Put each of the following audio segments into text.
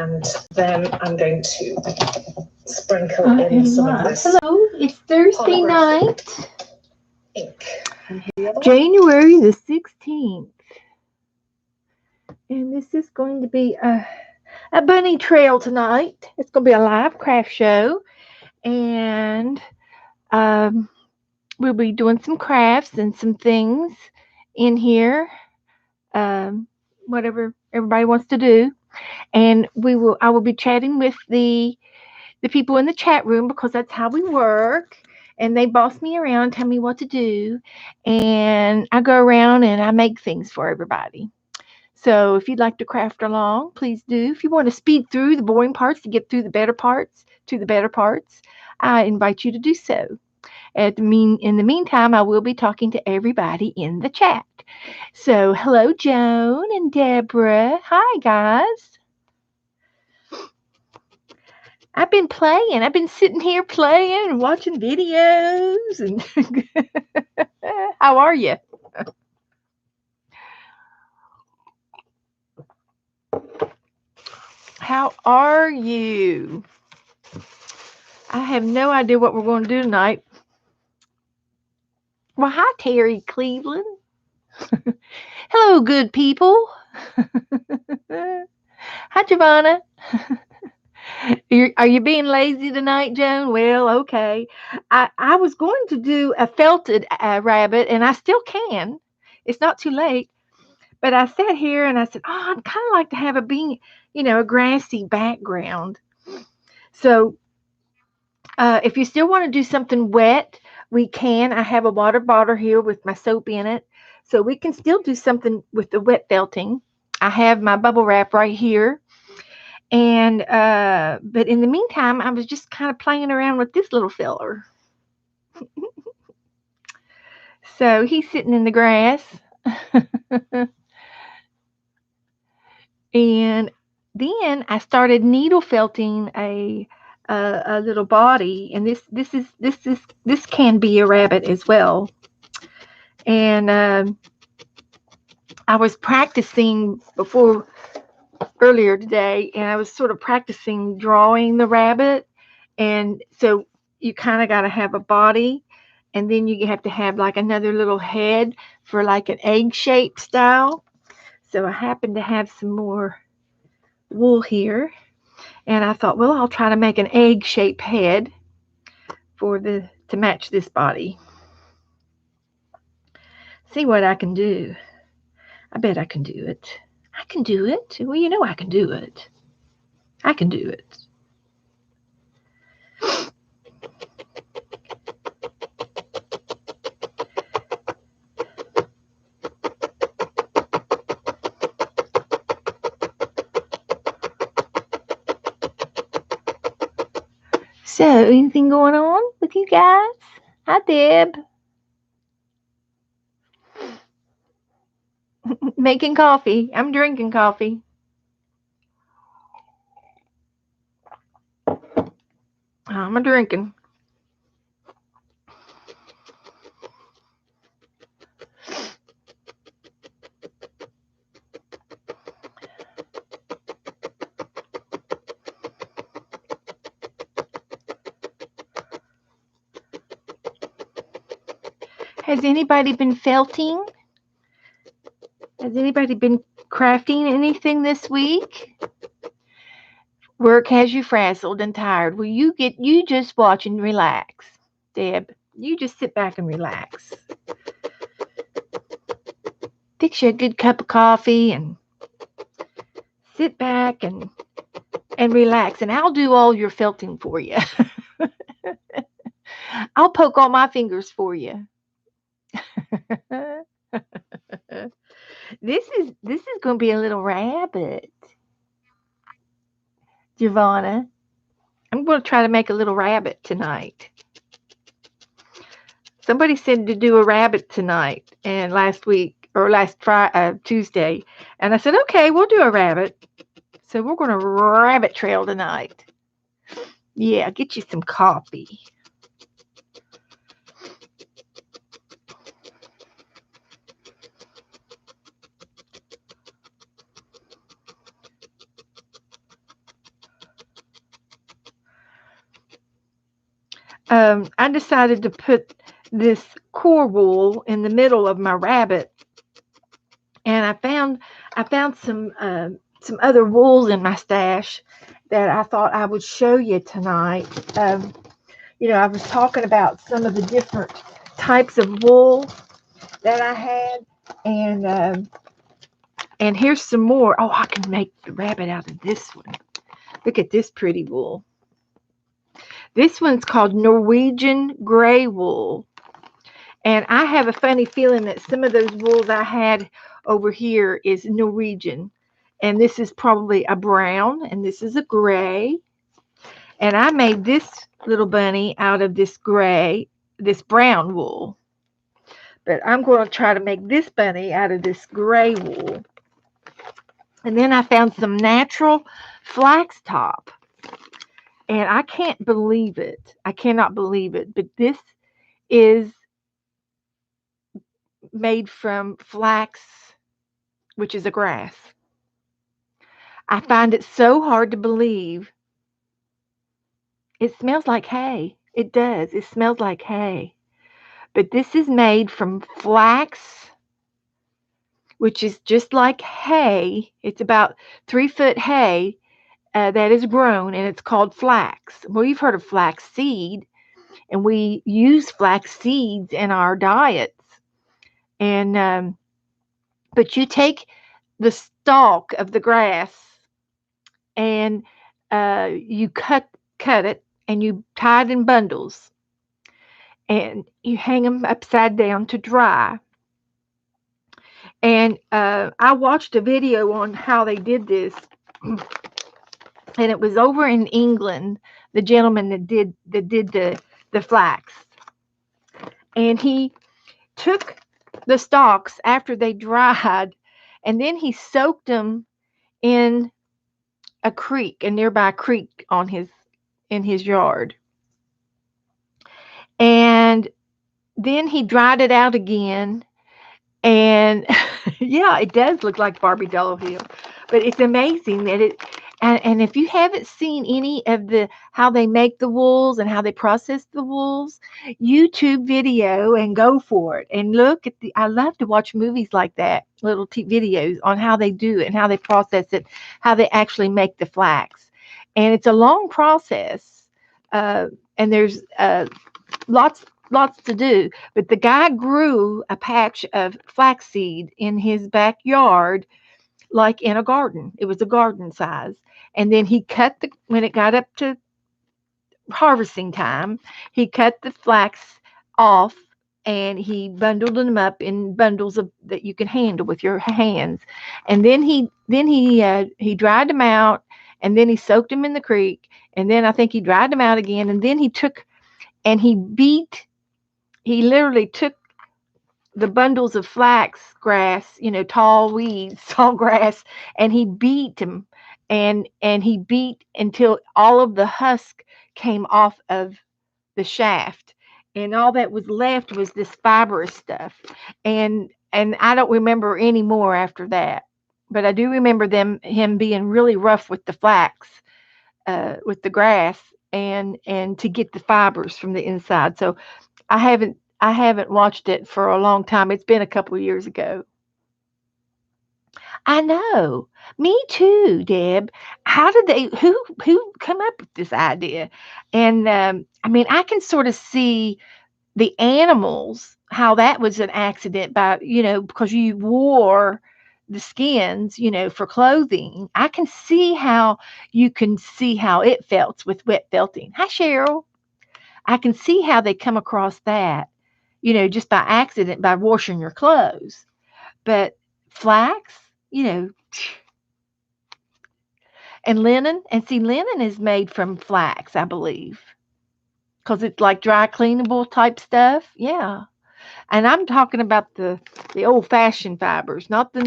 and then I'm going to sprinkle in some of this. Hello, it's Thursday night, ink. January the 16th, and this is going to be a bunny trail tonight. It's going to be a live craft show, and we'll be doing some crafts and some things in here, whatever everybody wants to do, and I will be chatting with the people in the chat room because that's how we work. And they boss me around and tell me what to do. And I go around and I make things for everybody. So if you'd like to craft along, please do. If you want to speed through the boring parts to get through the better parts, I invite you to do so. In the meantime, I will be talking to everybody in the chat. So hello, Joan and Deborah. Hi, guys. I've been playing. I've been sitting here playing and watching videos. And how are you? How are you? I have no idea what we're going to do tonight. Well, hi, Terry Cleveland. Hello, good people. Hi, Giovanna. Are you being lazy tonight, Joan? Well, okay. I was going to do a felted rabbit, and I still can. It's not too late. But I sat here and I said, oh, I'd kind of like to have a grassy background. So if you still want to do something wet, we can. I have a water bottle here with my soap in it. So we can still do something with the wet felting. I have my bubble wrap right here. And but in the meantime, I was just kind of playing around with this little filler. So he's sitting in the grass. And then I started needle felting a little body, and this can be a rabbit as well. And I was practicing earlier today, and I was sort of practicing drawing the rabbit. And so you kind of got to have a body, and then you have to have like another little head for like an egg shaped style. So I happen to have some more wool here, and I thought, well, I'll try to make an egg shaped head to match this body. See what I can do. I bet I can do it. I can do it. Well, you know I can do it. I can do it. So, anything going on with you guys? Hi, Deb. Making coffee. I'm drinking coffee. I'm drinking. Has anybody been felting? Has anybody been crafting anything this week? Work has you frazzled and tired. Well, you just watch and relax, Deb. You just sit back and relax. Fix you a good cup of coffee and sit back and relax, and I'll do all your felting for you. I'll poke all my fingers for you. This is going to be a little rabbit, Giovanna. I'm going to try to make a little rabbit tonight. Somebody said to do a rabbit tonight, and last Tuesday, and I said, okay, we'll do a rabbit. So we're going to rabbit trail tonight. Yeah, get you some coffee. I decided to put this core wool in the middle of my rabbit, and I found some other wools in my stash that I thought I would show you tonight. I was talking about some of the different types of wool that I had, and here's some more. Oh, I can make the rabbit out of this one. Look at this pretty wool. This one's called Norwegian gray wool. And I have a funny feeling that some of those wools I had over here is Norwegian. And this is probably a brown, and this is a gray. And I made this little bunny out of this brown wool. But I'm going to try to make this bunny out of this gray wool. And then I found some natural flax top. And I can't believe it. I cannot believe it. But this is made from flax, which is a grass. I find it so hard to believe. It smells like hay. It does. It smells like hay. But this is made from flax, which is just like hay. It's about 3-foot hay that is grown, and it's called flax. Well, you've heard of flax seed, and we use flax seeds in our diets. And but you take the stalk of the grass and you cut it, and you tie it in bundles, and you hang them upside down to dry. And I watched a video on how they did this, and it was over in England. The gentleman that did the flax, and he took the stalks after they dried, and then he soaked them in a nearby creek in his yard. And then he dried it out again. And yeah, it does look like Barbie Doll Hill. But it's amazing that and if you haven't seen any of how they make the wools and how they process the wools, YouTube video and go for it. And look at I love to watch movies like that, little videos on how they do it and how they process it, how they actually make the flax. And it's a long process. And there's lots to do. But the guy grew a patch of flaxseed in his backyard, like in a garden. It was a garden size. And then he when it got up to harvesting time, he cut the flax off, and he bundled them up in bundles that you can handle with your hands. And then he dried them out, and then he soaked them in the creek, and then I think he dried them out again, and then he literally took the bundles of flax grass, tall weeds, tall grass, and he beat them, and he beat until all of the husk came off of the shaft, and all that was left was this fibrous stuff. And I don't remember any more after that, but I do remember him being really rough with the flax, with the grass, and to get the fibers from the inside. So I haven't watched it for a long time. It's been a couple of years ago. I know. Me too, Deb. How did who come up with this idea? And I mean, I can sort of see the animals, how that was an accident because you wore the skins, for clothing. I can see how it felt with wet felting. Hi, Cheryl. I can see how they come across that, just by accident, by washing your clothes. But flax, and linen, linen is made from flax, I believe, because it's like dry cleanable type stuff. Yeah. And I'm talking about the old fashioned fibers, not the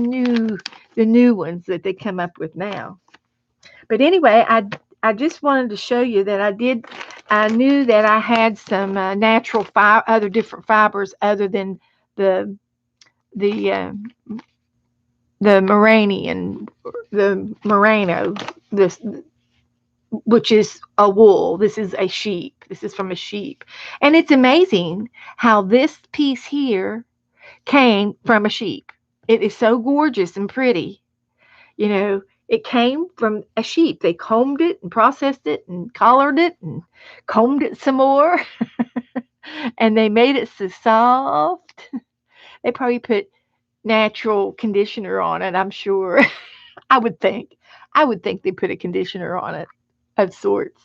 new ones that they come up with now. But anyway, I just wanted to show you that I knew that I had some natural other different fibers other than the Morani and the Merino, which is a wool. This is a sheep. This is from a sheep. And it's amazing how this piece here came from a sheep. It is so gorgeous and pretty. You know, it came from a sheep. They combed it and processed it and collared it and combed it some more. And they made it so soft. They probably put natural conditioner on it, I'm sure. I would think. I would think they put a conditioner on it of sorts.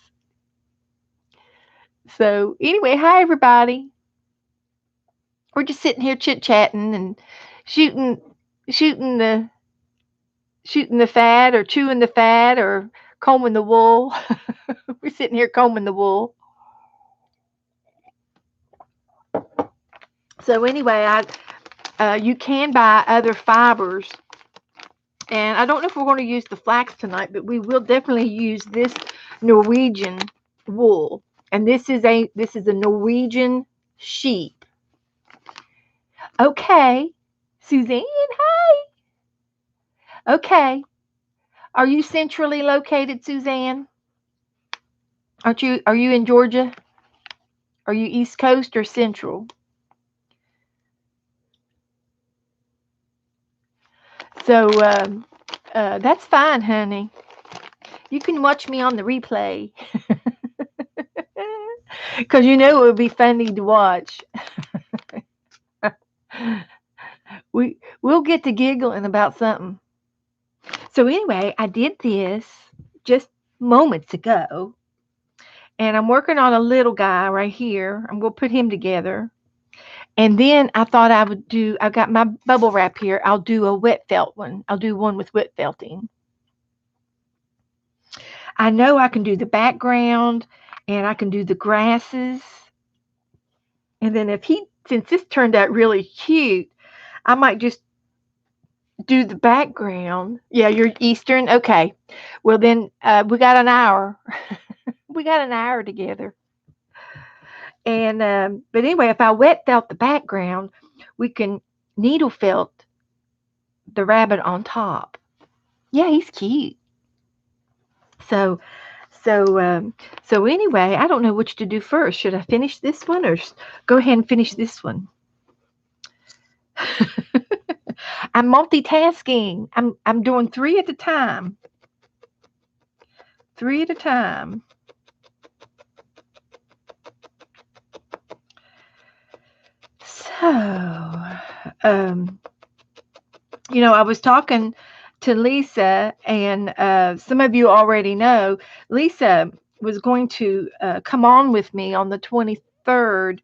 So anyway, hi everybody. We're just sitting here chit chatting and shooting shooting the shooting the fat or chewing the fat or combing the wool. We're sitting here combing the wool. So anyway, you can buy other fibers, and I don't know if we're going to use the flax tonight, but we will definitely use this Norwegian wool, and this is a Norwegian sheep. Okay, Suzanne, hi. Okay, are you centrally located, Suzanne? Are you in Georgia? Are you East Coast or Central? So that's fine, honey. You can watch me on the replay because you know it would be funny to watch. We'll get to giggling about something. So anyway, I did this just moments ago, and I'm working on a little guy right here. I'm gonna put him together. And then I thought I got my bubble wrap here. I'll do a wet felt one. I'll do one with wet felting. I know I can do the background and I can do the grasses. And then since this turned out really cute, I might just do the background. Yeah, you're Eastern? Okay. Well, then we got an hour. We got an hour together. And, but anyway, if I wet felt the background, we can needle felt the rabbit on top. Yeah, he's cute. So, so anyway, I don't know which to do first. Should I finish this one or go ahead and finish this one? I'm multitasking. I'm doing three at a time. Three at a time. So, I was talking to Lisa, and some of you already know Lisa was going to come on with me on the 23rd,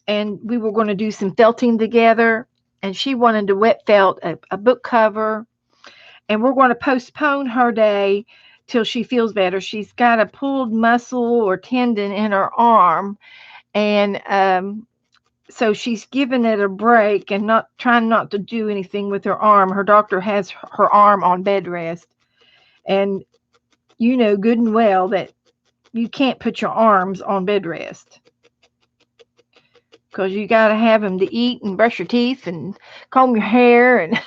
and we were going to do some felting together. And she wanted to wet felt a book cover, and we're going to postpone her day till she feels better. She's got a pulled muscle or tendon in her arm, and so she's giving it a break and not trying not to do anything with her arm. Her doctor has her arm on bed rest, and you know good and well that you can't put your arms on bed rest because you got to have them to eat and brush your teeth and comb your hair and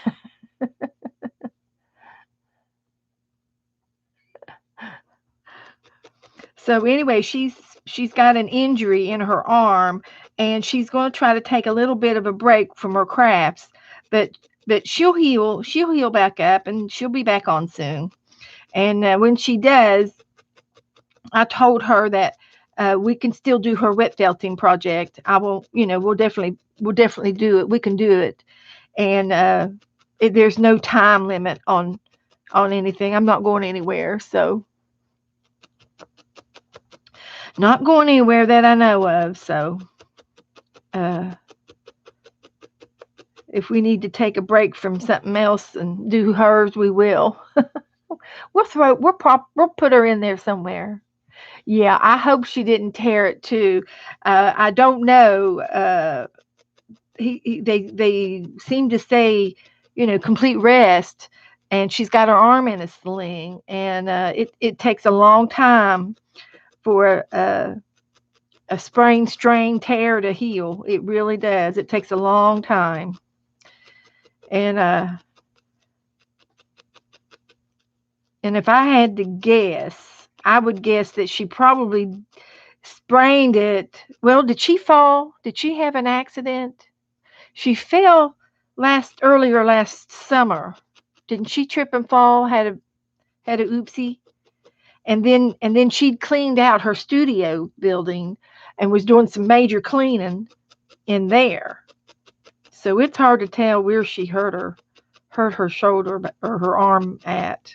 so anyway, she's got an injury in her arm, and she's going to try to take a little bit of a break from her crafts, but she'll heal back up, and she'll be back on soon. And when she does, I told her that we can still do her wet felting project. I will, we'll definitely do it. We can do it, and there's no time limit on anything. I'm not going anywhere, so not going anywhere that I know of. So if we need to take a break from something else and do hers, we will. We'll put her in there somewhere. Yeah, I hope she didn't tear it too. I don't know. They seem to say, complete rest, and she's got her arm in a sling, and it takes a long time for a sprain, strain, tear to heal. It really does. It takes a long time, and if I had to guess, I would guess that she probably sprained it. Well, did she fall? Did she have an accident? She fell earlier last summer. Didn't she trip and fall? Had a oopsie? And then she'd cleaned out her studio building and was doing some major cleaning in there. So it's hard to tell where she hurt her shoulder or her arm at.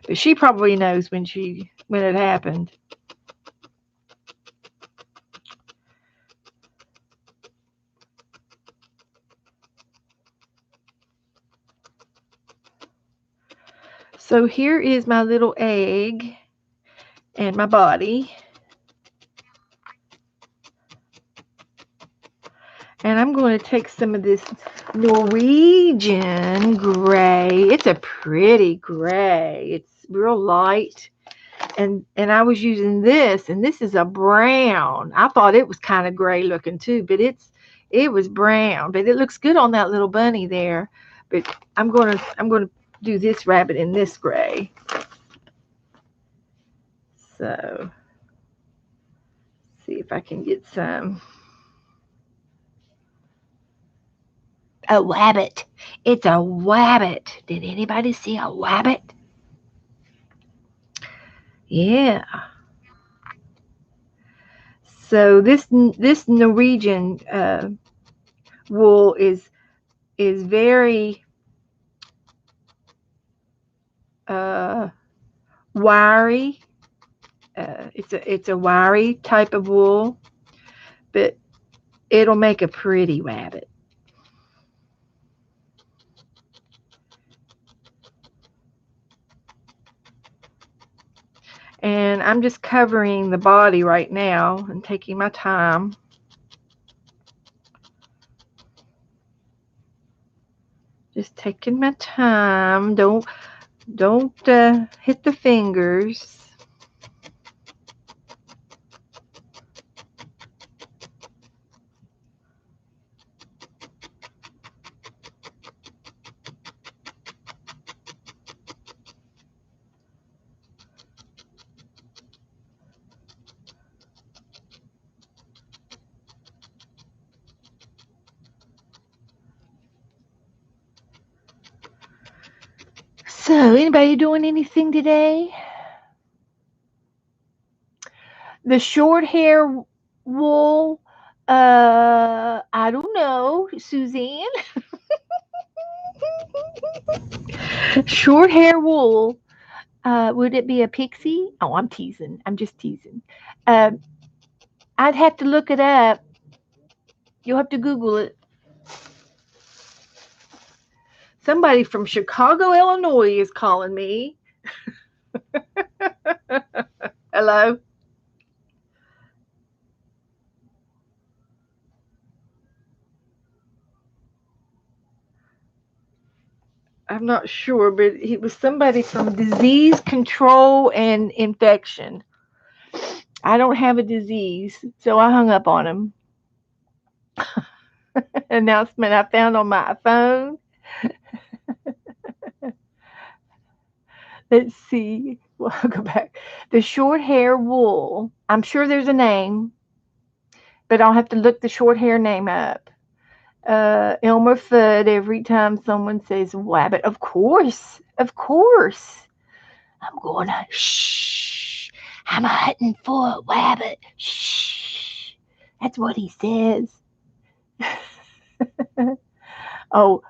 But she probably knows when it happened. So here is my little egg and my body. And I'm going to take some of this Norwegian gray. It's a pretty gray. It's real light. And I was using this, and this is a brown. I thought it was kind of gray looking too, but it was brown. But it looks good on that little bunny there. But I'm gonna do this rabbit in this gray. So see if I can get some. A wabbit. It's a wabbit. Did anybody see a wabbit? Yeah. So this Norwegian wool is very wiry. It's a wiry type of wool, but it'll make a pretty rabbit. And I'm just covering the body right now and taking my time. Just taking my time. Don't hit the fingers. So, anybody doing anything today? The short hair wool, I don't know, Suzanne. Short hair wool, would it be a pixie? Oh, I'm teasing. I'm just teasing. Uh, I'd have to look it up. You'll have to Google it. Somebody from Chicago, Illinois is calling me. Hello? I'm not sure, but it was somebody from disease control and infection. I don't have a disease, so I hung up on him. Announcement I found on my phone. Let's see. Well, I'll go back. The short hair wool. I'm sure there's a name, but I'll have to look the short hair name up. Elmer Fudd, every time someone says wabbit, of course, of course. I'm going to, shh, I'm hunting for a wabbit. Shh. That's what he says. Oh,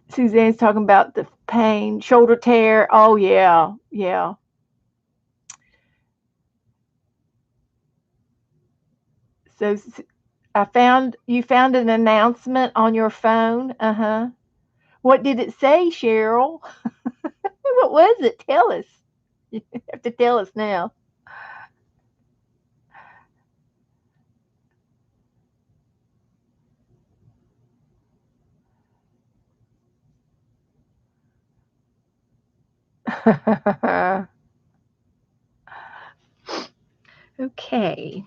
Suzanne's talking about the pain, shoulder tear. Oh, yeah, yeah. So you found an announcement on your phone. Uh-huh. What did it say, Cheryl? What was it? Tell us. You have to tell us now. Okay.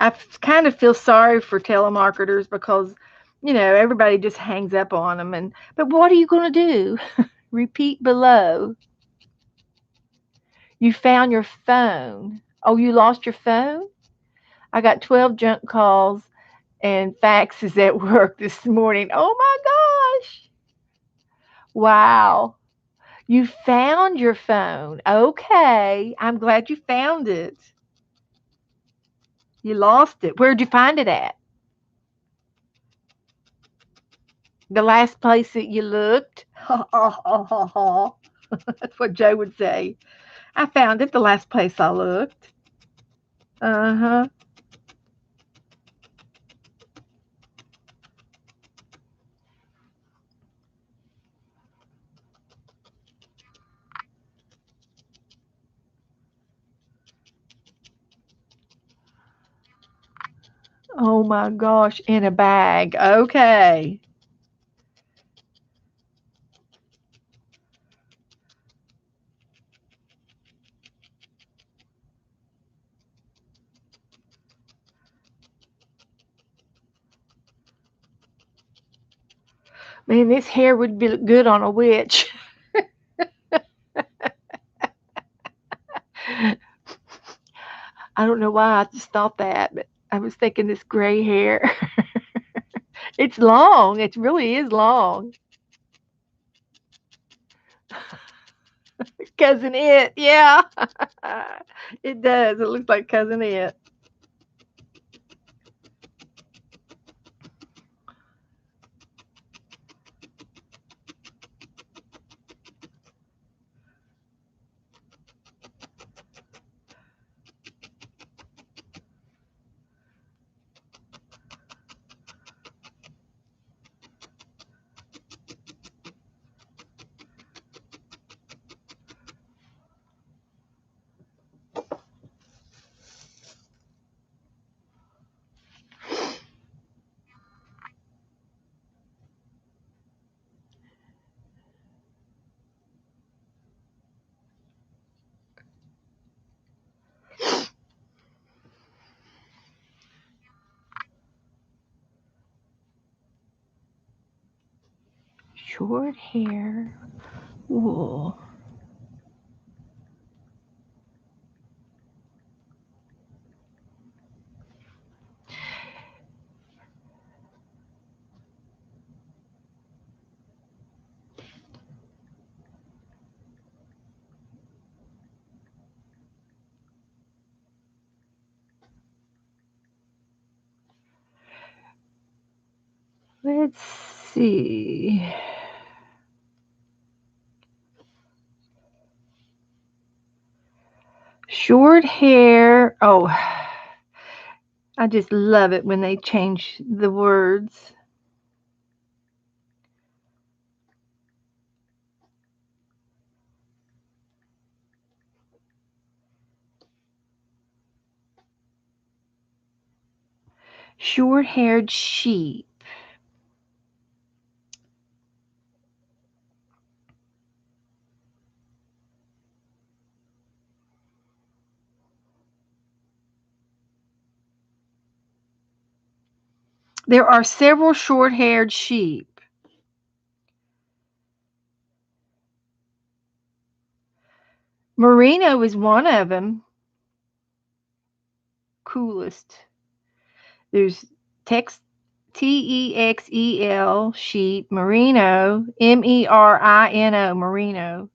I kind of feel sorry for telemarketers because, everybody just hangs up on them. But what are you going to do? Repeat below. You found your phone. Oh, you lost your phone? I got 12 junk calls and faxes at work this morning. Oh my gosh. Wow. You found your phone. Okay. I'm glad you found it. You lost it. Where'd you find it at? The last place that you looked? That's what Joe would say. I found it the last place I looked. Uh huh. Oh my gosh, in a bag. Okay. Man, this hair would be good on a witch. I don't know why I just thought that, but I was thinking this gray hair. It's long. It really is long. Cousin It. Yeah. It does. It looks like Cousin It. Short hair. Ooh. Let's see. Short hair. Oh, I just love it when they change the words. Short haired sheep. There are several short haired sheep. Merino is one of them. Coolest. There's Tex Texel sheep, merino, Merino, merino,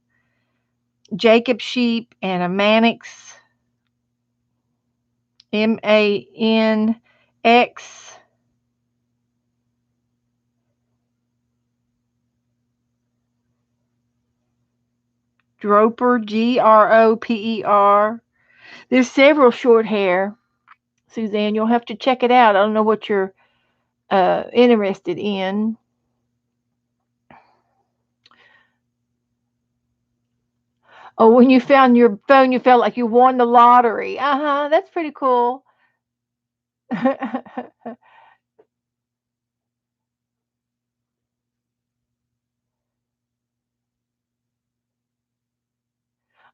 Jacob sheep, and a Manx, Manx, Droper, Groper. There's several short hair. Suzanne, you'll have to check it out. I don't know what you're interested in. Oh, when you found your phone, you felt like you won the lottery. Uh huh. That's pretty cool.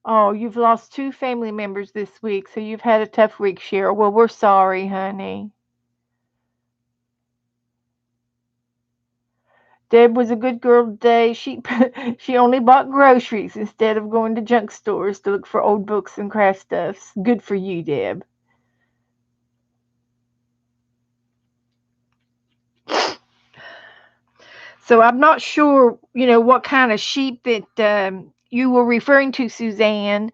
Oh, you've lost two family members this week, so you've had a tough week, Cheryl. Well, we're sorry, honey. Deb was a good girl today. She she only bought groceries instead of going to junk stores to look for old books and craft stuffs. Good for you, Deb. So I'm not sure, what kind of sheep that you were referring to, Suzanne.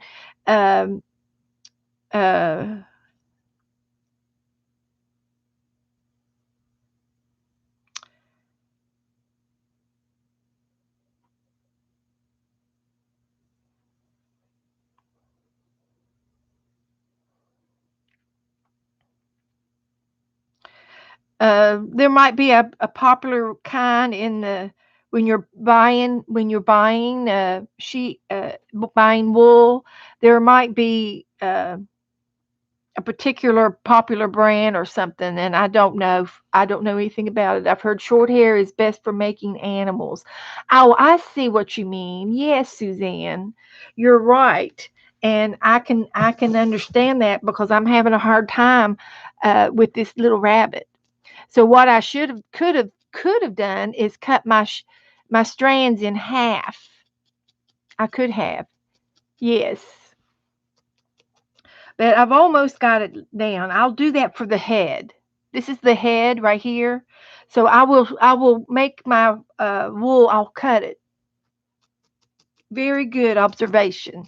Um, uh, there might be a popular kind in the when you're buying sheep, buying wool. There might be a particular popular brand or something, and I don't know anything about it. I've heard short hair is best for making animals. Oh, I see what you mean. Yes, Suzanne, you're right, and I can understand that because I'm having a hard time with this little rabbit. So what I should have could have done is cut my strands in half. I could have. Yes. But I've almost got it down. I'll do that for the head. This is the head right here. So I will make my wool. I'll cut it. Very good observation.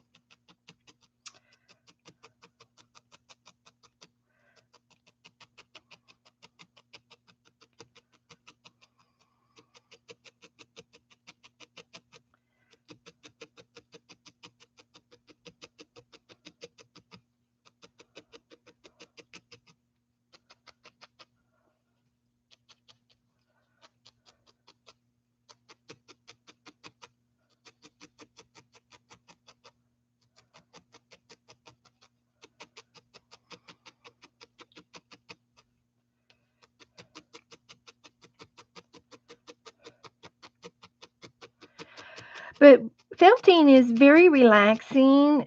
But felting is very relaxing.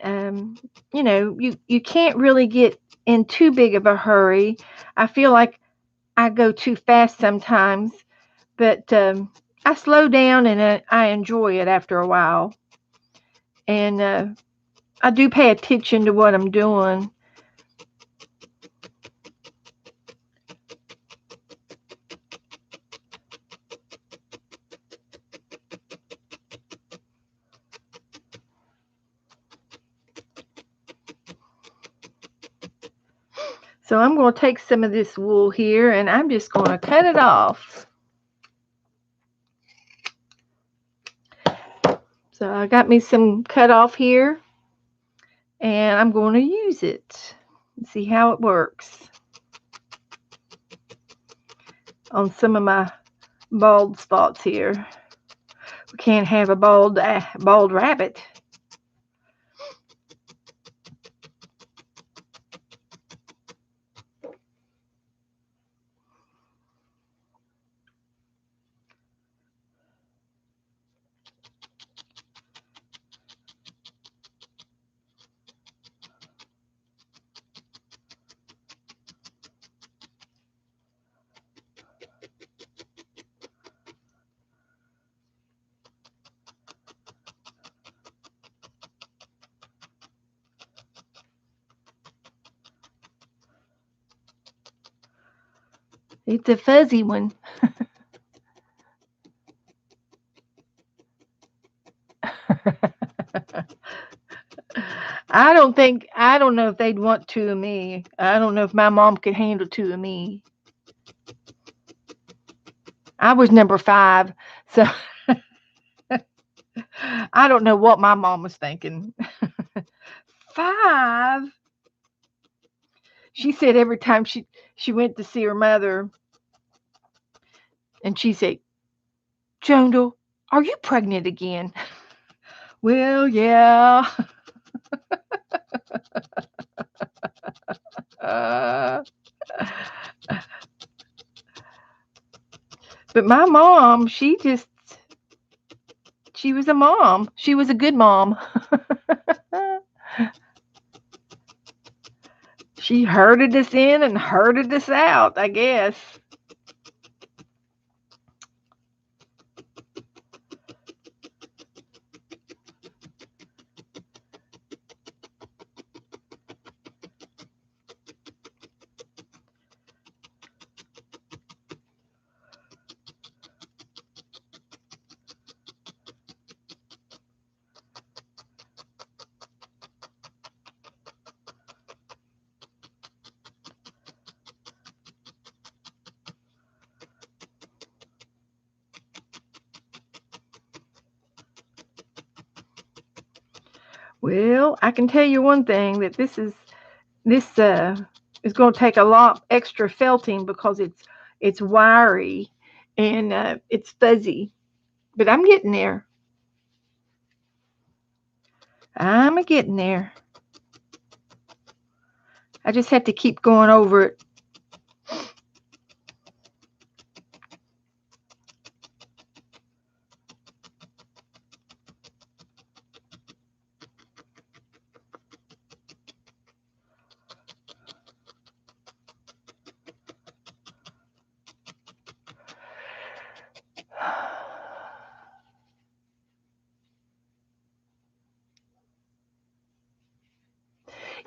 You can't really get in too big of a hurry. I feel like I go too fast sometimes, but I slow down and I enjoy it after a while. And I do pay attention to what I'm doing. So I'm going to take some of this wool here and I'm just going to cut it off. So I got me some cut off here and I'm going to use it and see how it works on some of my bald spots here. We can't have a bald rabbit. It's a fuzzy one. I don't know if they'd want two of me. I don't know if my mom could handle two of me. I was number 5, so I don't know what my mom was thinking. 5? She said every time she went to see her mother, and she said, "Jondal, are you pregnant again?" Well, yeah. Uh, but my mom, she was a mom. She was a good mom. She herded us in and herded us out, I guess. Well, I can tell you one thing, that this is going to take a lot extra felting because it's wiry and it's fuzzy. But I'm getting there. I'm a getting there. I just have to keep going over it.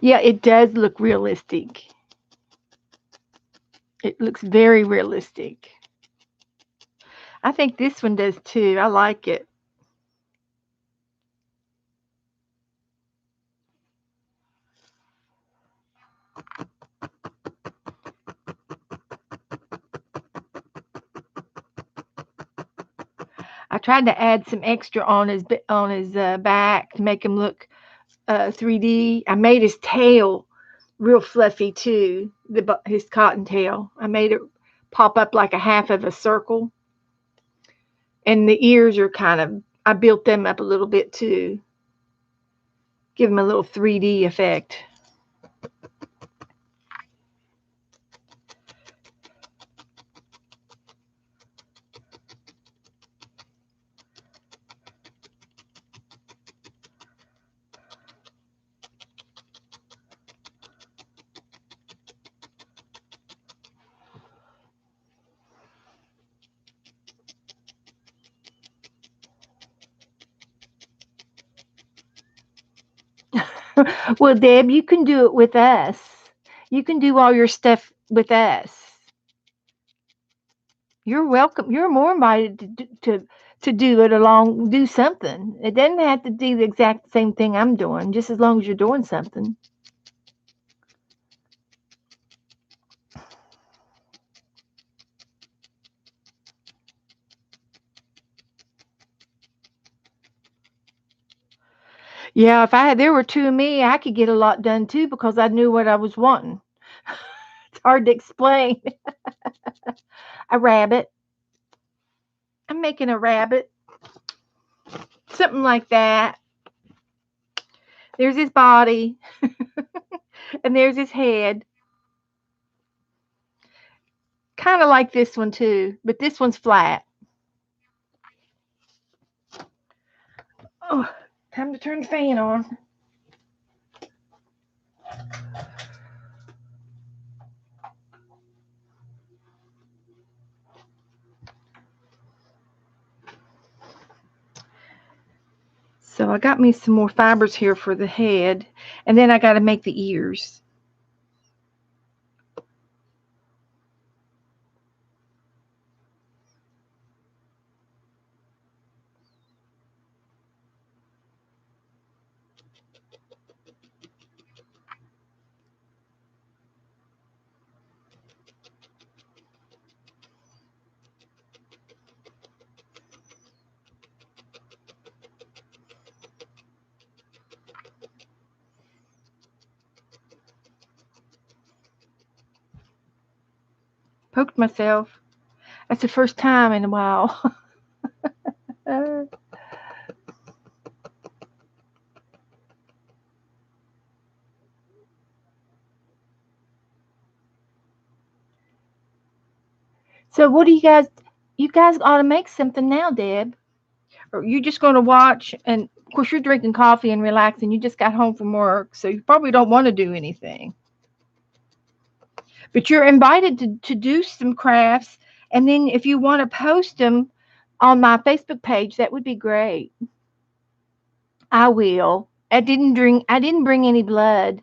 Yeah, it does look realistic. It looks very realistic. I think this one does too. I like it. I tried to add some extra on his back to make him look 3D. I made his tail real fluffy too. His cottontail. I made it pop up like a half of a circle, and the ears are kind of. I built them up a little bit too. Give him a little 3D effect. Well, Deb, you can do it with us. You can do all your stuff with us. You're welcome. You're more invited to do it along, do something. It doesn't have to do the exact same thing I'm doing, just as long as you're doing something. Yeah, if there were two of me, I could get a lot done too because I knew what I was wanting. It's hard to explain. A rabbit. I'm making a rabbit. Something like that. There's his body, and there's his head. Kind of like this one too, but this one's flat. Oh, time to turn the fan on. So I got me some more fibers here for the head, and then I got to make the ears. Poked myself. That's the first time in a while. So what do you guys? You guys ought to make something now, Deb. Or you just going to watch? And of course, you're drinking coffee and relaxing. You just got home from work, so you probably don't want to do anything. But you're invited to do some crafts. And then if you want to post them on my Facebook page, that would be great. I will. I didn't bring any blood.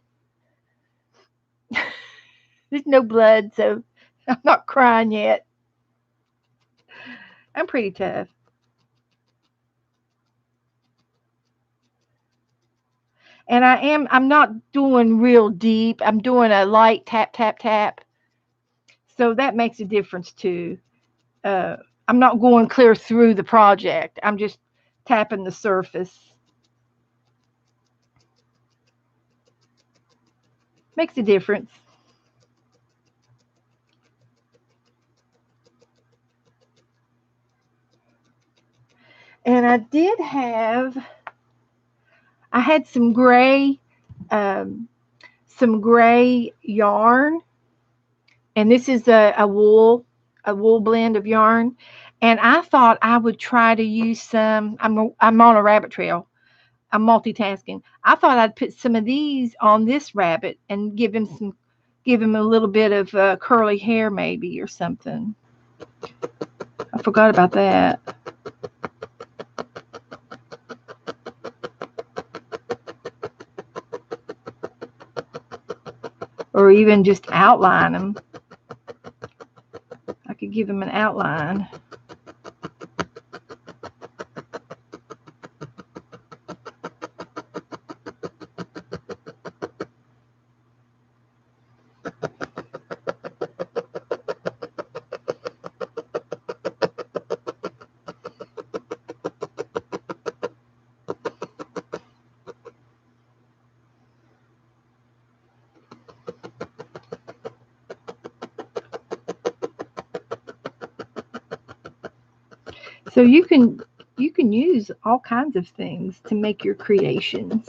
There's no blood, so I'm not crying yet. I'm pretty tough. And I'm not doing real deep. I'm doing a light tap, tap, tap. So that makes a difference too. Uh, I'm not going clear through the project. I'm just tapping the surface. Makes a difference. And I had um, some gray yarn, and this is a wool blend of yarn. And I thought I would try to use some. I'm on a rabbit trail. I'm multitasking. I thought I'd put some of these on this rabbit and give him a little bit of curly hair maybe or something. I forgot about that. Or even just outline him. I could give him an outline. So you can use all kinds of things to make your creations.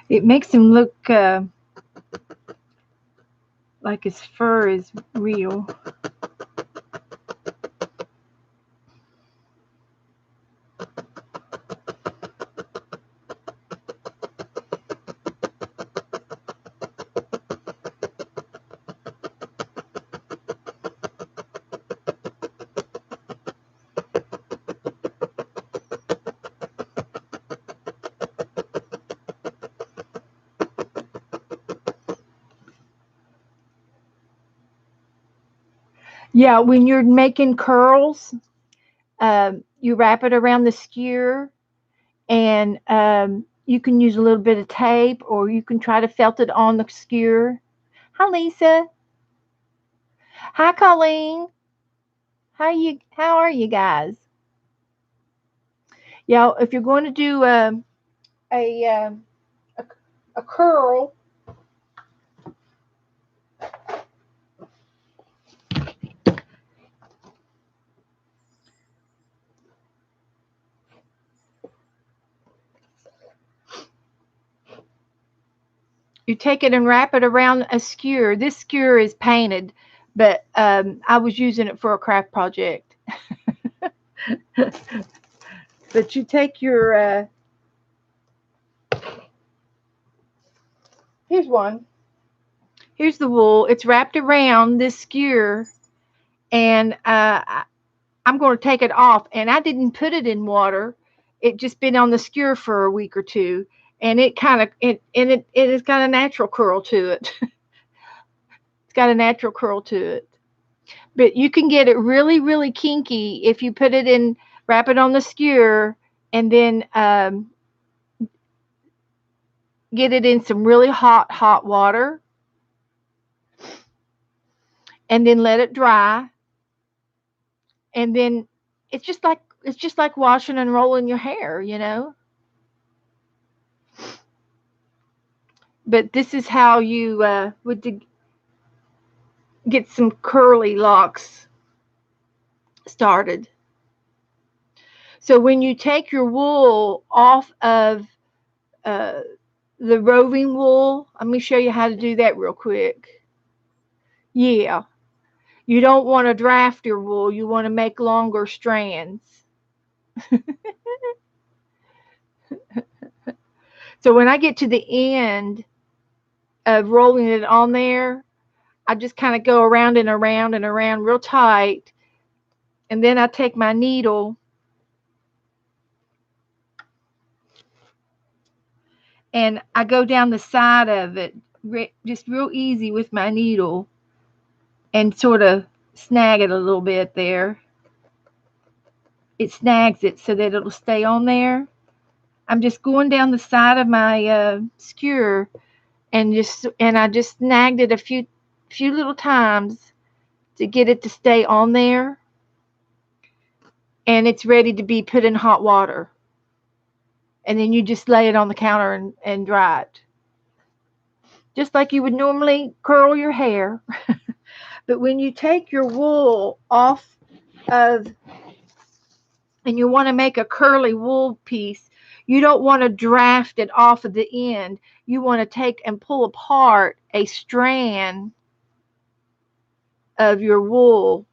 It makes him look like his fur is real. Yeah, when you're making curls, you wrap it around the skewer, and you can use a little bit of tape, or you can try to felt it on the skewer. Hi, Lisa. Hi, Colleen. How are you guys? Yeah, if you're going to do a, um, a a curl, you take it and wrap it around a skewer. This skewer is painted, but I was using it for a craft project. But you take your, here's one. Here's the wool. It's wrapped around this skewer, and I'm going to take it off. And I didn't put it in water. It just been on the skewer for a week or two, and it kind of it has got a natural curl to it. It's got a natural curl to it. But you can get it really, really kinky if you put it in, wrap it on the skewer, and then get it in some really hot, hot water, and then let it dry, and then it's just like washing and rolling your hair, you know. But this is how you would get some curly locks started. So when you take your wool off of uh, the roving wool, let me show you how to do that real quick. Yeah, you don't want to draft your wool. You want to make longer strands. So when I get to the end of rolling it on there, I just kind of go around and around and around real tight. And then I take my needle and I go down the side of it just real easy with my needle and sort of snag it a little bit there. It snags it so that it'll stay on there. I'm just going down the side of my skewer and I just snagged it a few little times to get it to stay on there, and it's ready to be put in hot water. And then you just lay it on the counter and dry it. Just like you would normally curl your hair. But when you take your wool off of, and you want to make a curly wool piece, you don't want to draft it off of the end. You want to take and pull apart a strand of your wool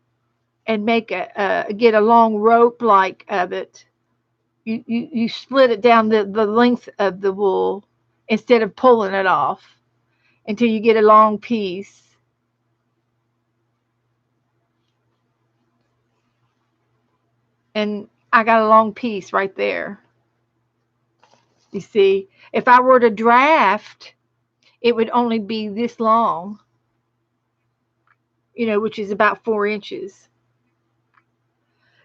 and make get a long rope like of it. You split it down the length of the wool instead of pulling it off until you get a long piece. And I got a long piece right there. You see, if I were to draft, it would only be this long, which is about 4 inches.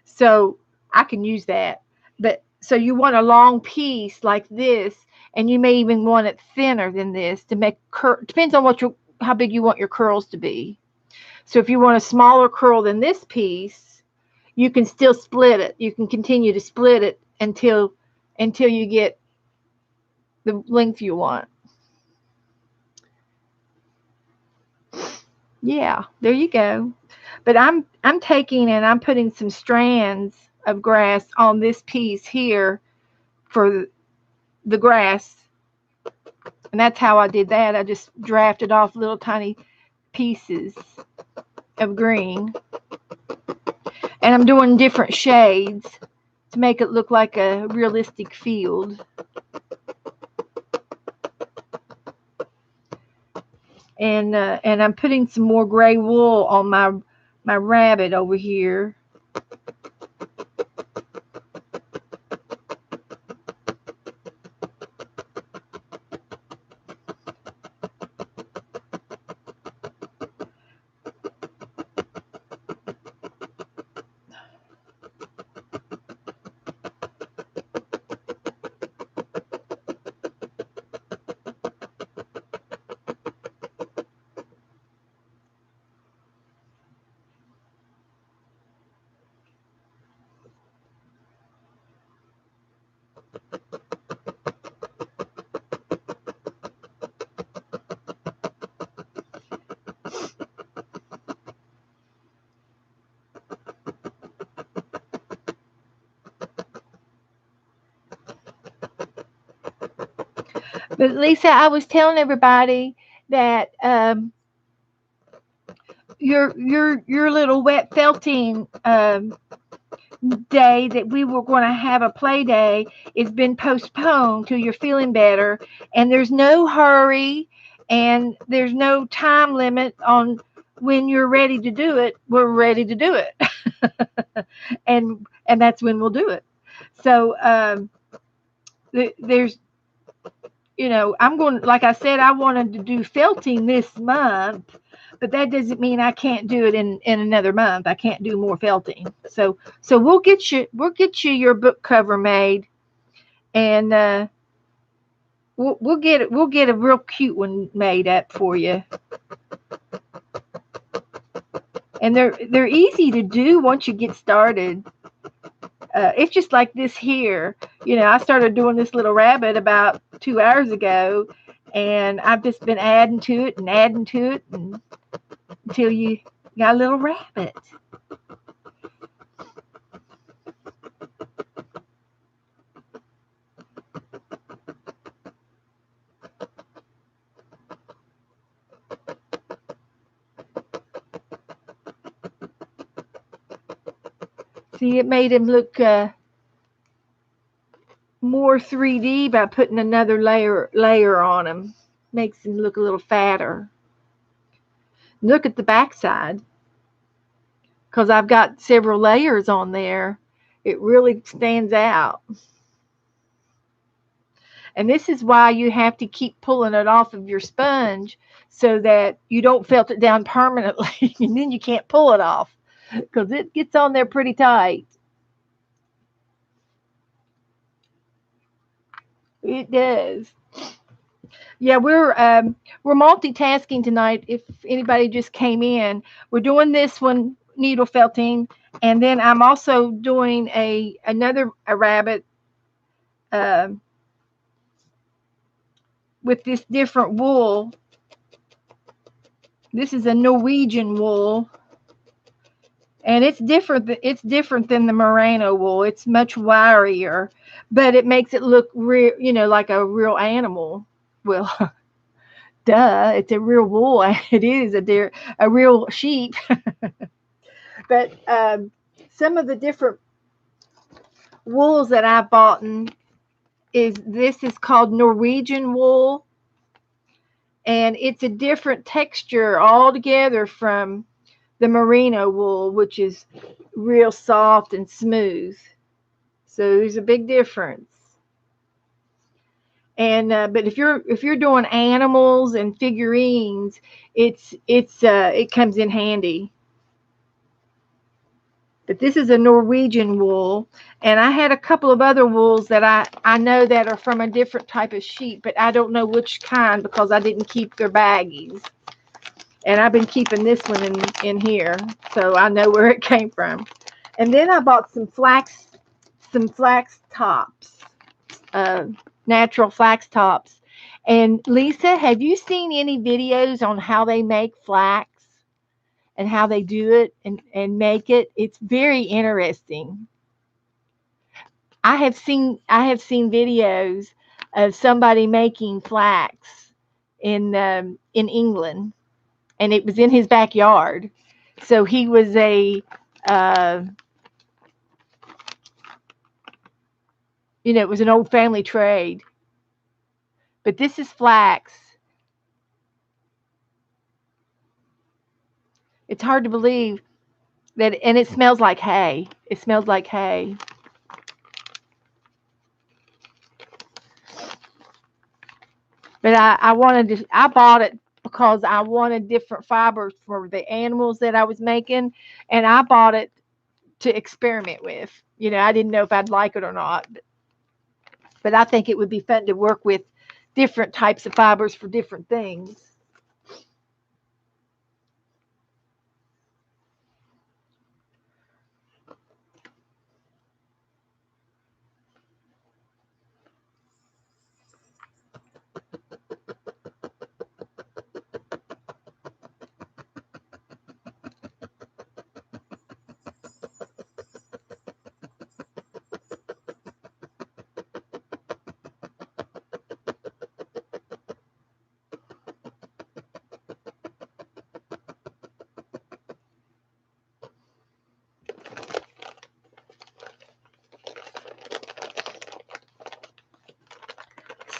So I can use that. But so you want a long piece like this, and you may even want it thinner than this to make depends on how big you want your curls to be. So if you want a smaller curl than this piece, you can still split it. You can continue to split it until you get the length you want. Yeah, there you go. But I'm taking and I'm putting some strands of grass on this piece here for the grass. And that's how I did that. I just drafted off little tiny pieces of green. And I'm doing different shades to make it look like a realistic field. And I'm putting some more gray wool on my rabbit over here. But Lisa, I was telling everybody that your little wet felting day that we were going to have a play day has been postponed till you're feeling better, and there's no hurry and there's no time limit on when you're ready to do it. We're ready to do it. And that's when we'll do it. So there's, I'm going, like I said, I wanted to do felting this month, but that doesn't mean I can't do it in another month. I can't do more felting. So we'll get you your book cover made, and we'll get a real cute one made up for you. And they're easy to do once you get started. It's just like this here. I started doing this little rabbit about 2 hours ago, and I've just been adding to it until you got a little rabbit. See, it made him look more 3D by putting another layer on him. Makes him look a little fatter. Look at the backside, because I've got several layers on there. It really stands out. And this is why you have to keep pulling it off of your sponge so that you don't felt it down permanently, and then you can't pull it off because it gets on there pretty tight. It does. Yeah, we're multitasking tonight. If anybody just came in, we're doing this one needle felting, and then I'm also doing another rabbit uh, with this different wool. This is a Norwegian wool, and it's different. It's different than the merino wool. It's much wirier, but it makes it look real, like a real animal. Well, duh, it's a real wool. It is a real sheep. But some of the different wools that I've bought this is called Norwegian wool, and it's a different texture altogether from the merino wool, which is real soft and smooth. So there's a big difference. And but if you're doing animals and figurines, it comes in handy. But this is a Norwegian wool, and I had a couple of other wools that I know that are from a different type of sheep, but I don't know which kind because I didn't keep their baggies. And I've been keeping this one in here, so I know where it came from. And then I bought some flax tops, natural flax tops. And Lisa, have you seen any videos on how they make flax and how they do it and make it? It's very interesting. I have seen videos of somebody making flax in England, and it was in his backyard. So he was it was an old family trade. But this is flax. It's hard to believe that, and it smells like hay. It smells like hay. But I bought it because I wanted different fibers for the animals that I was making, and I bought it to experiment with. I didn't know if I'd like it or not, but I think it would be fun to work with different types of fibers for different things.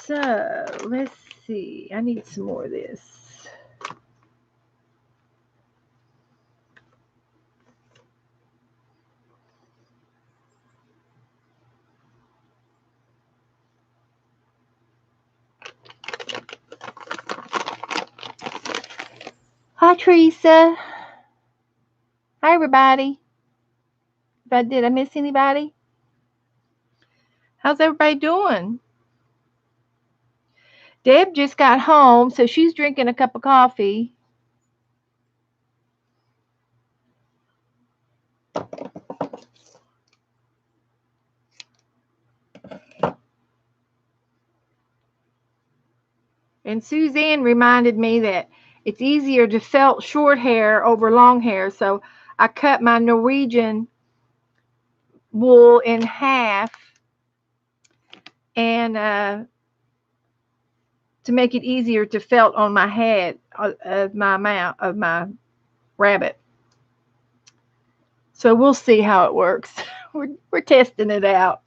So, let's see. I need some more of this. Hi, Teresa. Hi, everybody. Did I miss anybody? How's everybody doing? Deb just got home, so she's drinking a cup of coffee. And Suzanne reminded me that it's easier to felt short hair over long hair, so I cut my Norwegian wool in half and to make it easier to felt on my head of my rabbit. So we'll see how it works. We're testing it out.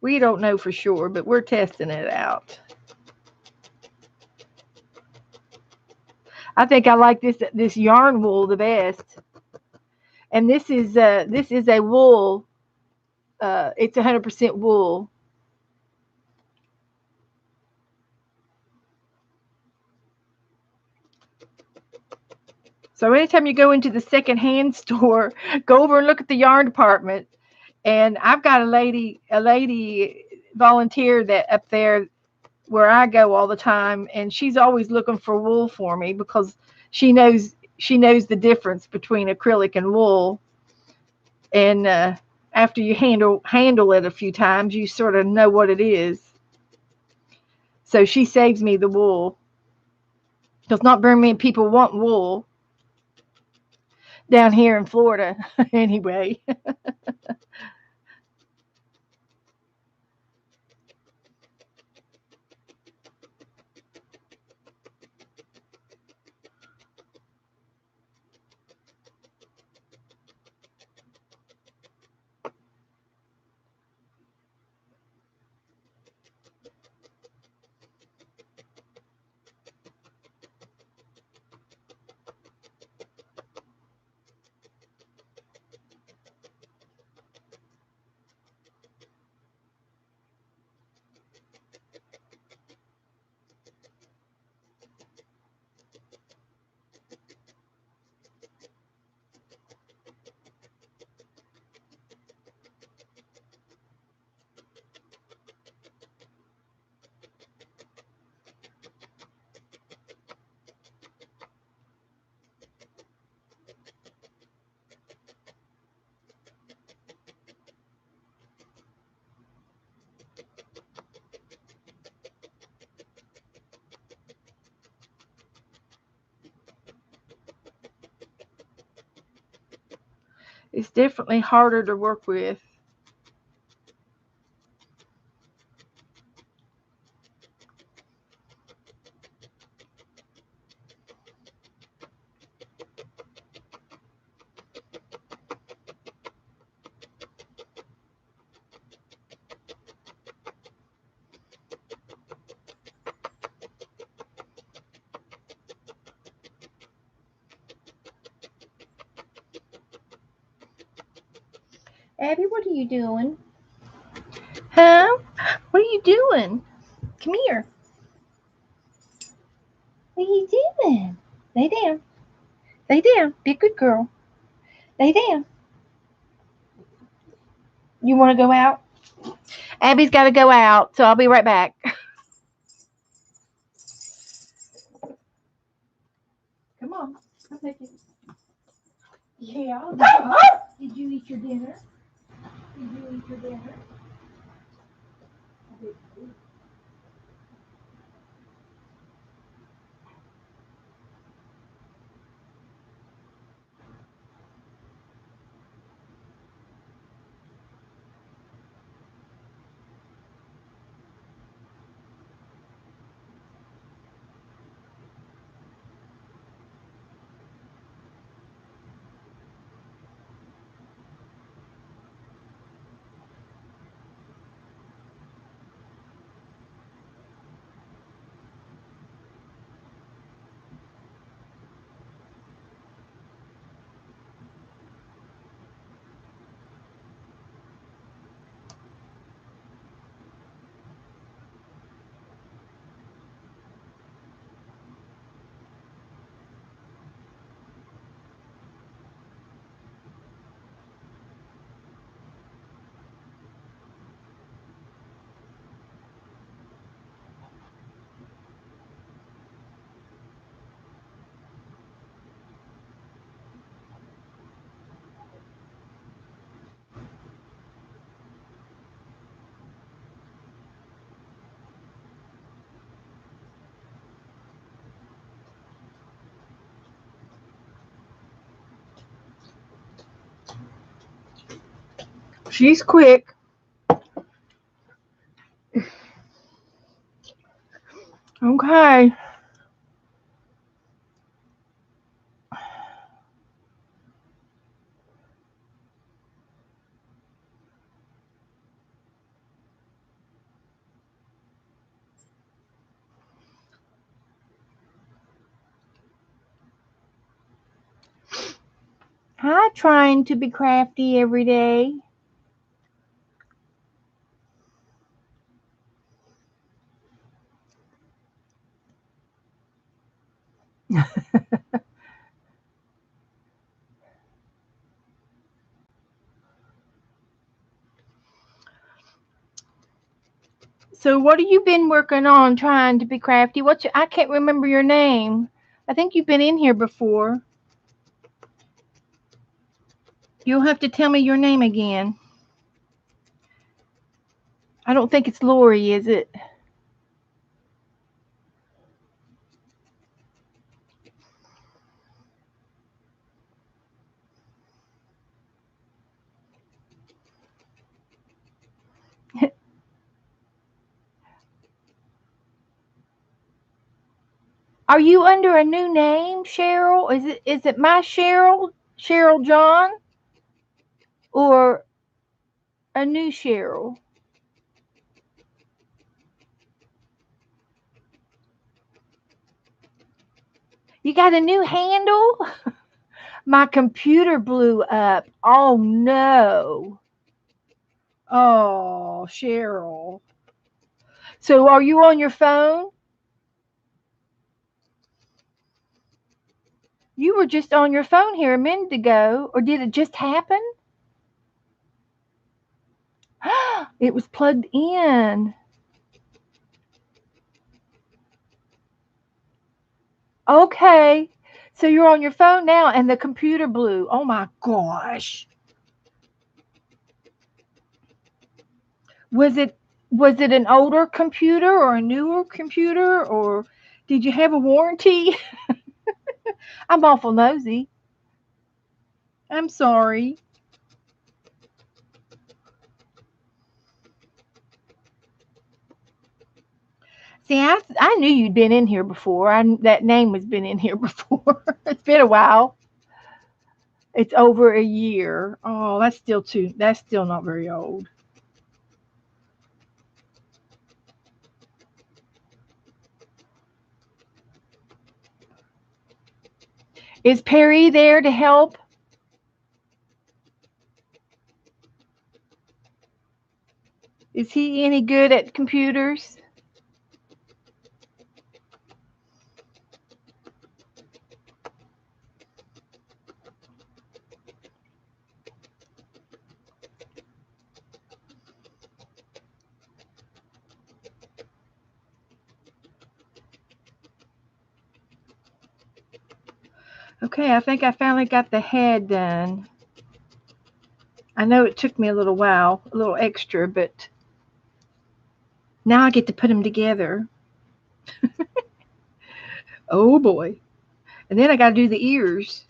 We don't know for sure, but we're testing it out. I think I like this yarn wool the best. And this is a wool. It's 100% wool. So anytime you go into the secondhand store, go over and look at the yarn department. And I've got a lady volunteer that up there where I go all the time, and she's always looking for wool for me because she knows the difference between acrylic and wool. And after you handle it a few times, you sort of know what it is. So she saves me the wool because not very many people want wool down here in Florida anyway. It's definitely harder to work with. Abby, what are you doing? Huh? What are you doing? Come here. What are you doing? Lay down. Lay down. Be a good girl. Lay down. You want to go out? Abby's got to go out, so I'll be right back. Come on. I'll take it. Yeah. Did you eat your dinner? Did you eat your dinner? She's quick. Okay. Hi, trying to be crafty every day. So what have you been working on trying to be crafty? I can't remember your name. I think you've been in here before. You'll have to tell me your name again. I don't think it's Lori, is it? Are you under a new name, Cheryl? Is it my Cheryl John, or a new Cheryl? You got a new handle? My computer blew up. Oh no. Oh, Cheryl. So are you on your phone? You were just on your phone here a minute ago, or did it just happen? It was plugged in. Okay. So you're on your phone now and the computer blew. Oh my gosh. Was it was it an older computer or a newer computer, or did you have a warranty? I'm awful nosy. I'm sorry. See, I knew you'd been in here before. That name has been in here before. It's been a while. It's over a year. Oh, that's still not very old. Is Perry there to help? Is he any good at computers? Okay, I think I finally got the head done. I know it took me a little while, a little extra, but now I get to put them together. Oh boy. And then I got to do the ears.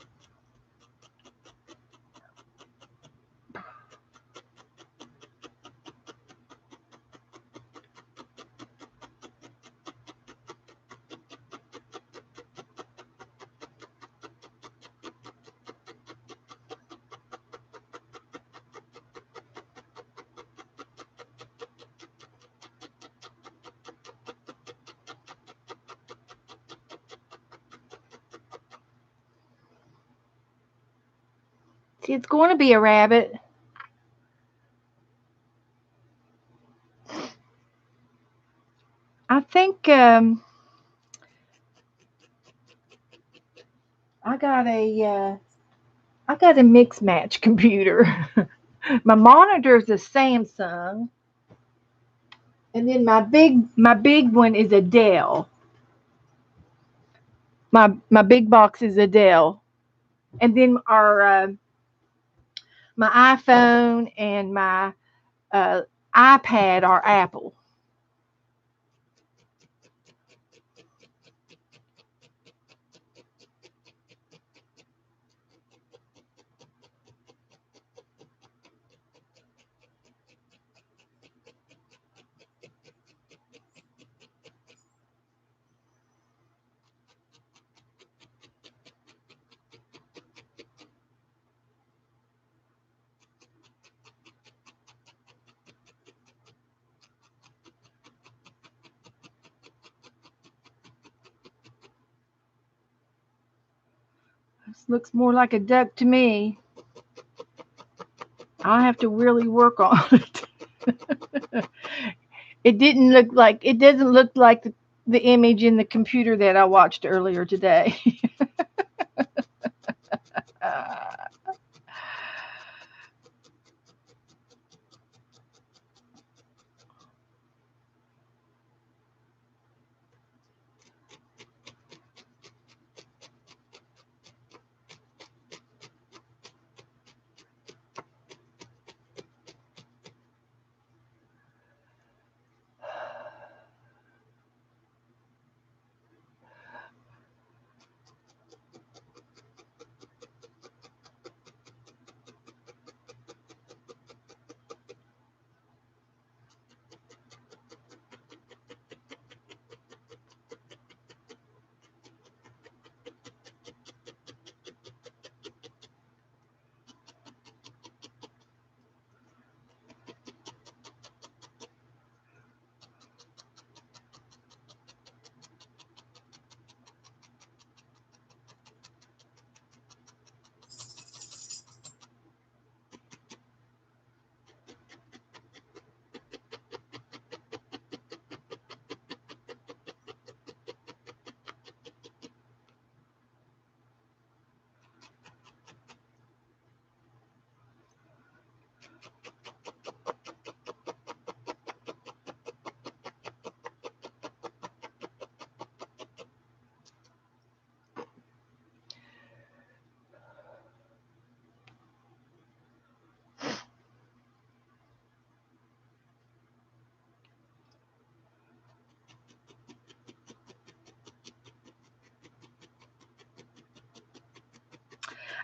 See, it's going to be a rabbit. I think I got a mix match computer. My monitor is a Samsung, and then my big one is a Dell. My big box is a Dell, and then our my iPhone and my uh, iPad are Apple. This looks more like a duck to me. I'll have to really work on it. It doesn't look like the image in the computer that I watched earlier today. Uh,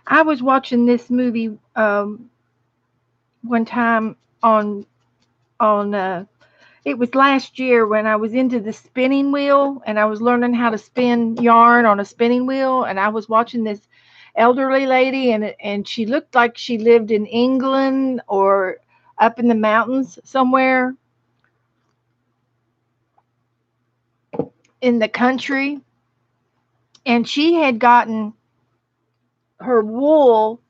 I was watching this movie one time on it was last year when I was into the spinning wheel and I was learning how to spin yarn on a spinning wheel, and I was watching this elderly lady, and she looked like she lived in England or up in the mountains somewhere in the country, and she had gotten her wool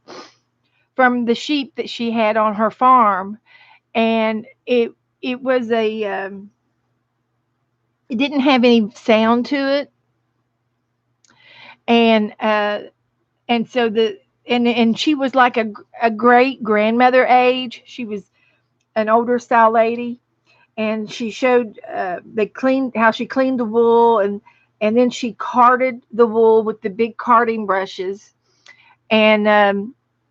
from the sheep that she had on her farm, and it was a it didn't have any sound to it, and and so the and she was like a great grandmother age. She was an older style lady, and she showed they cleaned how she cleaned the wool, and then she carded the wool with the big carding brushes, and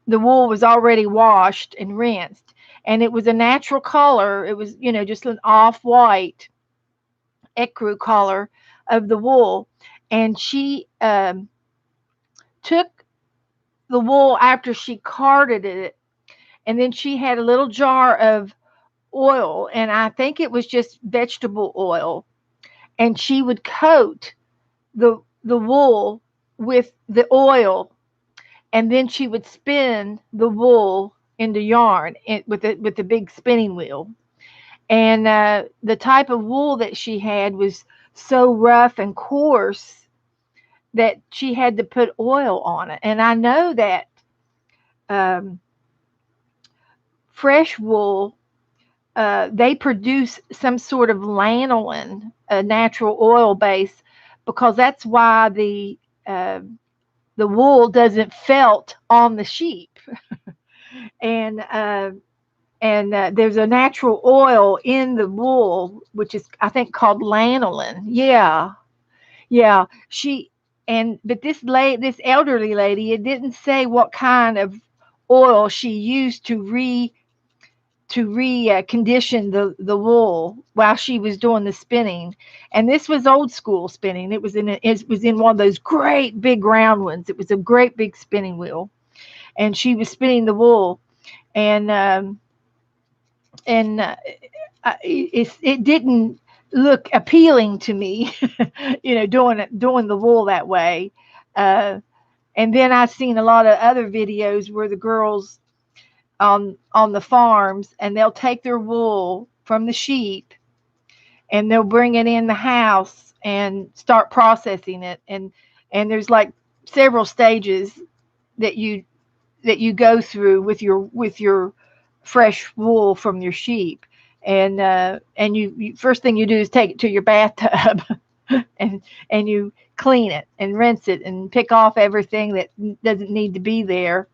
the wool was already washed and rinsed, and it was a natural color. It was, just an off white ecru color of the wool, and she took the wool after she carded it, and then she had a little jar of oil, and I think it was just vegetable oil, and she would coat the wool with the oil, and then she would spin the wool into yarn with the big spinning wheel. And the type of wool that she had was so rough and coarse that she had to put oil on it. And I know that um, fresh wool, they produce some sort of lanolin, a natural oil base, because that's why uh, the wool doesn't felt on the sheep. And there's a natural oil in the wool, which is, I think, called lanolin. Yeah, yeah. But this elderly lady, it didn't say what kind of oil she used to condition the wool while she was doing the spinning. And this was old school spinning. It was in one of those great big round ones. It was a great big spinning wheel, and she was spinning the wool, and and it didn't look appealing to me, doing the wool that way. Uh, and then I've seen a lot of other videos where the girls on the farms, and they'll take their wool from the sheep, and they'll bring it in the house and start processing it, and there's like several stages that you go through with your fresh wool from your sheep. And you first thing you do is take it to your bathtub and you clean it and rinse it and pick off everything that doesn't need to be there.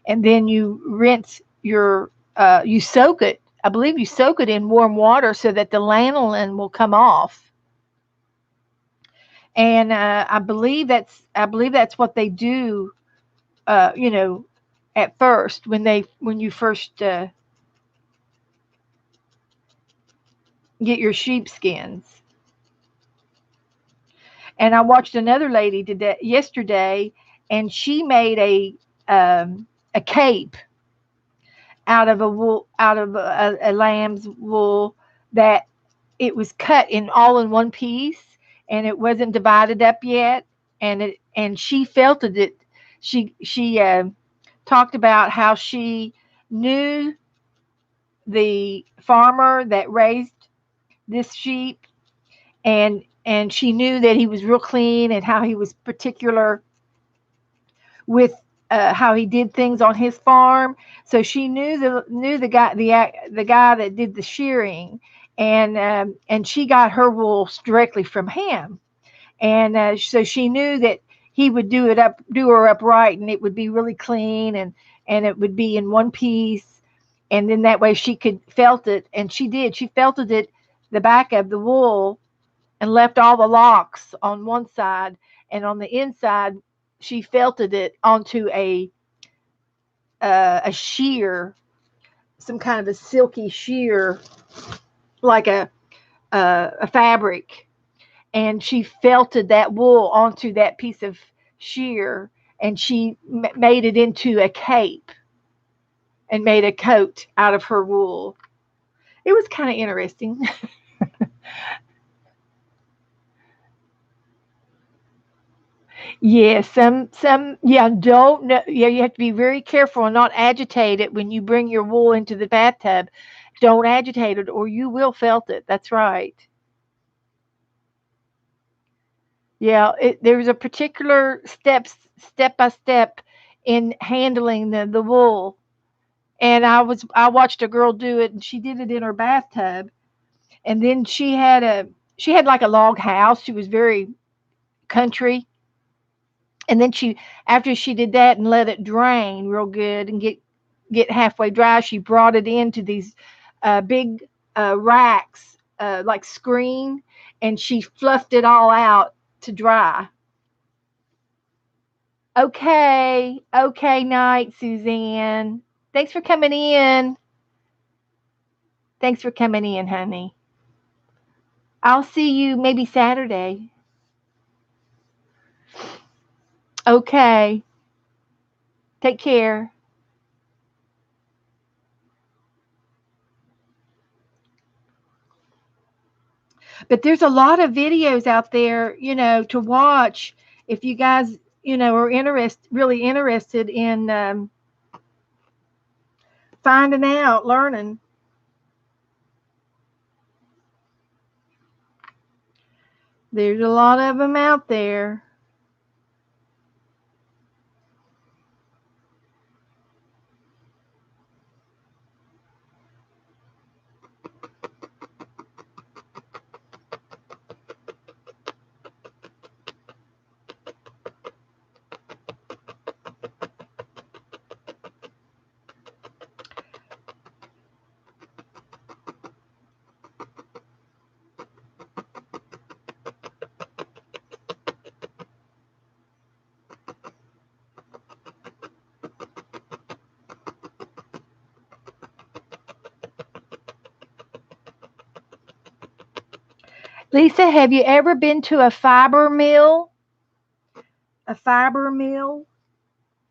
And then you rinse your you soak it. I believe you soak it in warm water so that the lanolin will come off. And I believe that's what they do. You know, at first when you first get your sheepskins. And I watched another lady yesterday, and she made a cape out of a lamb's wool that it was cut in all in one piece, and it wasn't divided up yet. And she felted it. She talked about how she knew the farmer that raised this sheep, and she knew that he was real clean and how he was particular with how he did things on his farm. So she knew the guy that did the shearing, and she got her wool directly from him. And so she knew that he would do her up right, and it would be really clean, and it would be in one piece. And then that way she could felt it, and she did. She felted it, the back of the wool, and left all the locks on one side, and on the inside she felted it onto a sheer, some kind of a silky sheer, like a fabric, and she felted that wool onto that piece of sheer, and she made it into a cape and made a coat out of her wool. It was kind of interesting. Yeah, yeah, don't know. Yeah, you have to be very careful and not agitate it when you bring your wool into the bathtub. Don't agitate it or you will felt it. That's right. Yeah, there's a particular step by step in handling the wool. And I watched a girl do it, and she did it in her bathtub. And then she had like a log house. She was very country. And then after she did that and let it drain real good and get halfway dry, she brought it into these big racks, like screen, and she fluffed it all out to dry. Okay, night, Suzanne. Thanks for coming in. Thanks for coming in, honey. I'll see you maybe Saturday. Okay. Take care. But there's a lot of videos out there, to watch if you guys, are really interested in finding out, learning. There's a lot of them out there. Lisa, have you ever been to a fiber mill? A fiber mill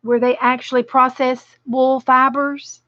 where they actually process wool fibers?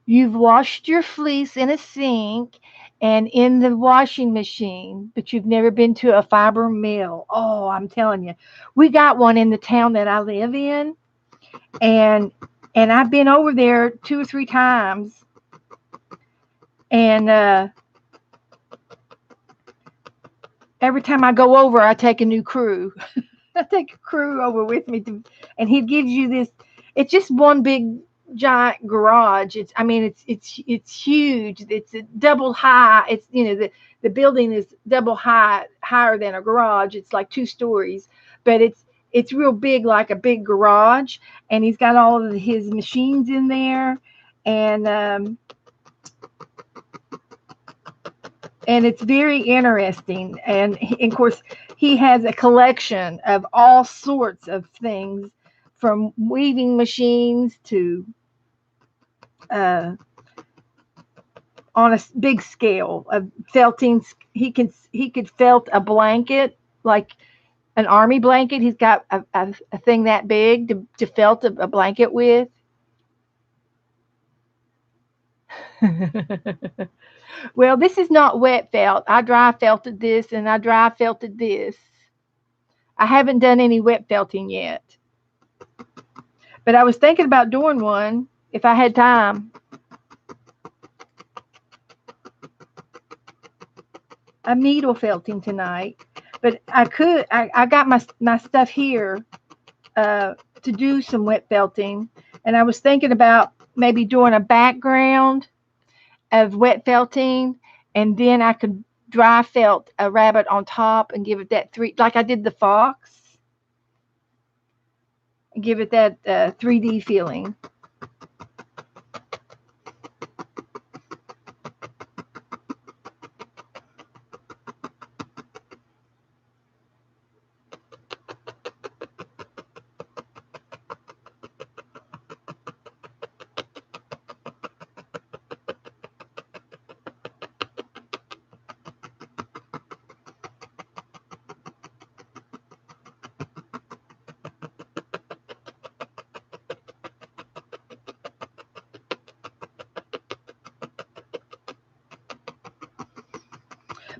You've washed your fleece in a sink and in the washing machine, but you've never been to a fiber mill. Oh, I'm telling you. We got one in the town that I live in, and I've been over there 2 or 3 times, and every time I go over, I take a new crew. I take a crew over with me and he gives you this. It's just one big giant garage. I mean, it's huge. It's a double high. It's the building is double higher than a garage. It's like 2 stories, but it's real big, like a big garage. And he's got all of his machines in there, and it's very interesting. And of course, he has a collection of all sorts of things, from weaving machines to uh, on a big scale of felting. He could felt a blanket, like an army blanket. He's got a thing that big to felt a blanket with. Well, this is not wet felt. I dry felted this and I dry felted this. I haven't done any wet felting yet, but I was thinking about doing one if I had time. I'm needle felting tonight, but I could. I got my stuff here to do some wet felting, and I was thinking about maybe doing a background of wet felting, and then I could dry felt a rabbit on top and give it that three, like I did the fox, give it that 3D feeling.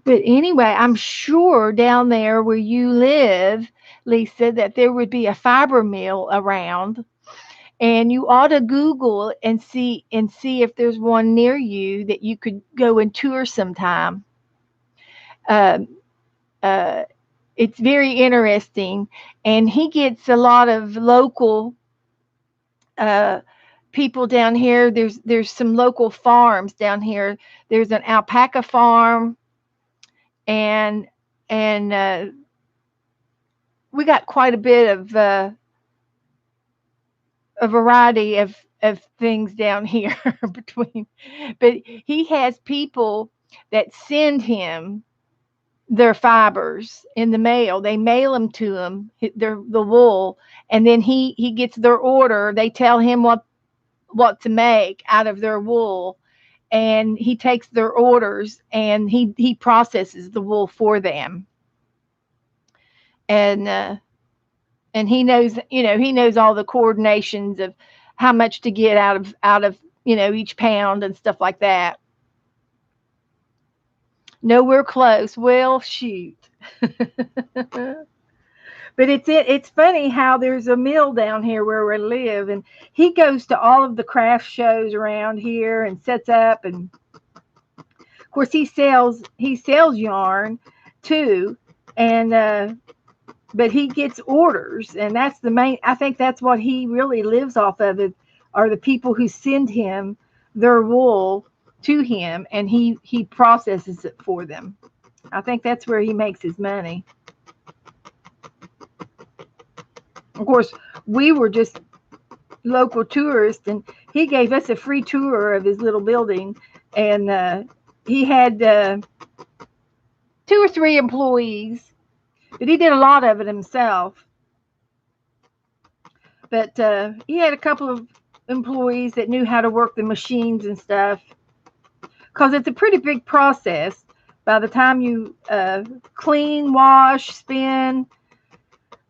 But anyway, I'm sure down there where you live, Lisa, that there would be a fiber mill around, and you ought to Google and see if there's one near you that you could go and tour sometime. Um, uh, it's very interesting, and he gets a lot of local uh, people down here. There's some local farms down here. There's an alpaca farm, and we got quite a bit of a variety of things down here between. But he has people that send him their fibers in the mail. They mail them to him, the wool, and then he gets their order. They tell him what to make out of their wool, and he takes their orders and he processes the wool for them. And he knows all the coordinations of how much to get out of each pound and stuff like that. Nowhere close. Well, shoot. But it's funny how there's a mill down here where we live, and he goes to all of the craft shows around here and sets up. And of course he sells yarn too, and but he gets orders, and that's the main. I think that's what he really lives off of. It are the people who send him their wool to him, and he processes it for them. I think that's where he makes his money. Of course, we were just local tourists, and he gave us a free tour of his little building, and he had 2 or 3 employees, but he did a lot of it himself. But he had a couple of employees that knew how to work the machines and stuff, because it's a pretty big process. By the time you clean, wash, spin,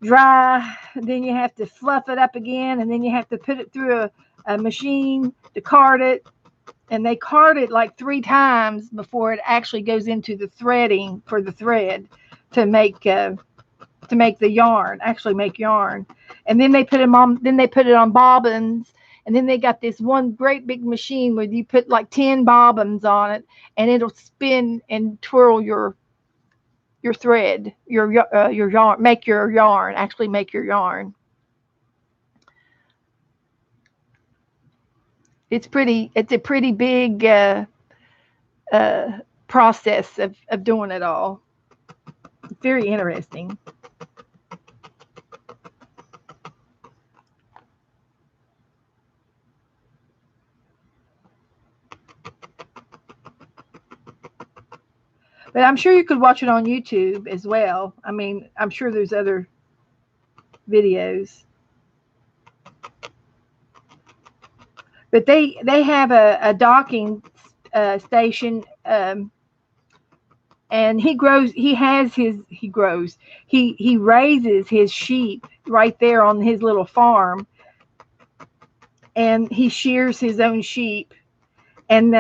dry, then you have to fluff it up again, and then you have to put it through a machine to card it, and they card it like 3 times before it actually goes into the threading for the thread to make the yarn, actually make yarn. And then they put it on bobbins, and then they got this one great big machine where you put like 10 bobbins on it, and it'll spin and twirl your thread, your yarn, make your yarn, actually make your yarn. It's a pretty big process of doing it all. Very interesting. But I'm sure you could watch it on YouTube as well. I mean, I'm sure there's other videos. But they have a docking station, and he raises his sheep right there on his little farm, and he shears his own sheep. And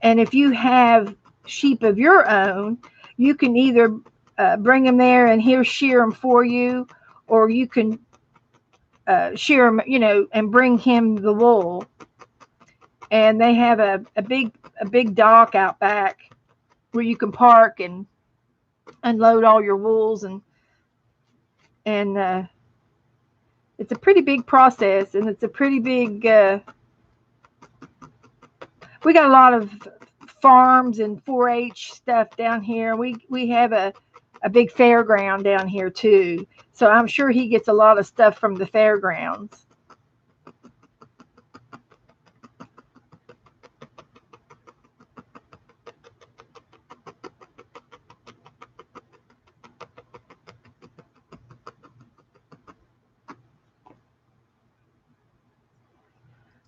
if you have sheep of your own, you can either bring them there and he'll shear them for you, or you can shear them, and bring him the wool. And they have a big dock out back where you can park and unload all your wools, and it's a pretty big process, and it's a pretty big. We got a lot of farms and 4-H stuff down here. We have a big fairground down here too, so I'm sure he gets a lot of stuff from the fairgrounds.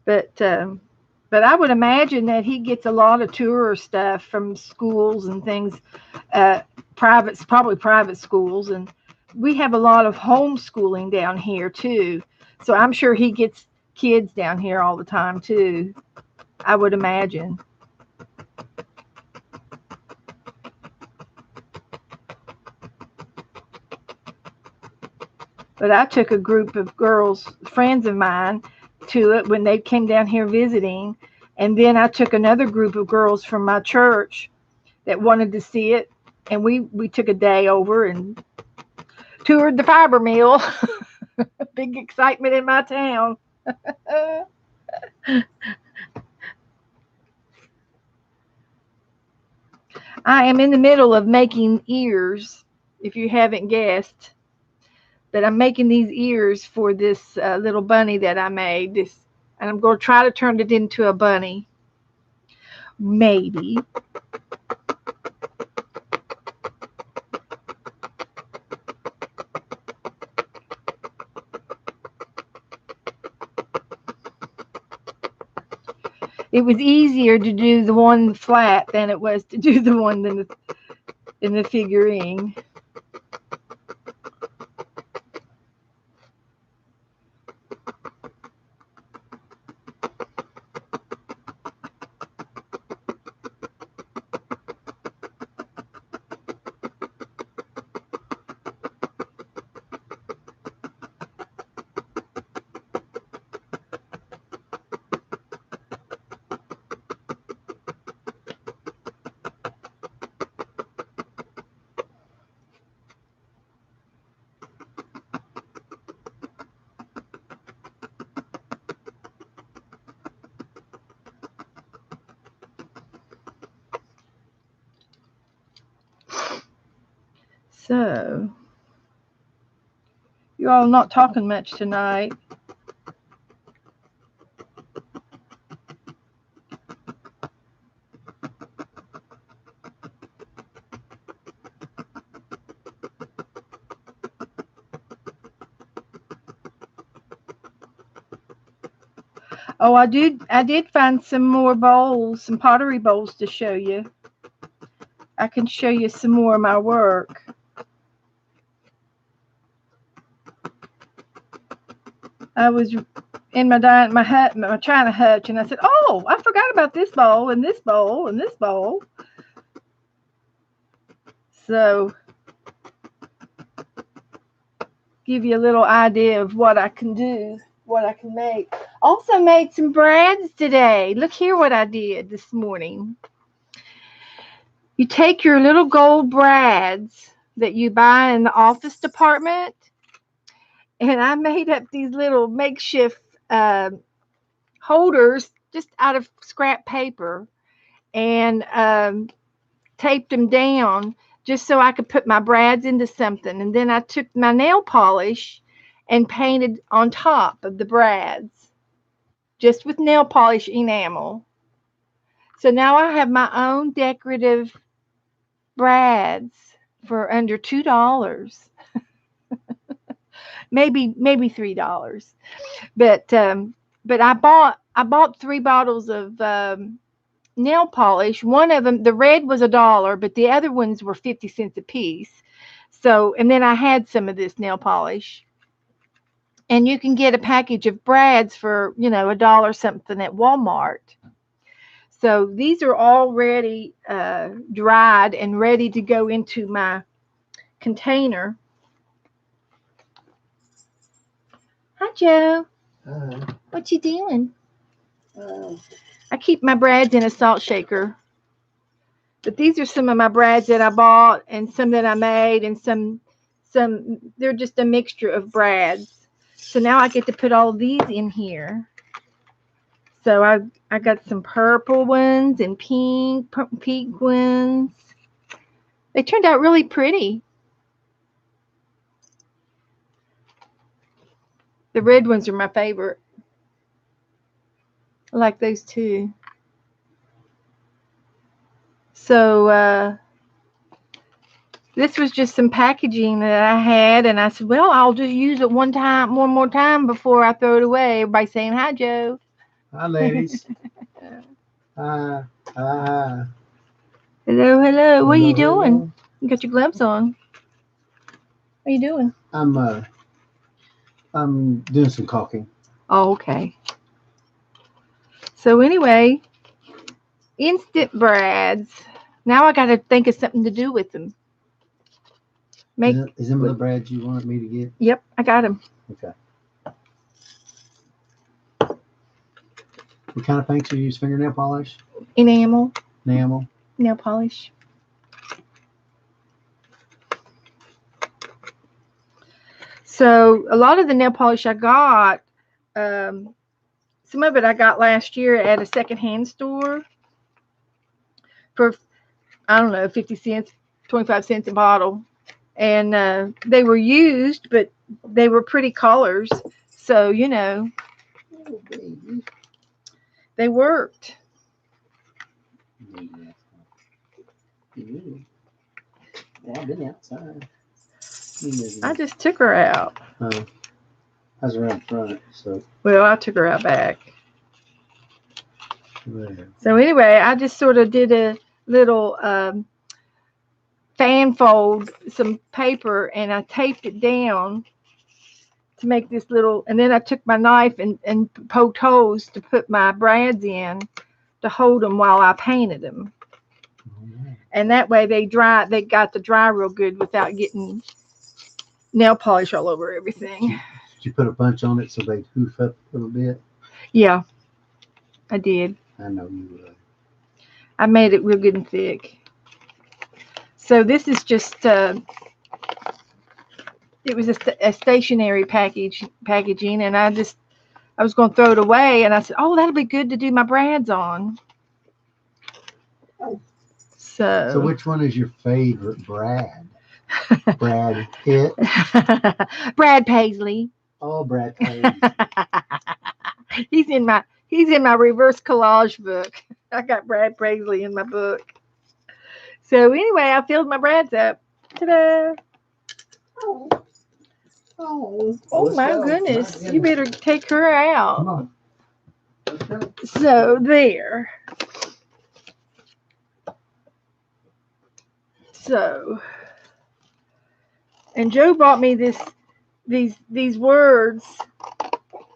But I would imagine that he gets a lot of tour stuff from schools and things, probably private schools, and we have a lot of homeschooling down here too. So I'm sure he gets kids down here all the time too, I would imagine. But I took a group of girls, friends of mine, to it when they came down here visiting. And then I took another group of girls from my church that wanted to see it. And we took a day over and toured the fiber mill. Big excitement in my town. I am in the middle of making ears, if you haven't guessed. But I'm making these ears for this little bunny that I made. And I'm going to try to turn it into a bunny. Maybe. It was easier to do the one flat than it was to do the one in the figurine. So, you all not talking much tonight. Oh, I did find some more bowls, some pottery bowls to show you. I can show you some more of my work. I was in my China hutch, and I said, "Oh, I forgot about this bowl and this bowl and this bowl." So, give you a little idea of what I can do, what I can make. Also made some brads today. Look here what I did this morning. You take your little gold brads that you buy in the office department, and I made up these little makeshift holders just out of scrap paper, and taped them down just so I could put my brads into something. And then I took my nail polish and painted on top of the brads just with nail polish enamel. So now I have my own decorative brads for under $2, maybe $3. But I bought 3 bottles of nail polish. One of them, the red was $1, but the other ones were 50 cents a piece. So, and then I had some of this nail polish. And you can get a package of brads for, $1 something at Walmart. So these are already dried and ready to go into my container. Hi, Joe. What you doing? I keep my brads in a salt shaker. But these are some of my brads that I bought, and some that I made, and some they're just a mixture of brads. So now I get to put all these in here. So I got some purple ones and pink ones. They turned out really pretty. The red ones are my favorite. I like those too. So this was just some packaging that I had, and I said, well, I'll just use it one more time before I throw it away. Everybody saying hi, Joe. Hi, ladies. Hi. Hi. Hello, hello. What are you Hello, doing? hello. You got your gloves on. What are you doing? I'm doing some caulking. Oh, okay. So anyway, instant brads. Now I got to think of something to do with them. Is them the brads you wanted me to get? Yep, I got them. Okay. What kind of paints do you use? Fingernail polish? Enamel. Enamel? Nail polish. So a lot of the nail polish I got, some of it I got last year at a secondhand store for, I don't know, 50 cents, 25 cents a bottle. And they were used, but they were pretty colors. So, Oh, baby. They worked. Yeah, I've been outside. I just took her out. I was around front, so. Well, I took her out back. Yeah. So anyway, I just sort of did a little fan fold, some paper, and I taped it down to make this little, and then I took my knife and poked holes to put my brads in to hold them while I painted them. And that way they got to dry real good without getting nail polish all over everything. Did you put a bunch on it so they'd hoof up a little bit? Yeah, I did. I know you would. I made it real good and thick. So this is just, it was a stationary packaging, and I was going to throw it away, and I said, oh, that'll be good to do my brads on. So which one is your favorite Brad? Brad Pitt? Brad Paisley. Oh, Brad Paisley. He's in my reverse collage book. I got Brad Paisley in my book. So anyway, I filled my brads up. Ta-da! Oh my goodness! You better take her out. Come on. Okay. So there. So, and Joe bought me these words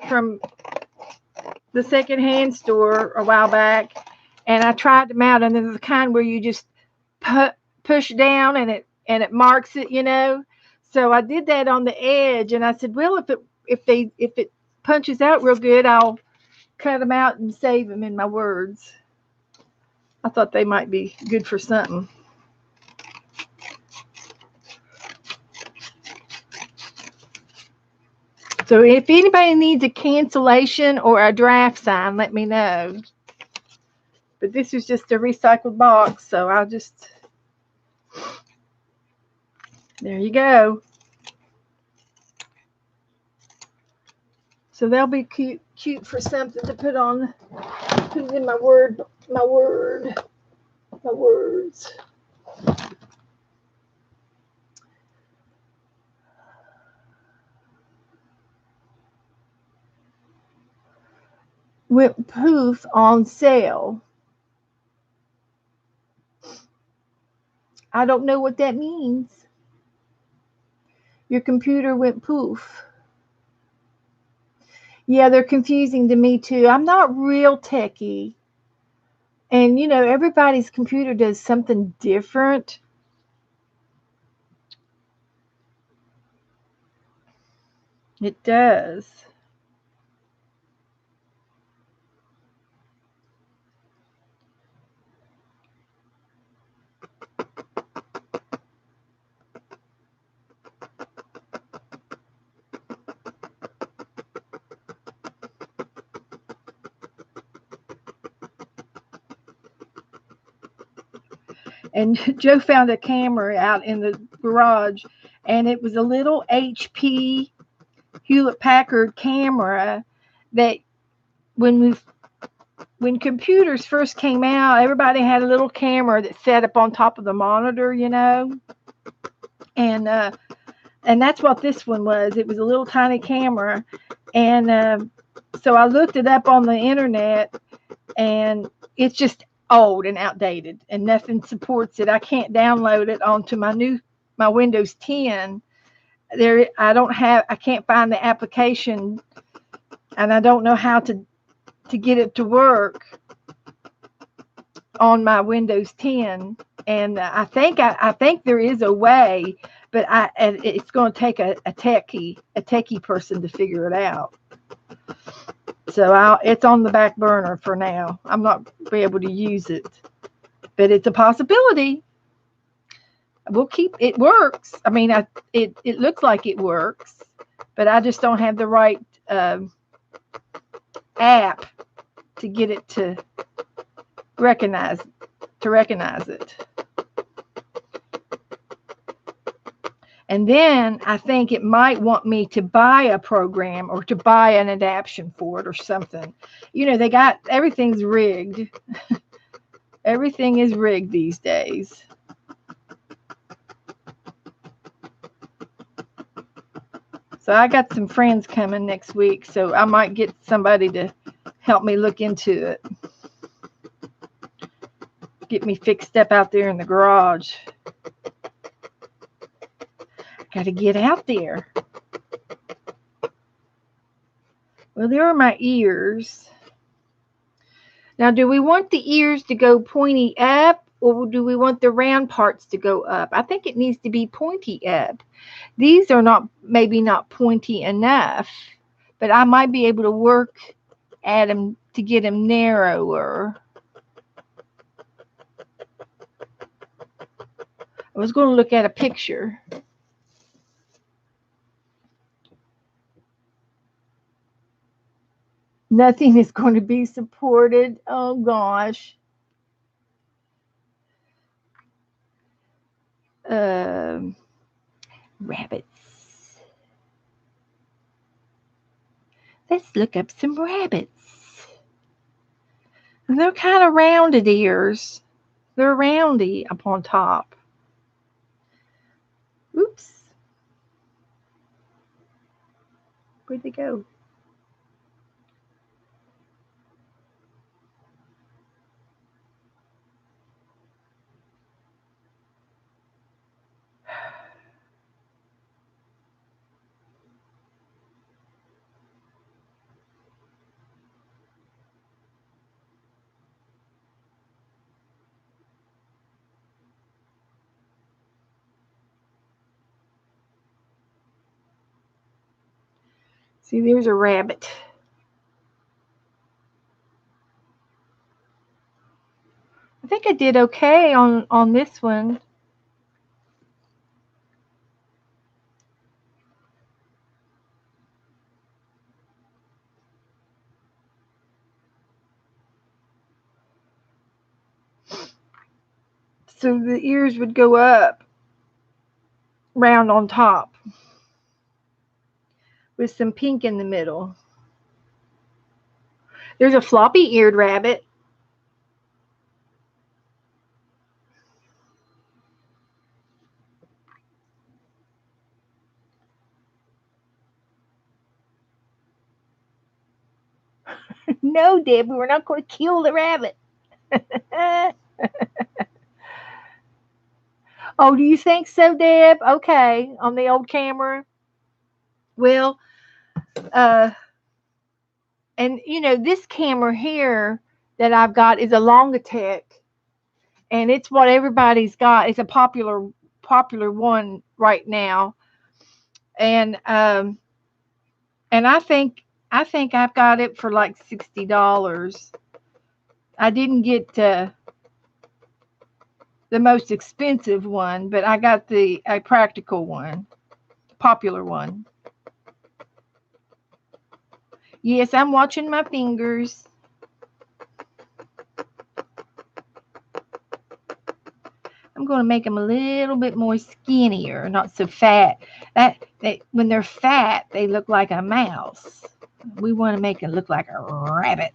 from the secondhand store a while back, and I tried them out. And there's the kind where you just push down and it marks it, you know. So I did that on the edge, and I said, well, if it punches out real good, I'll cut them out and save them in my words. I thought they might be good for something. So if anybody needs a cancellation or a draft sign, let me know. But this is just a recycled box, so I'll just... There you go. So they'll be cute for something to put on. Put it in my words. Went poof on sale. I don't know what that means. Your computer went poof. Yeah, they're confusing to me too. I'm not real techie. And you know, everybody's computer does something different. It does. And Joe found a camera out in the garage, and it was a little HP Hewlett Packard camera that when computers first came out, everybody had a little camera that sat up on top of the monitor, you know. And that's what this one was. It was a little tiny camera. And so I looked it up on the internet, and it's just old and outdated, and nothing supports it. I can't download it onto my Windows 10. I can't find the application, and I don't know how to get it to work on my Windows 10. And I think there is a way, but it's going to take a techie person to figure it out. So it's on the back burner for now. I'm not be able to use it, but it's a possibility. We'll keep it. Works. I mean, it looks like it works, but I just don't have the right app to get it to recognize it. And then I think it might want me to buy a program or to buy an adaptation for it or something. You know, everything's rigged. Everything is rigged these days. So I got some friends coming next week, so I might get somebody to help me look into it. Get me fixed up out there in the garage. Got to get out there. Well, there are my ears. Now, do we want the ears to go pointy up, or do we want the round parts to go up? I think it needs to be pointy up. These are maybe not pointy enough, but I might be able to work at them to get them narrower. I was going to look at a picture. Nothing is going to be supported. Oh, gosh. Rabbits. Let's look up some rabbits. And they're kind of rounded ears. They're roundy up on top. Oops. Where'd they go? See, there's a rabbit. I think I did okay on this one. So the ears would go up, round on top, with some pink in the middle. There's a floppy-eared rabbit. No, Deb, we're not going to kill the rabbit. Oh, do you think so, Deb? Okay, on the old camera. Well, uh, and this camera here that I've got is a Longitech, and it's what everybody's got. It's a popular one right now, and I think I've got it for like $60. I didn't get the most expensive one, but I got a practical one, popular one. Yes, I'm watching my fingers. I'm going to make them a little bit more skinnier, not so fat. When they're fat, they look like a mouse. We want to make it look like a rabbit.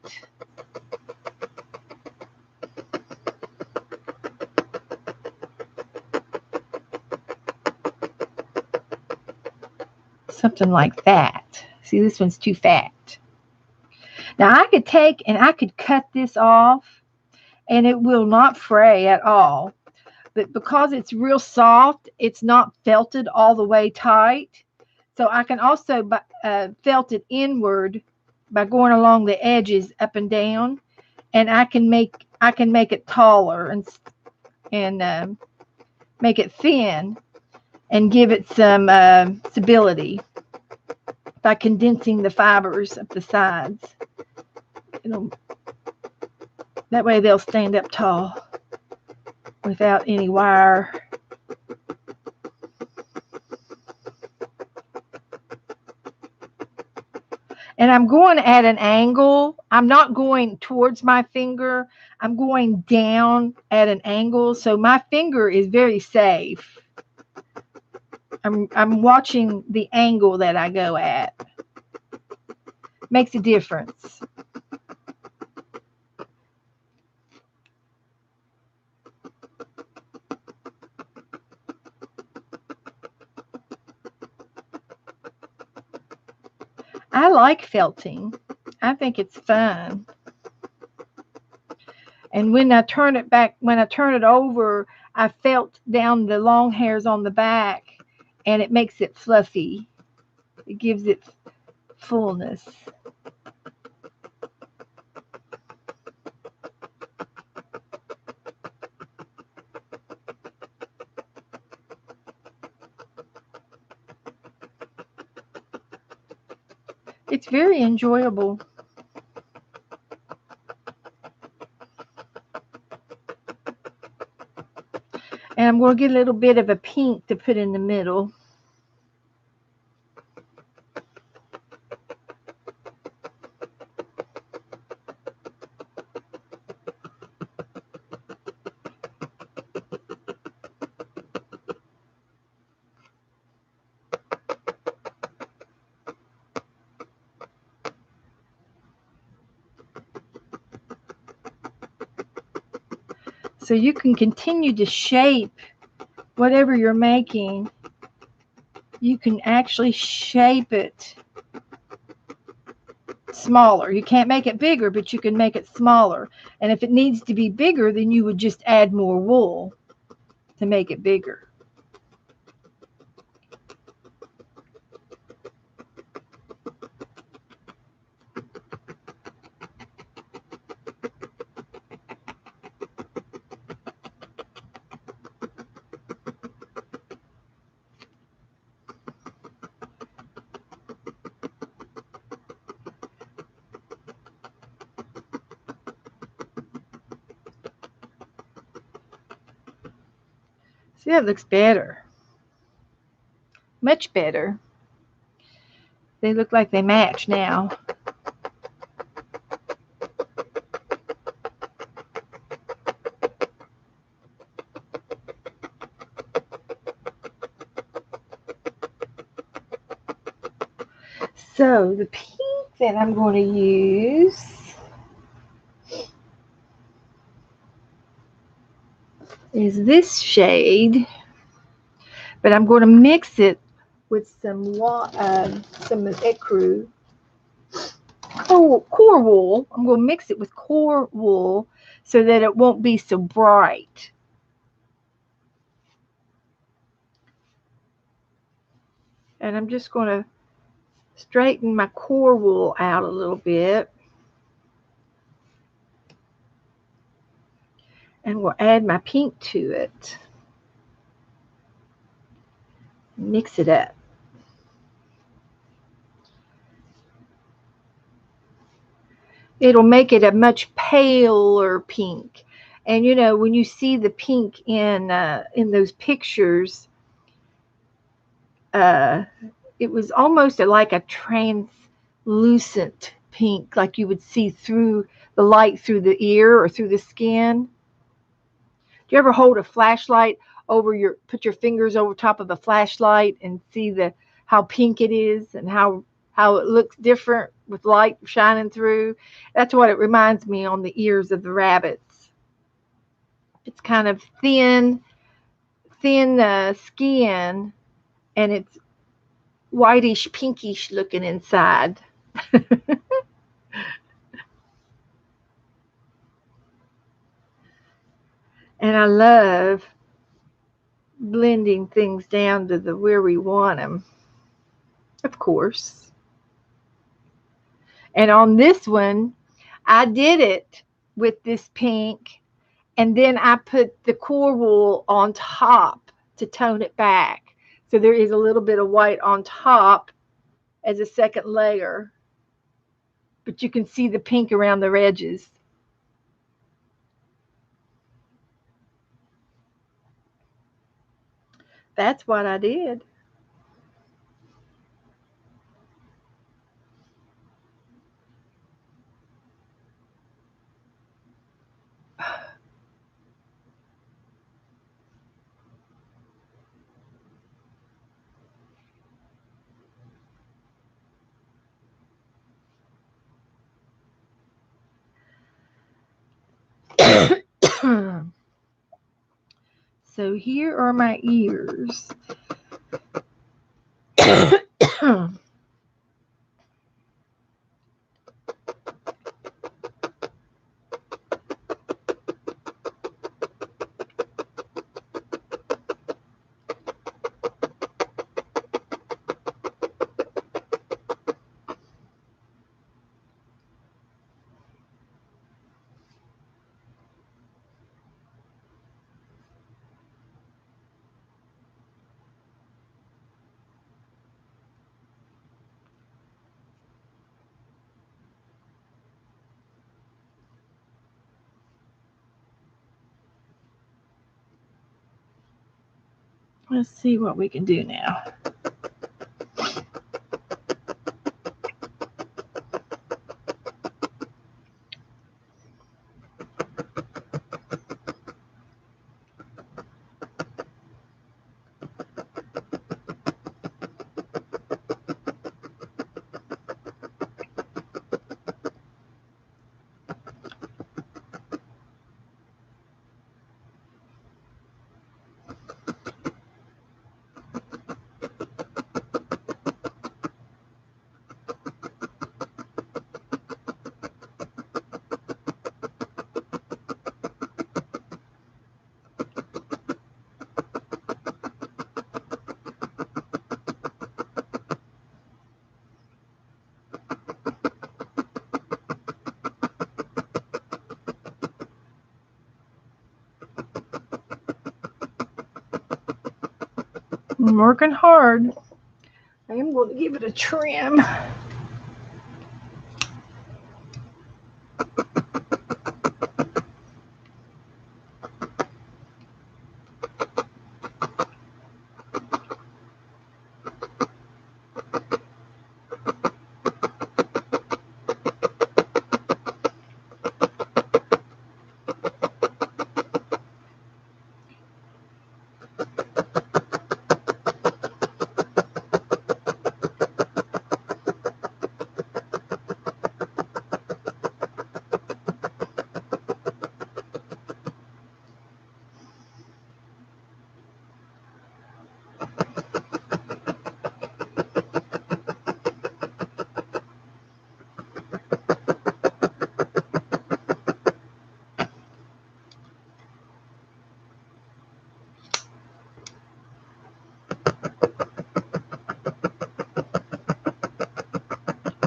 Something like that. See, this one's too fat. Now I could take and I could cut this off and it will not fray at all. But because it's real soft, it's not felted all the way tight. So I can also felt it inward by going along the edges up and down, and I can make it taller and make it thin and give it some stability by condensing the fibers of the sides. That way they'll stand up tall without any wire. And I'm going at an angle. I'm not going towards my finger. I'm going down at an angle. So my finger is very safe. I'm watching the angle that I go at. Makes a difference. I like felting. I think it's fun. And when I turn it over, I felt down the long hairs on the back, and it makes it fluffy. It gives it fullness. It's very enjoyable. And I'm going to get a little bit of a pink to put in the middle. So you can continue to shape whatever you're making. You can actually shape it smaller. You can't make it bigger, but you can make it smaller. And if it needs to be bigger, then you would just add more wool to make it bigger. See, that looks better. Much better. They look like they match now. So the pink that I'm going to use is this shade, but I'm going to mix it with some ecru core wool. I'm going to mix it with core wool so that it won't be so bright. And I'm just going to straighten my core wool out a little bit. And we'll add my pink to it. Mix it up. It'll make it a much paler pink. And you know, when you see the pink in those pictures, it was almost like a translucent pink, like you would see through the light through the ear or through the skin. Do you ever hold a flashlight put your fingers over top of a flashlight and see how pink it is and how it looks different with light shining through? That's what it reminds me on the ears of the rabbits. It's kind of thin skin, and it's whitish, pinkish looking inside. And I love blending things down to where we want them, of course. And on this one, I did it with this pink, and then I put the core wool on top to tone it back. So there is a little bit of white on top as a second layer, but you can see the pink around the edges. That's what I did. So here are my ears. Let's see what we can do now. I'm working hard. I am going to give it a trim.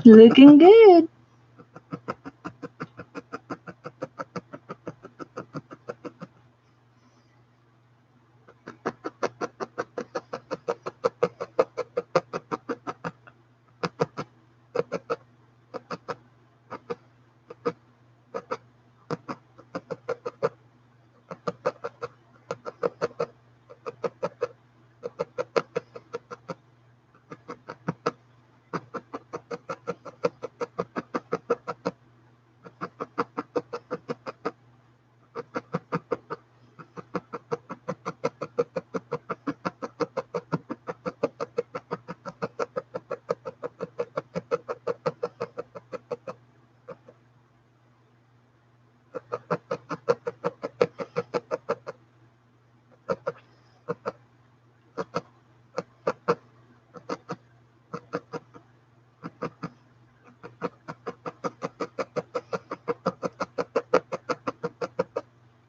Looking good.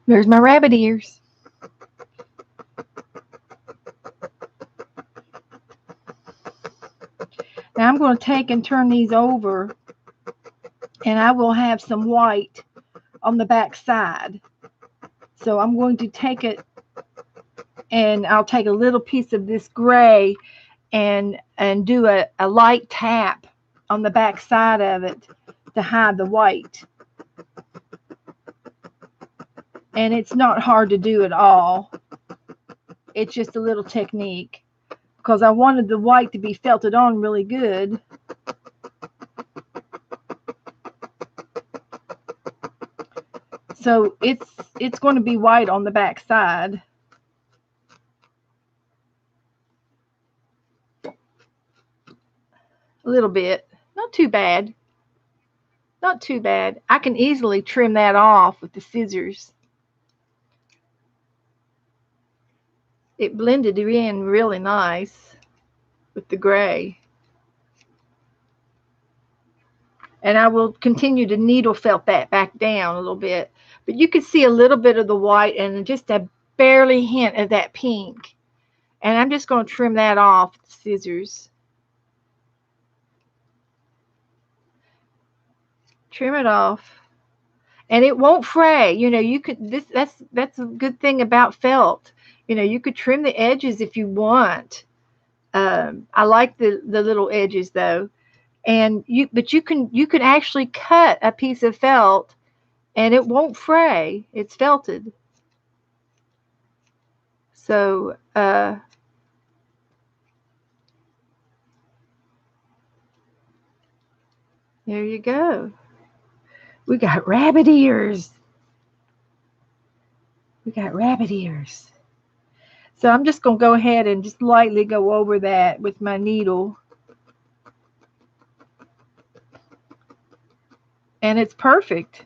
There's my rabbit ears. Now I'm going to take and turn these over, and I will have some white on the back side. So I'm going to take it, and I'll take a little piece of this gray and do a light tap on the back side of it to hide the white. And it's not hard to do at all. It's just a little technique, because I wanted the white to be felted on really good. So it's going to be white on the back side. A little bit. Not too bad. Not too bad. I can easily trim that off with the scissors. It blended in really nice with the gray. And I will continue to needle felt that back down a little bit. But you can see a little bit of the white and just a barely hint of that pink. And I'm just going to trim that off with the scissors. Trim it off. And it won't fray. You know, you could that's a good thing about felt. You know, you could trim the edges if you want. I like the little edges though. And you can actually cut a piece of felt and it won't fray. It's felted. So there you go. We got rabbit ears. We got rabbit ears. So I'm just going to go ahead and just lightly go over that with my needle. And it's perfect.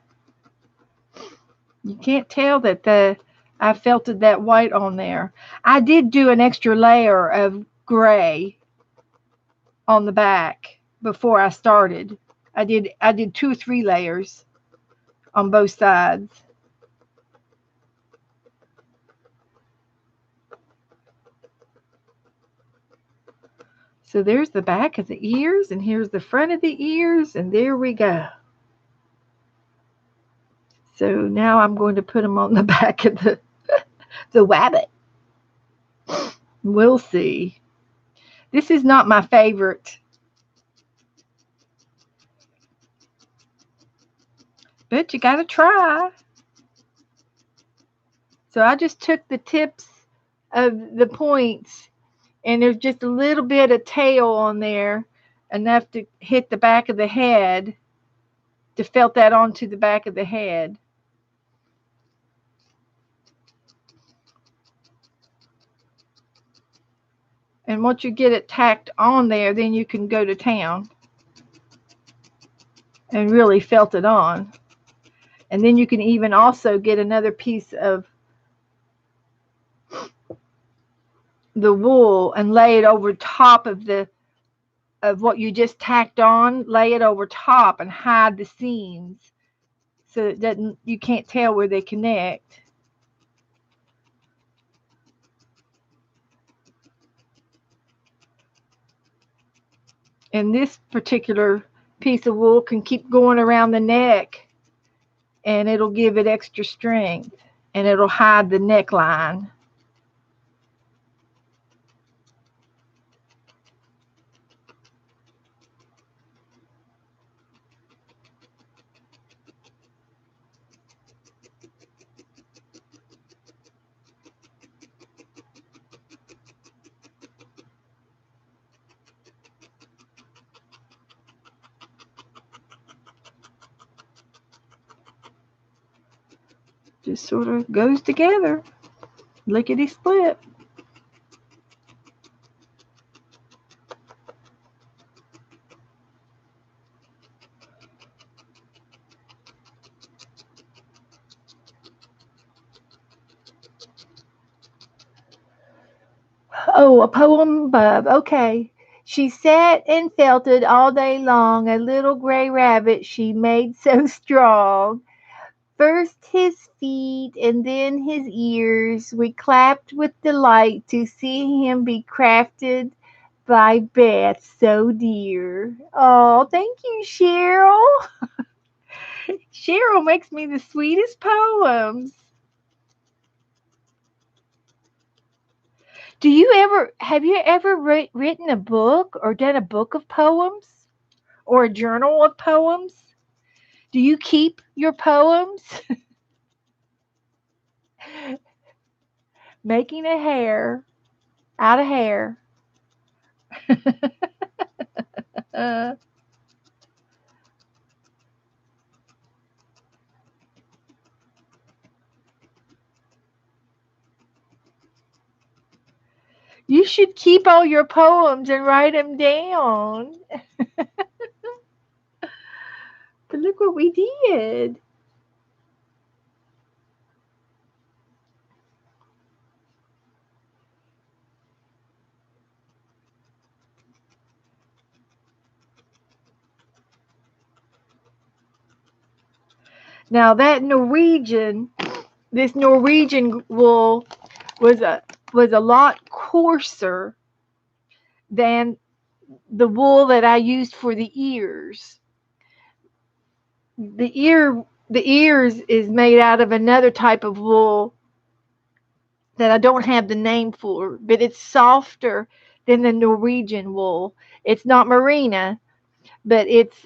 You can't tell that I felted that white on there. I did do an extra layer of gray on the back before I started. I did 2 or 3 layers on both sides. So there's the back of the ears, and here's the front of the ears, and there we go. So now I'm going to put them on the back of the rabbit. We'll see. This is not my favorite, but you got to try. So I just took the tips of the points, and there's just a little bit of tail on there, enough to hit the back of the head, to felt that onto the back of the head. And once you get it tacked on there, then you can go to town and really felt it on. And then you can even also get another piece of the wool and lay it over top of what you just tacked on. Lay it over top and hide the seams so it doesn't, you can't tell where they connect. And this particular piece of wool can keep going around the neck, and it'll give it extra strength, and it'll hide the neckline. Just sort of goes together, lickety split. Oh, a poem bub. Okay. She sat and felted all day long, a little gray rabbit she made so strong. First his feet and then his ears, we clapped with delight to see him be crafted by Beth so dear. Oh, thank you, Cheryl. Cheryl makes me the sweetest poems. Have you ever written a book or done a book of poems or a journal of poems? Do you keep your poems? Making a hair out of hair. uh, you should keep all your poems and write them down. But look what we did. Now that this Norwegian wool was a lot coarser than the wool that I used for the ears. The ears is made out of another type of wool that I don't have the name for, but it's softer than the Norwegian wool. It's not merino, but it's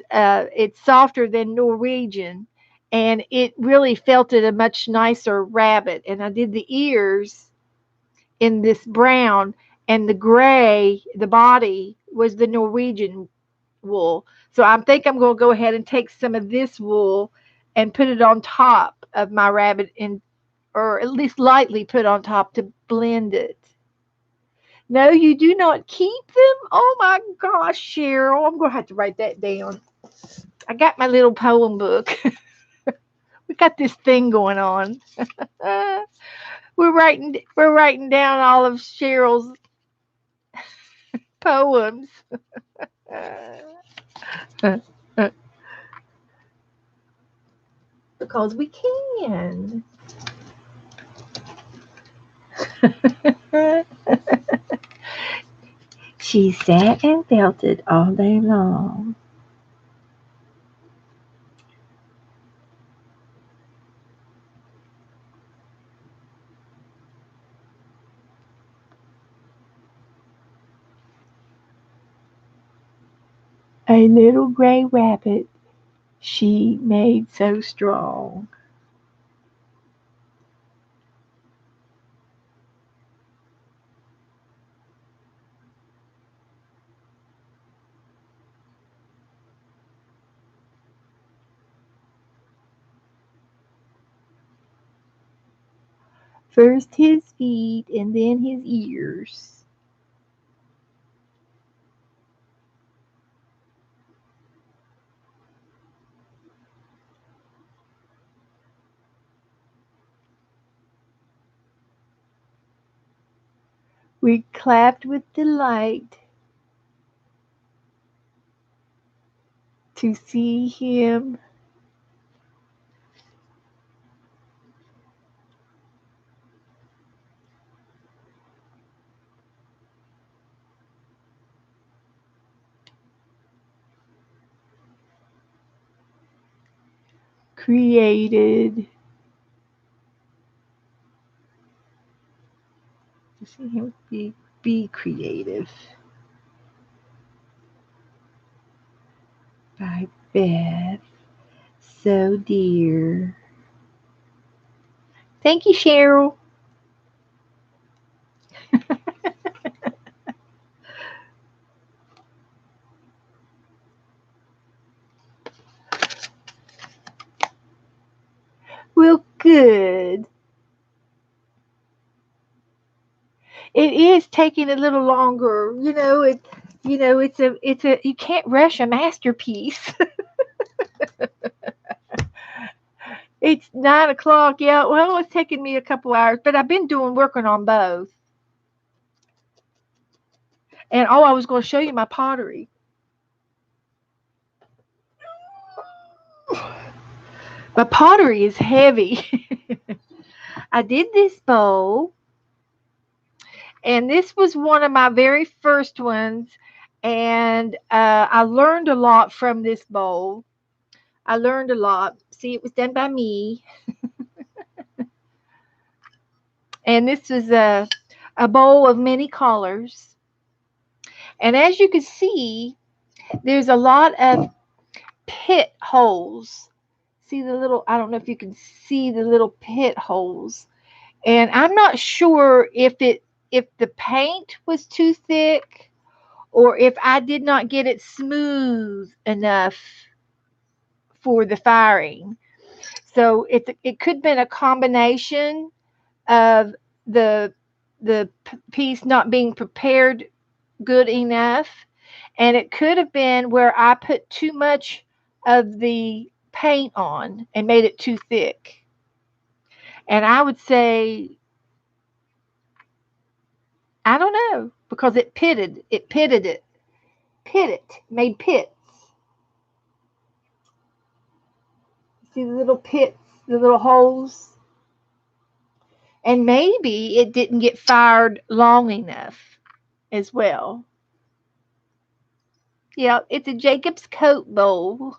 softer than Norwegian, and it really felted a much nicer rabbit. And I did the ears in this brown, and the gray, the body was the Norwegian wool. So I think I'm going to go ahead and take some of this wool and put it on top of my rabbit, and or at least lightly put on top to blend it. No, you do not keep them? Oh my gosh, Cheryl. I'm going to have to write that down. I got my little poem book. We got this thing going on. We're writing down all of Cheryl's poems. Because we can. She sat and felted all day long. A little gray rabbit she made so strong. First his feet and then his ears. We clapped with delight to see him created. See him be creative. By Beth. So dear. Thank you, Cheryl. Well, good. It is taking a little longer. It's a you can't rush a masterpiece. It's 9 o'clock. Yeah, well, it's taken me a couple hours, but I've been working on both. And I was going to show you my pottery. My pottery is heavy. I did this bowl, and this was one of my very first ones, and I learned a lot from this bowl. I learned a lot. See, it was done by me. And this was a bowl of many colors. And as you can see, there's a lot of pit holes. See the little, I don't know if you can see the little pit holes. And I'm not sure if the paint was too thick or if I did not get it smooth enough for the firing. So it could have been a combination of the piece not being prepared good enough, and it could have been where I put too much of the paint on and made it too thick. And I would say, I don't know, because made pits. See the little pits, the little holes? And maybe it didn't get fired long enough as well. Yeah, it's a Jacob's coat bowl.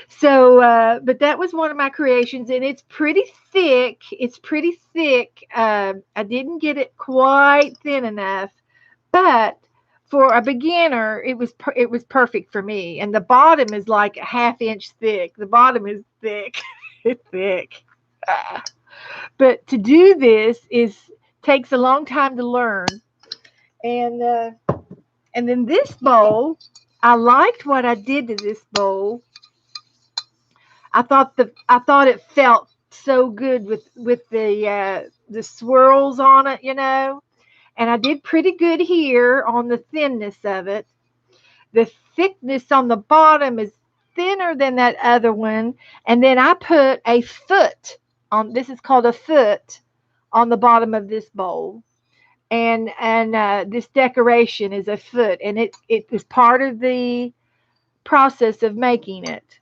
So, but that was one of my creations, and it's pretty thick. It's pretty thick. I didn't get it quite thin enough, but for a beginner, it was perfect for me. And the bottom is like a half-inch thick. The bottom is thick. It's thick. But to do this takes a long time to learn. And then this bowl, I liked what I did to this bowl. I thought it felt so good with the swirls on it, And I did pretty good here on the thinness of it. The thickness on the bottom is thinner than that other one, and then I put a foot on. This is called a foot on the bottom of this bowl, and this decoration is a foot, and it is part of the process of making it.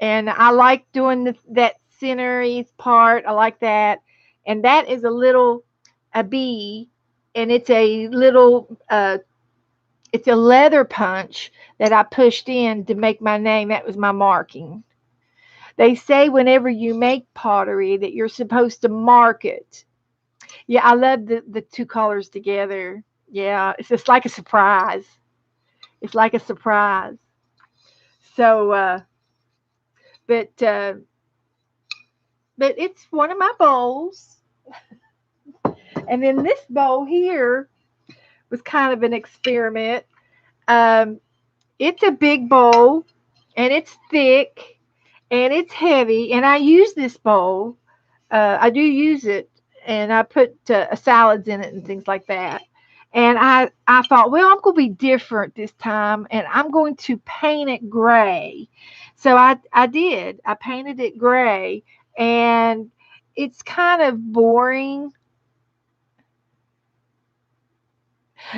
And I like doing that centery part. I like that. And that is a bee, and it's a little, it's a leather punch that I pushed in to make my name. That was my marking. They say whenever you make pottery that you're supposed to mark it. Yeah, I love the two colors together. Yeah, it's just like a surprise. It's like a surprise. So, but it's one of my bowls. And then this bowl here was kind of an experiment. It's a big bowl, and it's thick, and it's heavy. And I use this bowl. I do use it, and I put salads in it and things like that. And I thought, well, I'm going to be different this time, and I'm going to paint it gray. So I did. I painted it gray, and it's kind of boring.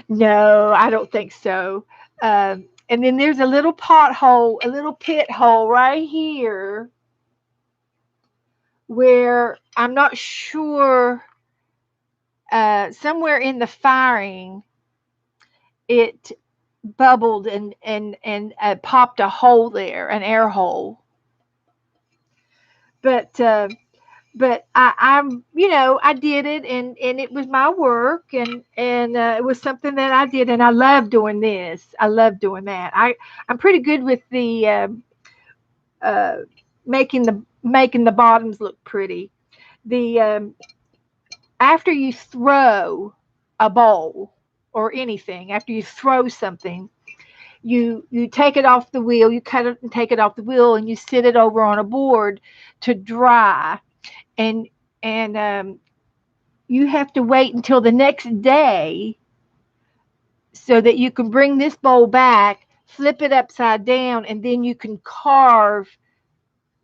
No, I don't think so. And then there's a little pothole, a little pit hole right here where I'm not sure, somewhere in the firing, it bubbled and popped a hole there, an air hole. But I'm, I did it, and it was my work, and it was something that I did, and I love doing this. I love doing that. I'm pretty good with the uh, making the bottoms look pretty. The After you throw a bowl or anything, after you throw something, you take it off the wheel, you cut it and take it off the wheel, and you sit it over on a board to dry, and and you have to wait until the next day so that you can bring this bowl back, flip it upside down, and then you can carve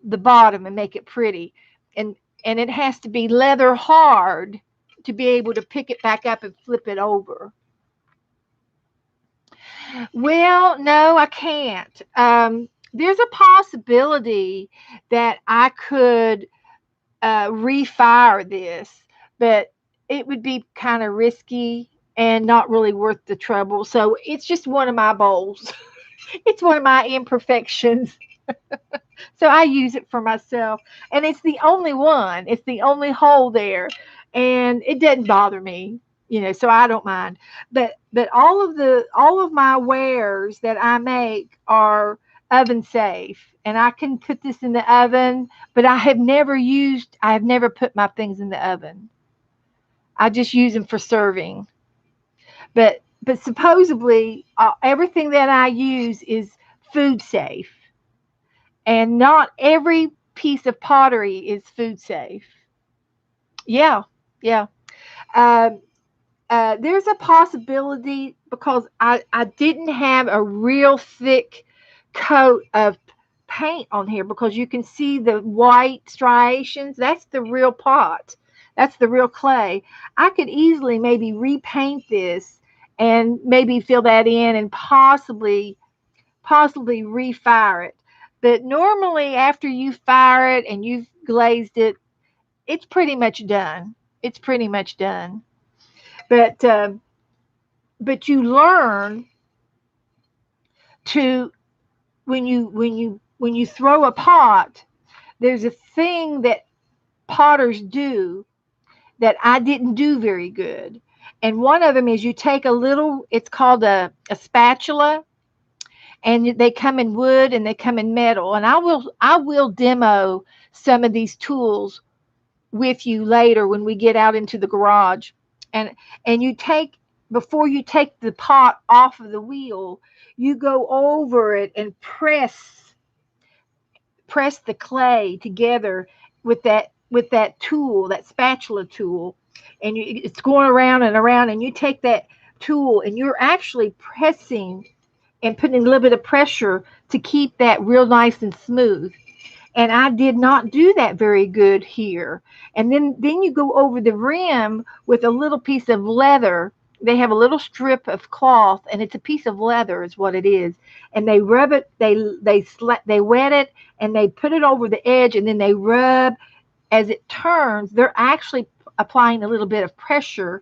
the bottom and make it pretty. And it has to be leather hard to be able to pick it back up and flip it over. Well, no, I can't. There's a possibility that I could refire this, but it would be kind of risky and not really worth the trouble. So it's just one of my bowls. It's one of my imperfections. So I use it for myself. And it's the only one. It's the only hole there. And it doesn't bother me, so I don't mind. But all of my wares that I make are oven safe. And I can put this in the oven, but I have never put my things in the oven. I just use them for serving. But supposedly everything that I use is food safe, and not every piece of pottery is food safe. Yeah, yeah. Um, there's a possibility because I didn't have a real thick coat of paint on here, because you can see the white striations. That's the real pot. That's the real clay. I could easily maybe repaint this and maybe fill that in and possibly refire it. But normally after you fire it and you've glazed it, it's pretty much done. It's pretty much done. But you learn to, when you throw a pot, there's a thing that potters do that I didn't do very good. And one of them is you take a little, it's called a spatula, and they come in wood and they come in metal. And I will demo some of these tools with you later when we get out into the garage. And you take, before you take the pot off of the wheel, you go over it and press the clay together with that tool, that spatula tool, and it's going around and around, and you take that tool and you're actually pressing and putting a little bit of pressure to keep that real nice and smooth. And I did not do that very good here. And then you go over the rim with a little piece of leather. They have a little strip of cloth, and it's a piece of leather is what it is. And they rub it, they wet it, and they put it over the edge, and then they rub as it turns. They're actually applying a little bit of pressure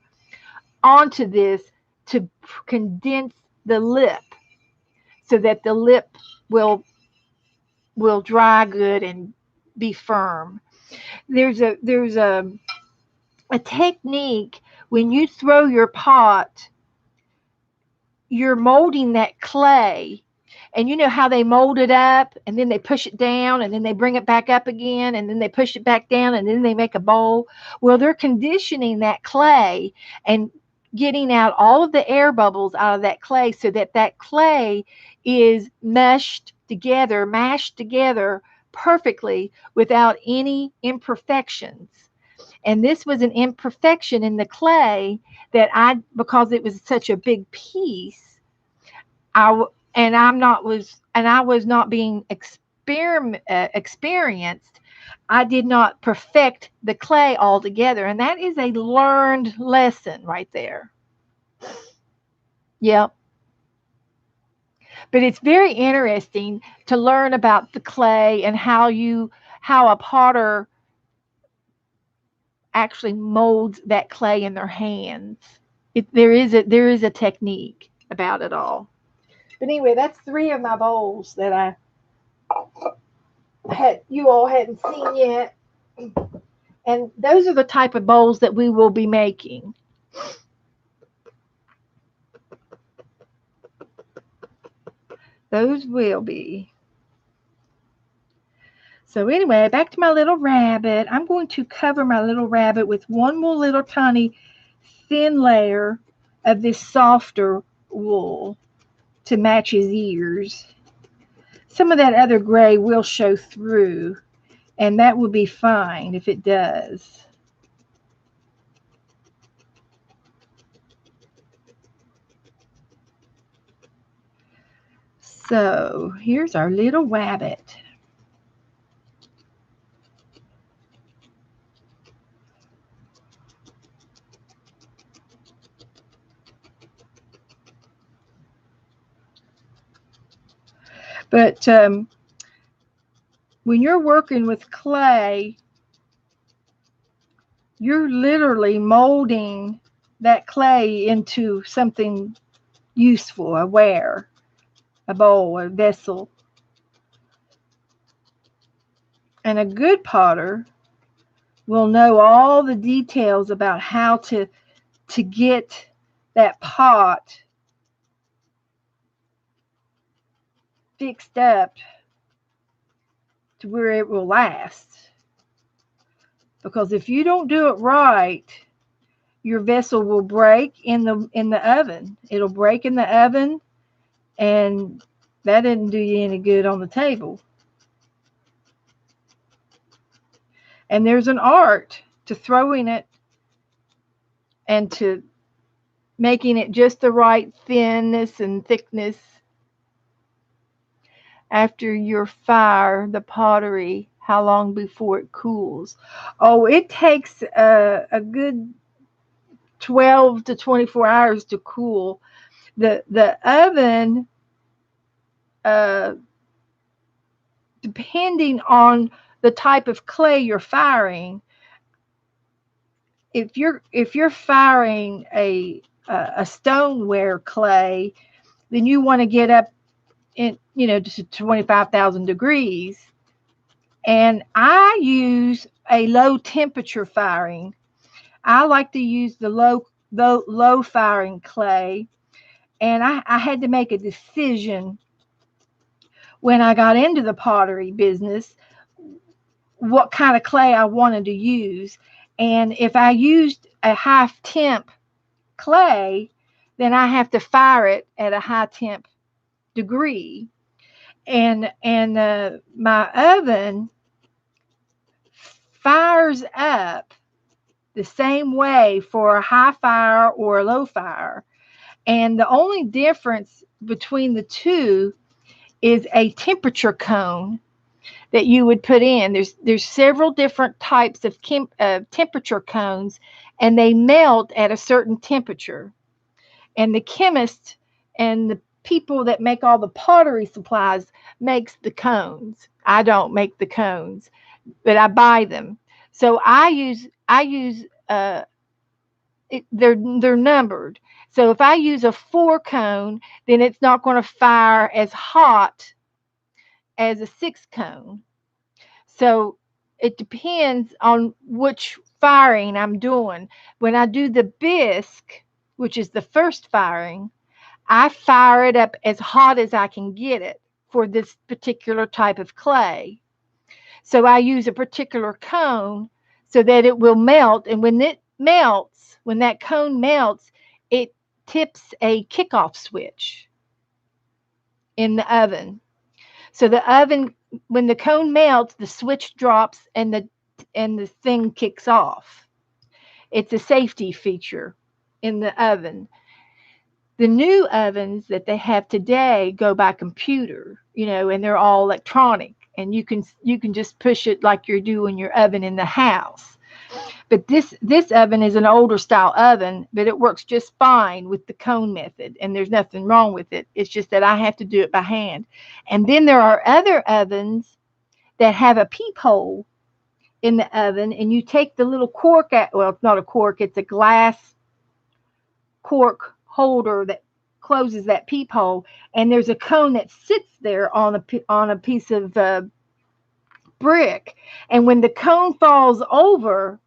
onto this to condense the lip, so that the lip will dry good and be firm. There's a technique when you throw your pot, you're molding that clay. And you know how they mold it up and then they push it down and then they bring it back up again and then they push it back down and then they make a bowl. Well, they're conditioning that clay and getting out all of the air bubbles out of that clay, so that that clay is mashed together perfectly without any imperfections. And this was an imperfection in the clay that because it was such a big piece, I was not being experienced. I did not perfect the clay altogether, and that is a learned lesson right there. Yep. But it's very interesting to learn about the clay and how a potter actually molds that clay in their hands. There is a technique about it all. But anyway, that's 3 of my bowls that I had you all hadn't seen yet. And those are the type of bowls that we will be making. Those will be. So anyway, back to my little rabbit. I'm going to cover my little rabbit with one more little tiny thin layer of this softer wool to match his ears. Some of that other gray will show through, and that would be fine if it does. So here's our little rabbit. But when you're working with clay, you're literally molding that clay into something useful, a ware, a bowl, a vessel. And a good potter will know all the details about how to get that pot fixed up to where it will last. Because if you don't do it right, your vessel will break in the oven. It'll break in the oven, and that didn't do you any good on the table. And there's an art to throwing it and to making it just the right thinness and thickness after you fire the pottery. How long before it cools? Oh, it takes a good 12 to 24 hours to cool. The oven, depending on the type of clay you're firing, if you're firing a stoneware clay, then you want to get up in to 25,000 degrees. And I use a low temperature firing. I like to use the low firing clay. And I had to make a decision when I got into the pottery business what kind of clay I wanted to use. And if I used a high temp clay, then I have to fire it at a high temp degree. And my oven fires up the same way for a high fire or a low fire. And the only difference between the two is a temperature cone that you would put in. There's several different types of temperature cones, and they melt at a certain temperature. And the chemists and the people that make all the pottery supplies makes the cones. I don't make the cones, but I buy them. So I use they're numbered. So if I use a 4 cone, then it's not going to fire as hot as a 6 cone. So it depends on which firing I'm doing. When I do the bisque, which is the first firing, I fire it up as hot as I can get it for this particular type of clay. So I use a particular cone so that it will melt. And when it melts, when that cone melts, it tips a kickoff switch in the oven. So the oven, when the cone melts, the switch drops and the thing kicks off. It's a safety feature in the oven. The new ovens that they have today go by computer, and they're all electronic, and you can just push it like you're doing your oven in the house. But this oven is an older style oven, but it works just fine with the cone method, and there's nothing wrong with it. It's just that I have to do it by hand. And then there are other ovens that have a peephole in the oven, and you take the little cork out. Well, it's not a cork, it's a glass cork holder that closes that peephole, and there's a cone that sits there on a piece of brick. And when the cone falls over,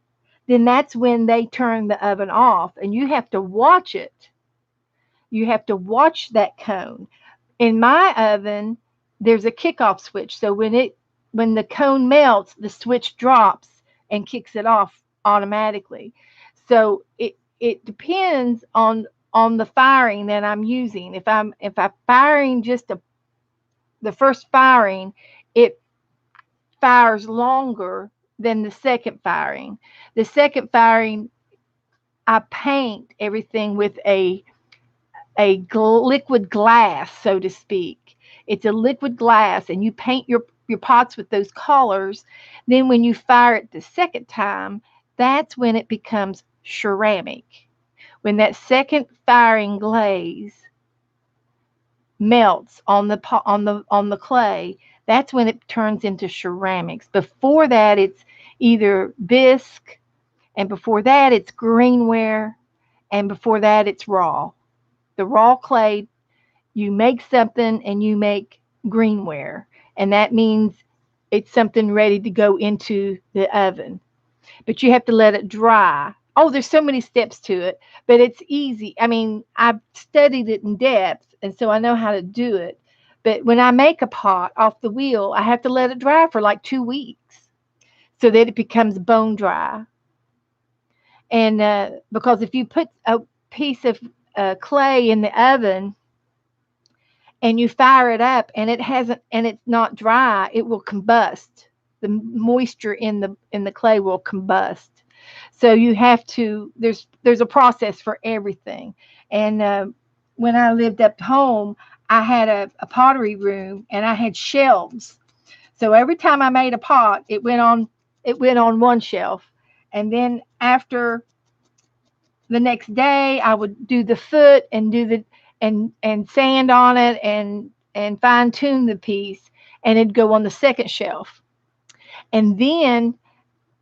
then that's when they turn the oven off, and you have to watch it. You have to watch that cone. In my oven, there's a kickoff switch. So when the cone melts, the switch drops and kicks it off automatically. So it depends on the firing that I'm using. If I'm firing just the first firing, it fires longer than the second firing. The second firing, I paint everything with liquid glass, so to speak. It's a liquid glass, and you paint your pots with those colors. Then when you fire it the second time, that's when it becomes ceramic. When that second firing glaze melts on the clay, that's when it turns into ceramics. Before that, it's either bisque, and before that, it's greenware, and before that, it's raw. The raw clay, you make something and you make greenware, and that means it's something ready to go into the oven. But you have to let it dry. Oh, there's so many steps to it, but it's easy. I mean, I've studied it in depth, and so I know how to do it. But when I make a pot off the wheel, I have to let it dry for like 2 weeks so that it becomes bone dry. And because if you put a piece of clay in the oven and you fire it up and it's not dry, it will combust. The moisture in the clay will combust. So you have to, there's a process for everything. And when I lived up home, I had a pottery room, and I had shelves. So every time I made a pot, it went on one shelf. And then after the next day, I would do the foot and do the and sand on it and fine tune the piece, and it'd go on the second shelf. And then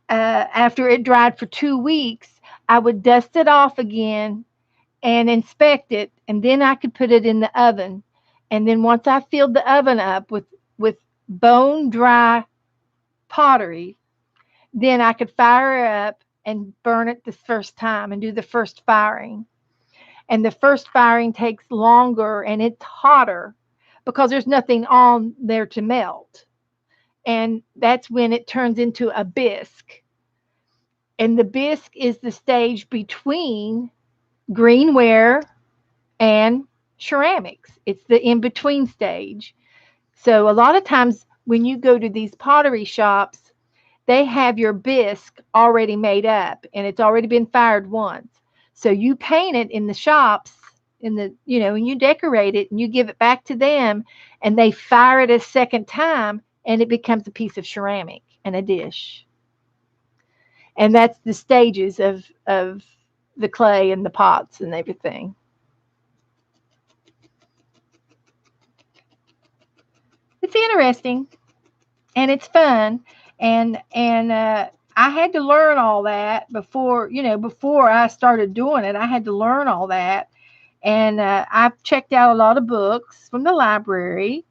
after it dried for 2 weeks, I would dust it off again and inspect it, and then I could put it in the oven. And then once I filled the oven up with bone dry pottery, then I could fire it up and burn it the first time and do the first firing. And the first firing takes longer and it's hotter because there's nothing on there to melt. And that's when it turns into a bisque. And the bisque is the stage between greenware and ceramics. It's the in between stage. So a lot of times when you go to these pottery shops, they have your bisque already made up and it's already been fired once. So you paint it in the shops, and you decorate it and you give it back to them, and they fire it a second time, and it becomes a piece of ceramic and a dish. And that's the stages of the clay and the pots and everything. It's interesting and it's fun, and I had to learn all that before I started doing it. I had to learn all that, and I've checked out a lot of books from the library,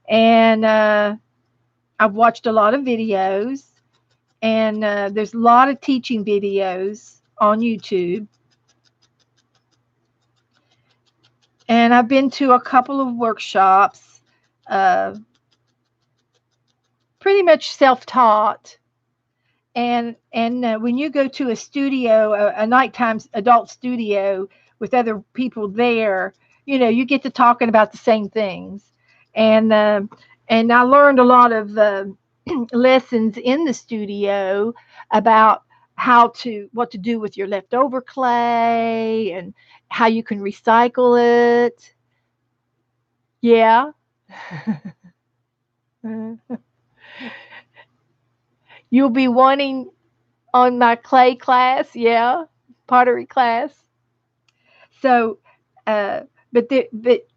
and I've watched a lot of videos, and there's a lot of teaching videos on YouTube, and I've been to a couple of workshops, uh, pretty much self-taught. And when you go to a studio, a nighttime adult studio with other people there, you get to talking about the same things. And I learned a lot of lessons in the studio about what to do with your leftover clay and how you can recycle it. Yeah. You'll be wanting on my clay class, yeah, pottery class. So, uh, but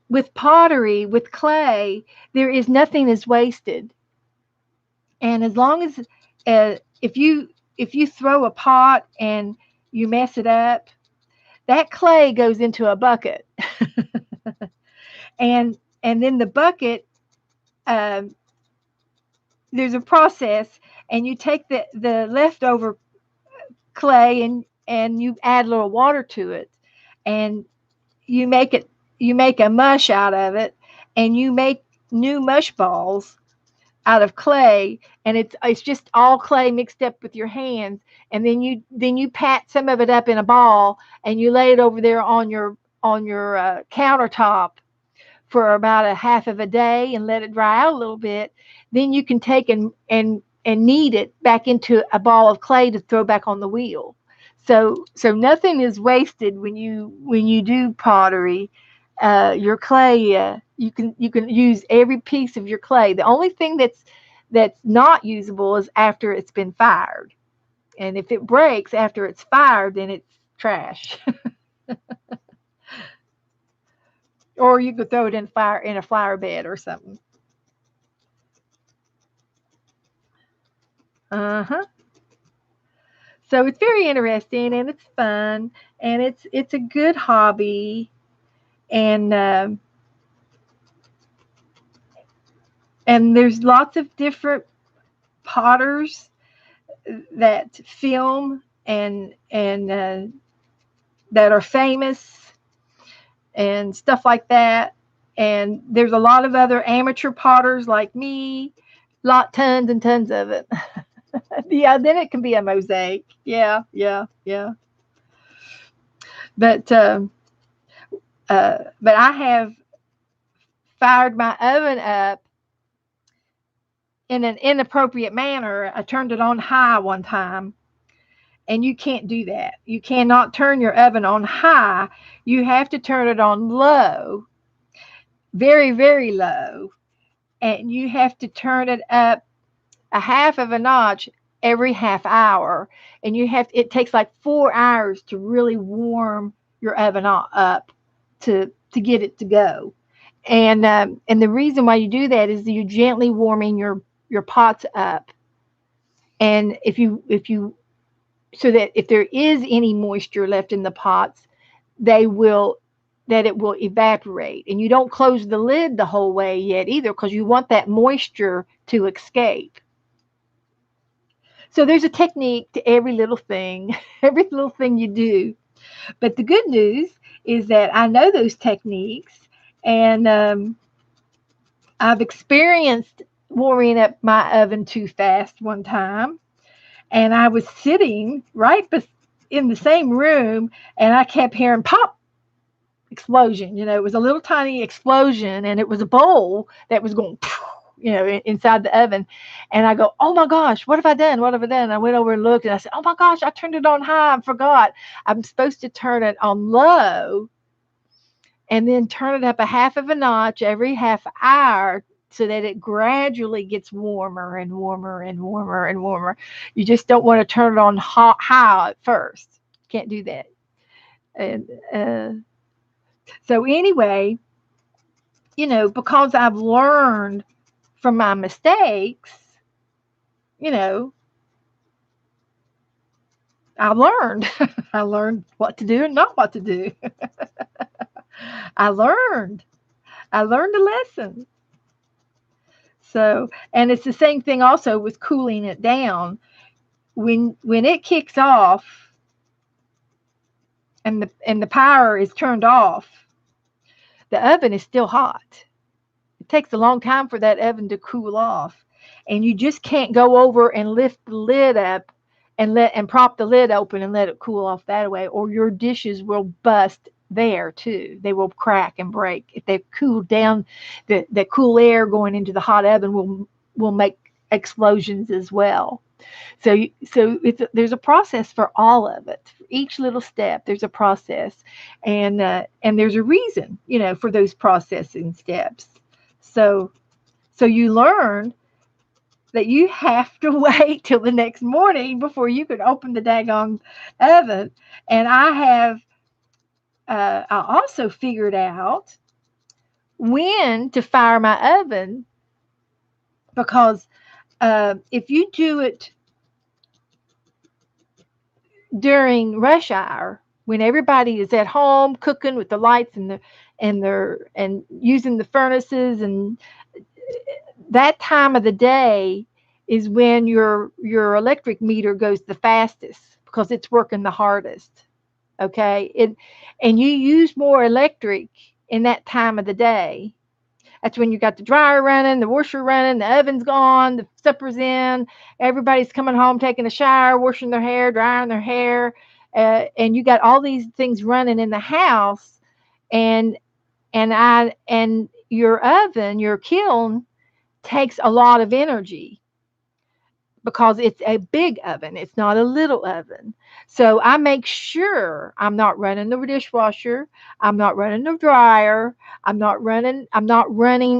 with pottery, with clay, there is nothing is wasted. And as long as if you throw a pot and you mess it up, that clay goes into a bucket. and then the bucket, um, there's a process, and you take the leftover clay and you add a little water to it, and you make it you make a mush out of it, and you make new mush balls out of clay, and it's just all clay mixed up with your hands, and then you pat some of it up in a ball, and you lay it over there on your countertop for about a half of a day and let it dry out a little bit. Then you can take and knead it back into a ball of clay to throw back on the wheel. So nothing is wasted when you do pottery. Your clay, you can use every piece of your clay. The only thing that's not usable is after it's been fired. And if it breaks after it's fired, then it's trash. Or you could throw it in a flower bed or something. Uh-huh. So it's very interesting, and it's fun, and it's a good hobby, and and there's lots of different potters that film and that are famous and stuff like that. And there's a lot of other amateur potters like me, tons and tons of it. Yeah, then it can be a mosaic. Yeah, yeah, yeah. But but I have fired my oven up in an inappropriate manner. I turned it on high one time, and you can't do that. You cannot turn your oven on high. You have to turn it on low, very, very low, and you have to turn it up a half of a notch every half hour. And it takes like 4 hours to really warm your oven up to get it to go. And the reason why you do that is that you're gently warming your pots up. And if you so that if there is any moisture left in the pots, they will that it will evaporate. And you don't close the lid the whole way yet either, because you want that moisture to escape. So there's a technique to every little thing, every little thing you do. But the good news is that I know those techniques, and I've experienced warming up my oven too fast one time, and I was sitting in the same room, and I kept hearing pop explosion. It was a little tiny explosion, and it was a bowl that was going, inside the oven. And I go, oh my gosh, what have I done? What have I done? I went over and looked, and I said, oh my gosh, I turned it on high. I forgot. I'm supposed to turn it on low and then turn it up a half of a notch every half hour so that it gradually gets warmer and warmer and warmer and warmer. You just don't want to turn it on high at first. Can't do that. And so anyway, because I've learned from my mistakes, I learned. I learned what to do and not what to do. I learned. I learned a lesson. So, and it's the same thing also with cooling it down. When it kicks off and the power is turned off, the oven is still hot. It takes a long time for that oven to cool off, and you just can't go over and lift the lid up and prop the lid open and let it cool off that way, or your dishes will bust there too. They will crack and break. If they've cooled down, the cool air going into the hot oven will make explosions as well. So there's a process for all of it. For each little step, there's a process, and there's a reason, for those processing steps. So you learn that you have to wait till the next morning before you can open the daggone oven. And I also figured out when to fire my oven, because if you do it during rush hour, when everybody is at home cooking with the lights and using the furnaces, and that time of the day is when your electric meter goes the fastest because it's working the hardest. Okay, and you use more electric in that time of the day. That's when you got the dryer running, the washer running, the oven's gone, the supper's in, everybody's coming home, taking a shower, washing their hair, drying their hair, and you got all these things running in the house, and and your oven, your kiln, takes a lot of energy because it's a big oven. It's not a little oven. So I make sure I'm not running the dishwasher. I'm not running the dryer. I'm not running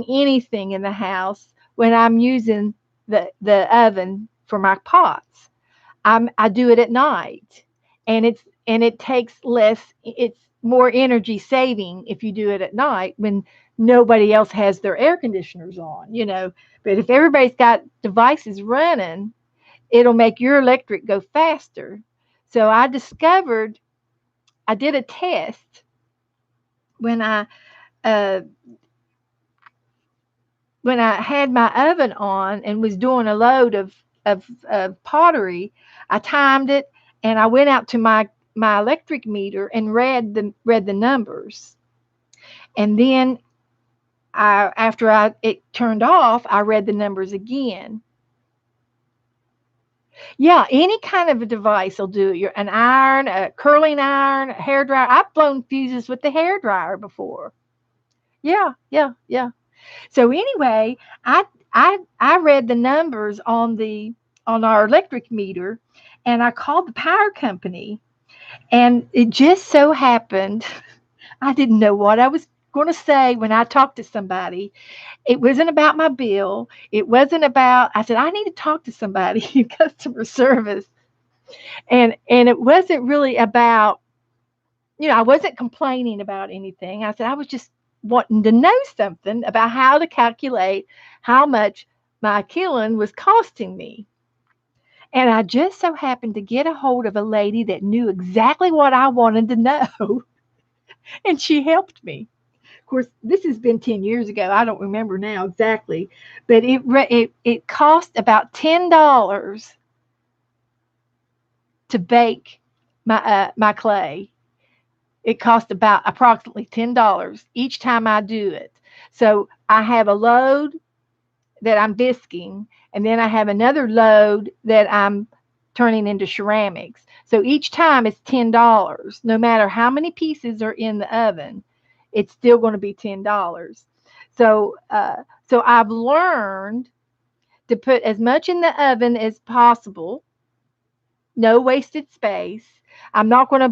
anything in the house when I'm using the oven for my pots. I do it at night, and it takes less. It's more energy saving if you do it at night when nobody else has their air conditioners on, you know. But if everybody's got devices running, it'll make your electric go faster. So I did a test when uh, I had my oven on and was doing a load of pottery. I timed it, and I went out to my electric meter and read the numbers. And then after it turned off, I read the numbers again. Yeah, any kind of a device will do it. An iron, a curling iron, a hair dryer. I've blown fuses with the hair dryer before. Yeah, yeah, yeah. So anyway, I read the numbers on our electric meter, and I called the power company, and it just so happened I didn't know what I was going to say when I talked to somebody. It wasn't about my bill. It wasn't about. I said I need to talk to somebody in customer service, and it wasn't really about, I wasn't complaining about anything. I said I was just wanting to know something about how to calculate how much my killing was costing me. And I just so happened to get a hold of a lady that knew exactly what I wanted to know, and she helped me. Of course, this has been 10 years ago. I don't remember now exactly, but it cost about $10 to bake my clay. It costs about approximately $10 each time I do it. So I have a load that I'm bisquing, and then I have another load that I'm turning into ceramics. So each time it's $10. No matter how many pieces are in the oven, it's still going to be $10. So I've learned to put as much in the oven as possible, no wasted space. I'm not going to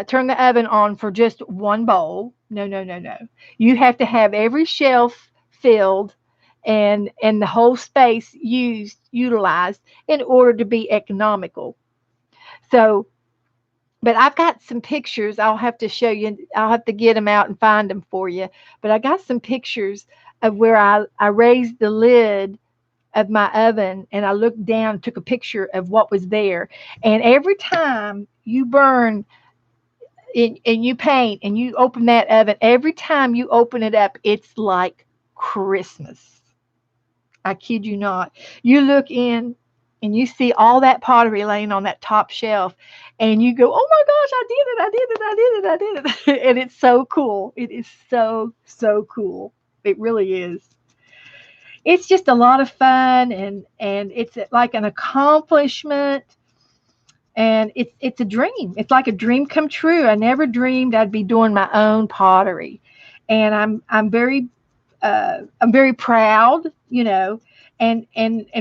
turn the oven on for just one bowl. No, no, no, no. You have to have every shelf filled and the whole space utilized in order to be economical. So, but I've got some pictures I'll have to show you. I'll have to get them out and find them for you. But I got some pictures of where I raised the lid of my oven, and I looked down, took a picture of what was there. And every time you burn and you paint and you open that oven, every time you open it up, it's like Christmas. I kid you not. You look in and you see all that pottery laying on that top shelf, and you go, oh my gosh, I did it, I did it, I did it, I did it. And it's so cool. It is so, so cool. It really is. It's just a lot of fun, and it's like an accomplishment, and it's a dream. It's like a dream come true. I never dreamed I'd be doing my own pottery, and I'm very proud, and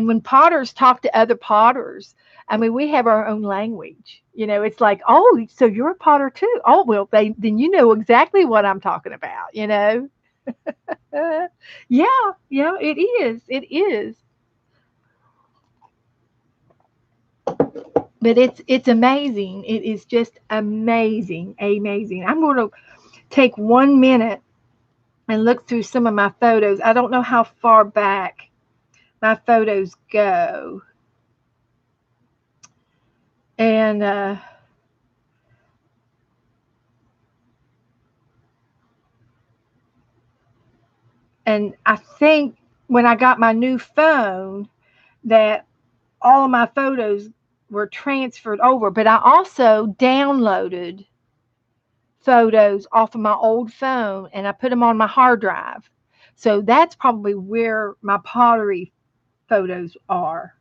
when potters talk to other potters, I mean, we have our own language. It's like, oh, so you're a potter too? Oh, well, then you know exactly what I'm talking about. Yeah, yeah, it is. It is. But it's amazing. It is just amazing, amazing. I'm going to take 1 minute and look through some of my photos. I don't know how far back my photos go. And I think when I got my new phone that all of my photos were transferred over, but I also downloaded photos off of my old phone and I put them on my hard drive. So that's probably where my pottery photos are,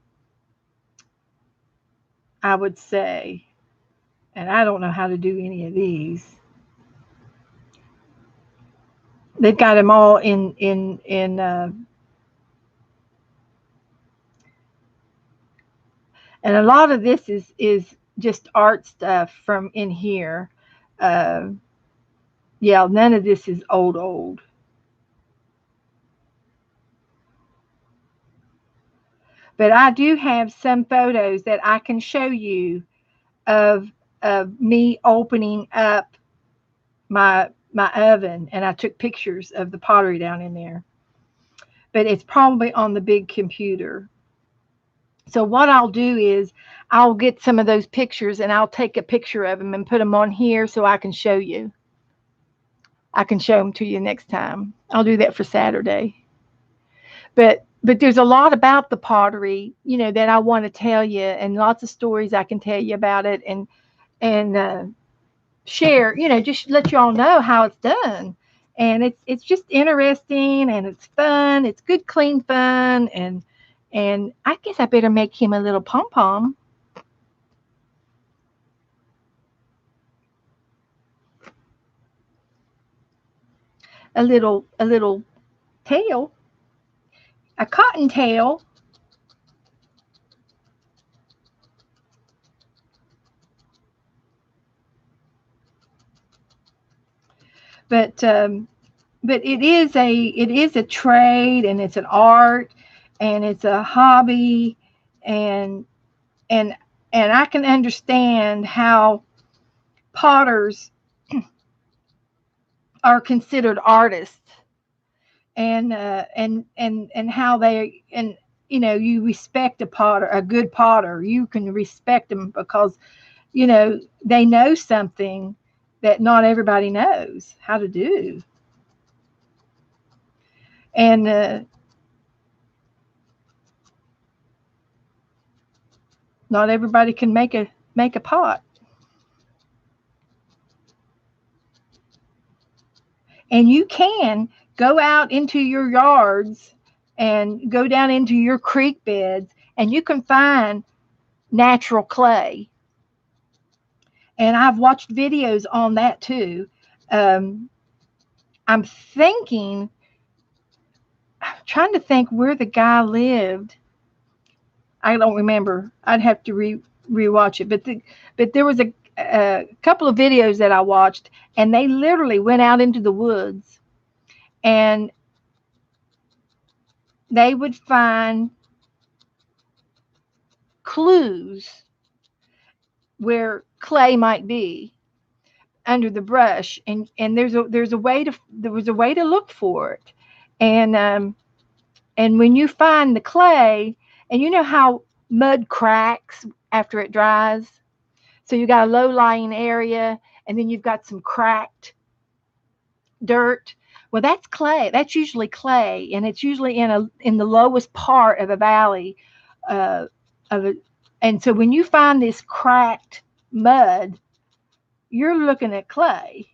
I would say. And I don't know how to do any of these. They've got them all in and a lot of this is just art stuff from in here. Uh, yeah, none of this is old. But I do have some photos that I can show you of me opening up my oven, and I took pictures of the pottery down in there. But it's probably on the big computer. So what I'll do is I'll get some of those pictures and I'll take a picture of them and put them on here so I can show you. I can show them to you next time. I'll do that for Saturday. But there's a lot about the pottery, that I want to tell you, and lots of stories I can tell you about it, and share, just let you all know how it's done. And it's just interesting and it's fun. It's good, clean fun, and I guess I better make him a little pom pom. A little tail, a cotton tail. But it is a trade, and it's an art, and it's a hobby, and and and I can understand how potters are considered artists, and how they, and you respect a good potter. You can respect them because they know something that not everybody knows how to do. And not everybody can make a pot. And you can go out into your yards and go down into your creek beds, and you can find natural clay. And I've watched videos on that too. Um, I'm trying to think where the guy lived. I don't remember. I'd have to rewatch it. But there was a couple of videos that I watched, and they literally went out into the woods, and they would find clues where clay might be under the brush, and there was a way to look for it. And when you find the clay, and you know how mud cracks after it dries, so you got a low lying area, and then you've got some cracked dirt. Well, that's clay. That's usually clay, and it's usually in the lowest part of a valley. Uh, of it. And so when you find this cracked mud, you're looking at clay,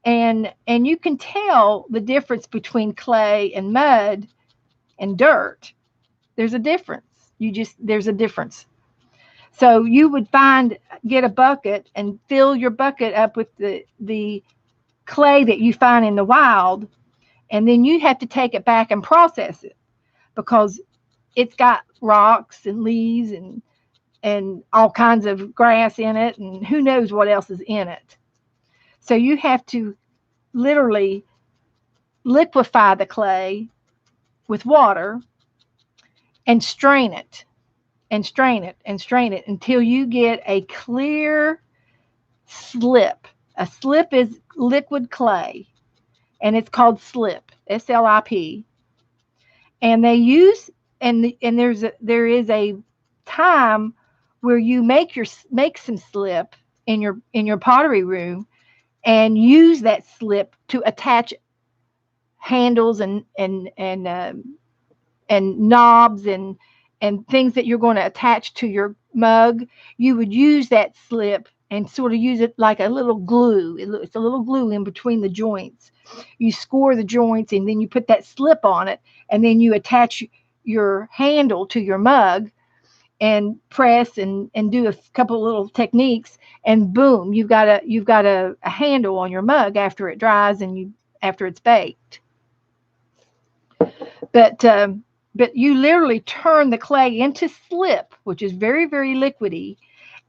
and you can tell the difference between clay and mud and dirt. There's a difference. There's a difference. So you would get a bucket and fill your bucket up with the clay that you find in the wild, and then you have to take it back and process it because it's got rocks and leaves and all kinds of grass in it, and who knows what else is in it. So you have to literally liquefy the clay with water and strain it and strain it and strain it until you get a clear slip. A slip is liquid clay, and it's called slip, SLIP. And they use and there is a time where you make some slip in your pottery room and use that slip to attach handles and knobs and things that you're going to attach to your mug, you would use that slip and sort of use it like a little glue. It's a little glue in between the joints. You score the joints and then you put that slip on it, and then you attach your handle to your mug and press and do a couple little techniques, and boom, you've got a handle on your mug after it dries and after it's baked. But you literally turn the clay into slip, which is very, very liquidy,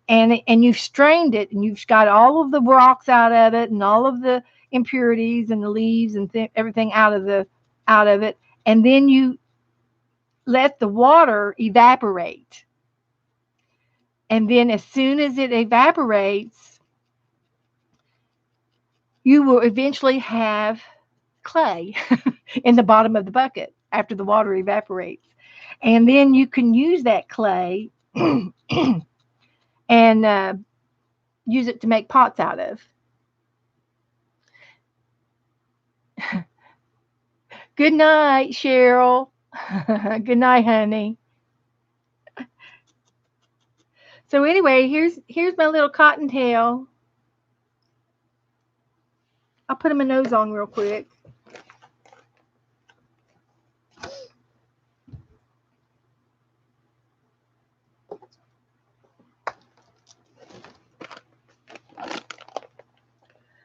and you've strained it, and you've got all of the rocks out of it, and all of the impurities and the leaves and everything out of it, and then you let the water evaporate. And then as soon as it evaporates, you will eventually have clay in the bottom of the bucket after the water evaporates. And then you can use that clay and use it to make pots out of. Good night, Cheryl. Good night, honey. So anyway, here's my little cottontail. I'll put my nose on real quick.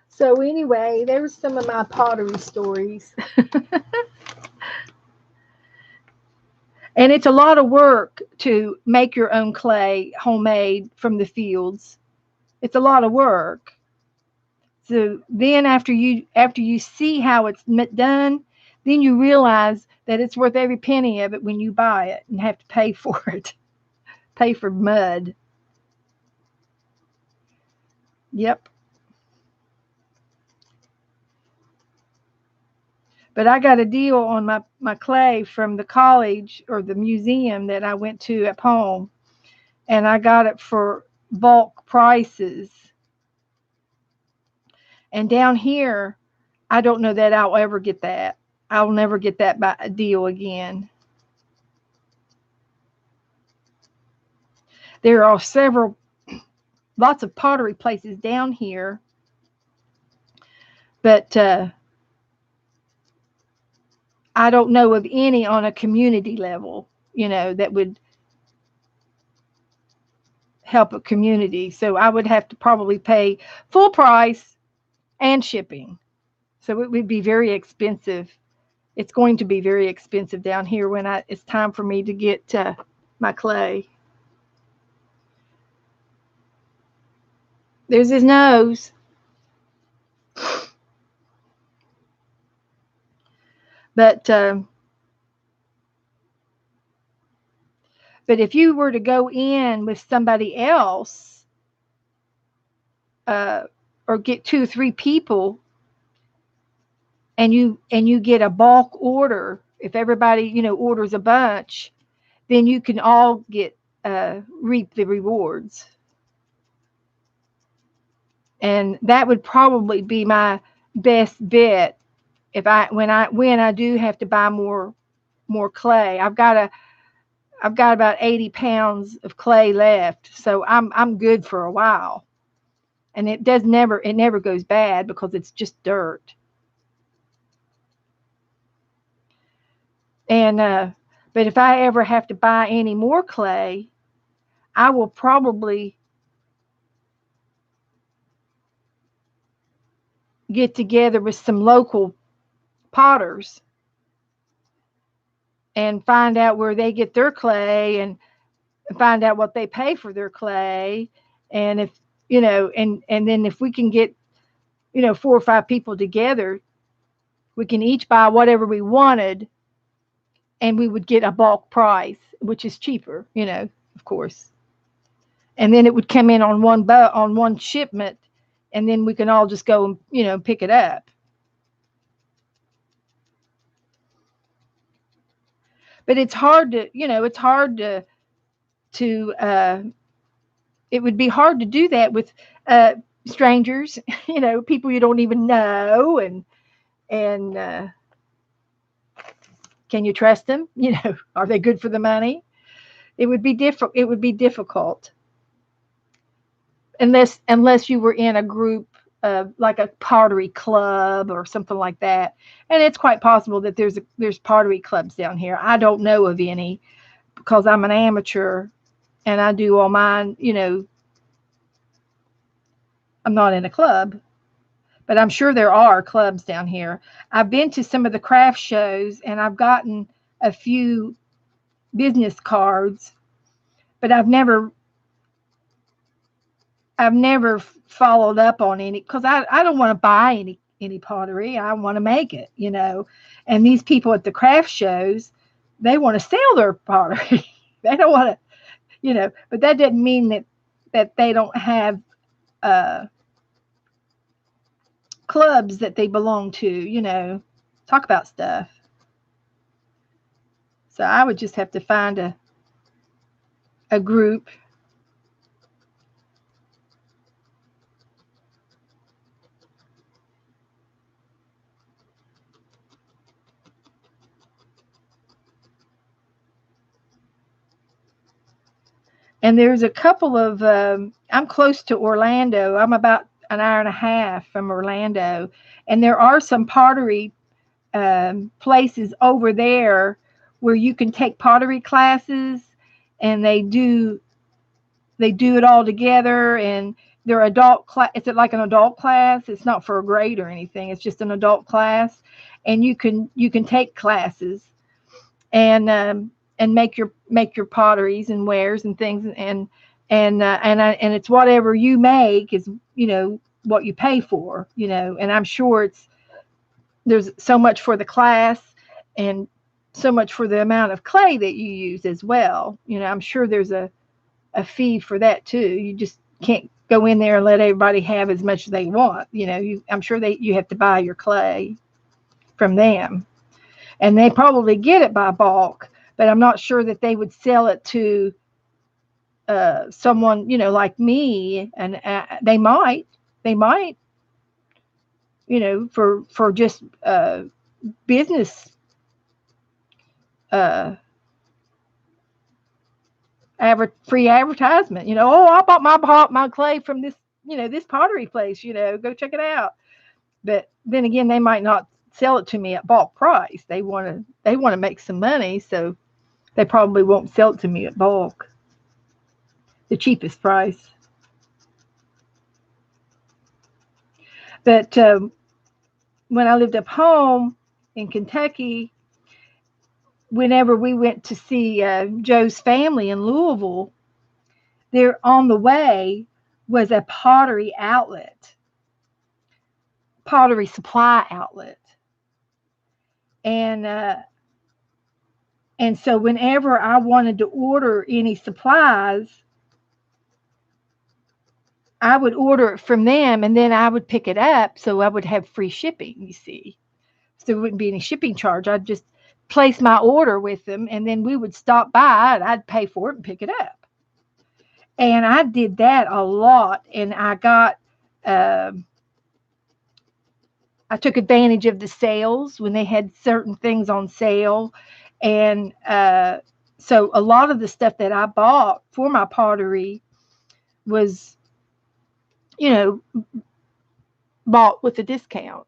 So anyway, there's some of my pottery stories. And it's a lot of work to make your own clay homemade from the fields. It's a lot of work. So then after you see how it's done, then you realize that it's worth every penny of it when you buy it and have to pay for it. Pay for mud. Yep. But I got a deal on my clay from the college or the museum that I went to at home, and I got it for bulk prices. And down here, I don't know that I'll ever get that. I'll never get that deal again. There are lots of pottery places down here, but I don't know of any on a community level, that would help a community. So I would have to probably pay full price and shipping. So it would be very expensive. It's going to be very expensive down here when it's time for me to get my clay. There's his nose. But if you were to go in with somebody else, or get 2 or 3 people, and you get a bulk order, if everybody orders a bunch, then you can all reap the rewards. And that would probably be my best bet when I do have to buy more clay. I've got about 80 pounds of clay left, so I'm good for a while. And it never goes bad because it's just dirt. And but if I ever have to buy any more clay, I will probably get together with some local potters and find out where they get their clay and find out what they pay for their clay. And if and then if we can get 4 or 5 people together, we can each buy whatever we wanted, and we would get a bulk price, which is cheaper, of course. And then it would come in on one shipment, and then we can all just go and pick it up. But it's hard to it would be hard to do that with strangers, people you don't even know, and Can you trust them? Are they good for the money? It would be different. It would be difficult unless you were in a group, like a pottery club or something like that. And it's quite possible that there's pottery clubs down here. I don't know of any because I'm an amateur and I do all mine. I'm not in a club, but I'm sure there are clubs down here. I've been to some of the craft shows and I've gotten a few business cards, but I've never followed up on any because I don't want to buy any pottery. I want to make it, And these people at the craft shows, they want to sell their pottery. They don't want to, but that doesn't mean that they don't have clubs that they belong to, talk about stuff. So I would just have to find a group. And there's a couple of, I'm close to Orlando. I'm about an hour and a half from Orlando. And there are some pottery places over there where you can take pottery classes and they do it all together, and they're adult class. It's like an adult class. It's not for a grade or anything. It's just an adult class, and you can take classes and make your potteries and wares and things, and it's whatever you make is what you pay for, and I'm sure there's so much for the class and so much for the amount of clay that you use as well. I'm sure there's a fee for that too. You just can't go in there and let everybody have as much as they want. I'm sure you have to buy your clay from them, and they probably get it by bulk, but I'm not sure that they would sell it to someone, like me, and they might, for just business free advertisement. Oh, I bought my clay from this, this pottery place. Go check it out. But then again, they might not sell it to me at bulk price. They want to make some money, so they probably won't sell it to me at bulk, the cheapest price. But when I lived up home in Kentucky, whenever we went to see Joe's family in Louisville, there on the way was a pottery supply outlet. And so whenever I wanted to order any supplies, I would order it from them, and then I would pick it up, so I would have free shipping, you see. So there wouldn't be any shipping charge. I'd just place my order with them, and then we would stop by, and I'd pay for it and pick it up. And I did that a lot, and I took advantage of the sales when they had certain things on sale. And so a lot of the stuff that I bought for my pottery was, bought with a discount.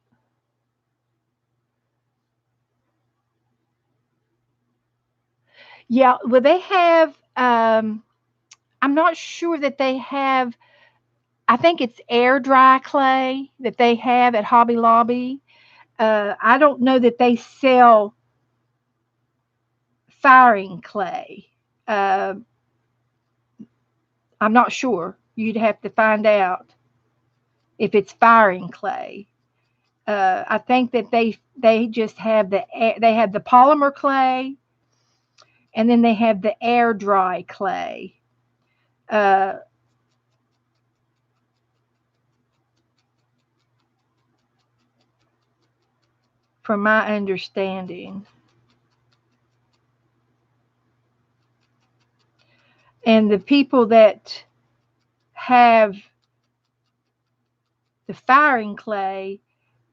Yeah, well, they have, I'm not sure that they have, I think it's air dry clay that they have at Hobby Lobby. I don't know that they sell firing clay. I'm not sure. You'd have to find out if it's firing clay. I think that they just have the polymer clay, and then they have the air dry clay. From my understanding. And the people that have the firing clay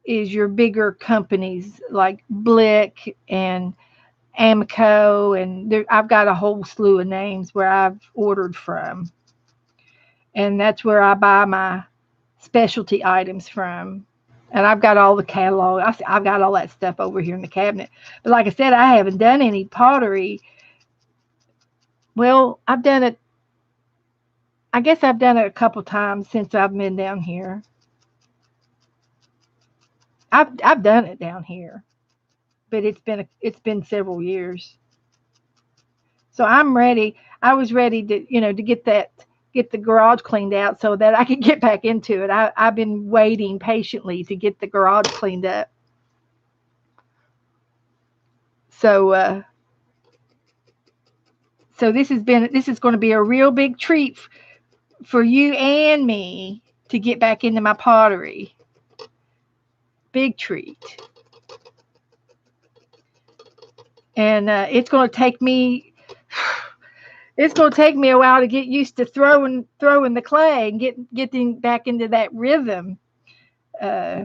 is your bigger companies like Blick and Amico, and I've got a whole slew of names where I've ordered from. And that's where I buy my specialty items from. And I've got all the catalog. I've got all that stuff over here in the cabinet. But like I said, I haven't done any pottery. Well, I've done it. I guess I've done it a couple times since I've been down here. I've done it down here, but it's been several years. So I'm ready. I was ready to get the garage cleaned out so that I could get back into it. I've been waiting patiently to get the garage cleaned up. So so this is going to be a real big treat for you and me to get back into my pottery. Big treat. And it's going to take me a while to get used to throwing the clay and getting back into that rhythm. Uh,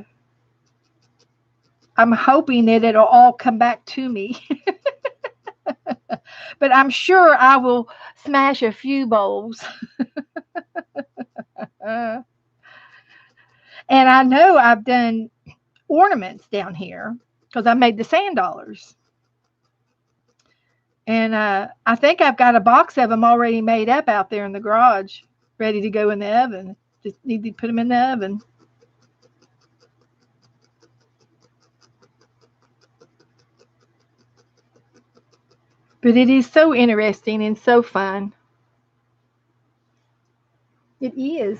I'm hoping that it'll all come back to me. But I'm sure I will smash a few bowls. And I know I've done ornaments down here because I made the sand dollars. And I think I've got a box of them already made up out there in the garage, ready to go in the oven. Just need to put them in the oven. But it is so interesting and so fun. It is.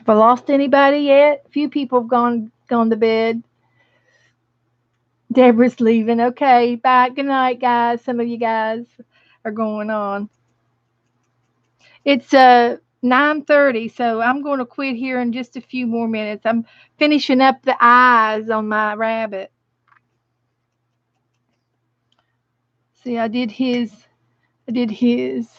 Have I lost anybody yet? A few people have gone to bed. Deborah's leaving. Okay, bye. Good night, guys. Some of you guys are going on. It's 9:30, so I'm going to quit here in just a few more minutes. I'm finishing up the eyes on my rabbit. See, I did his. I did his.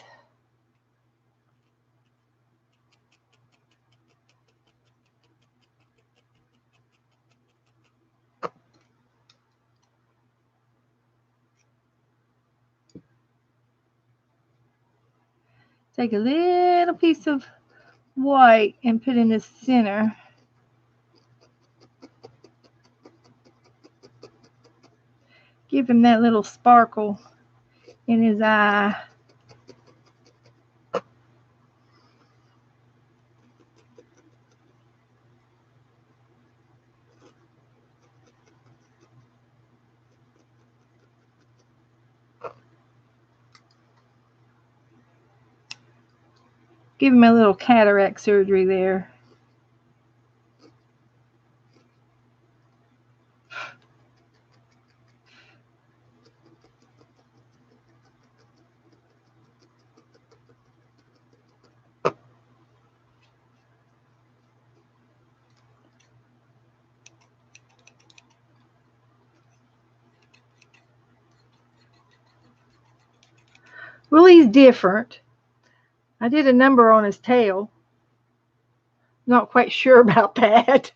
Take a little piece of white and put in the center. Give him that little sparkle in his eye. Give him a little cataract surgery there. Well, he's different. I did a number on his tail. Not quite sure about that,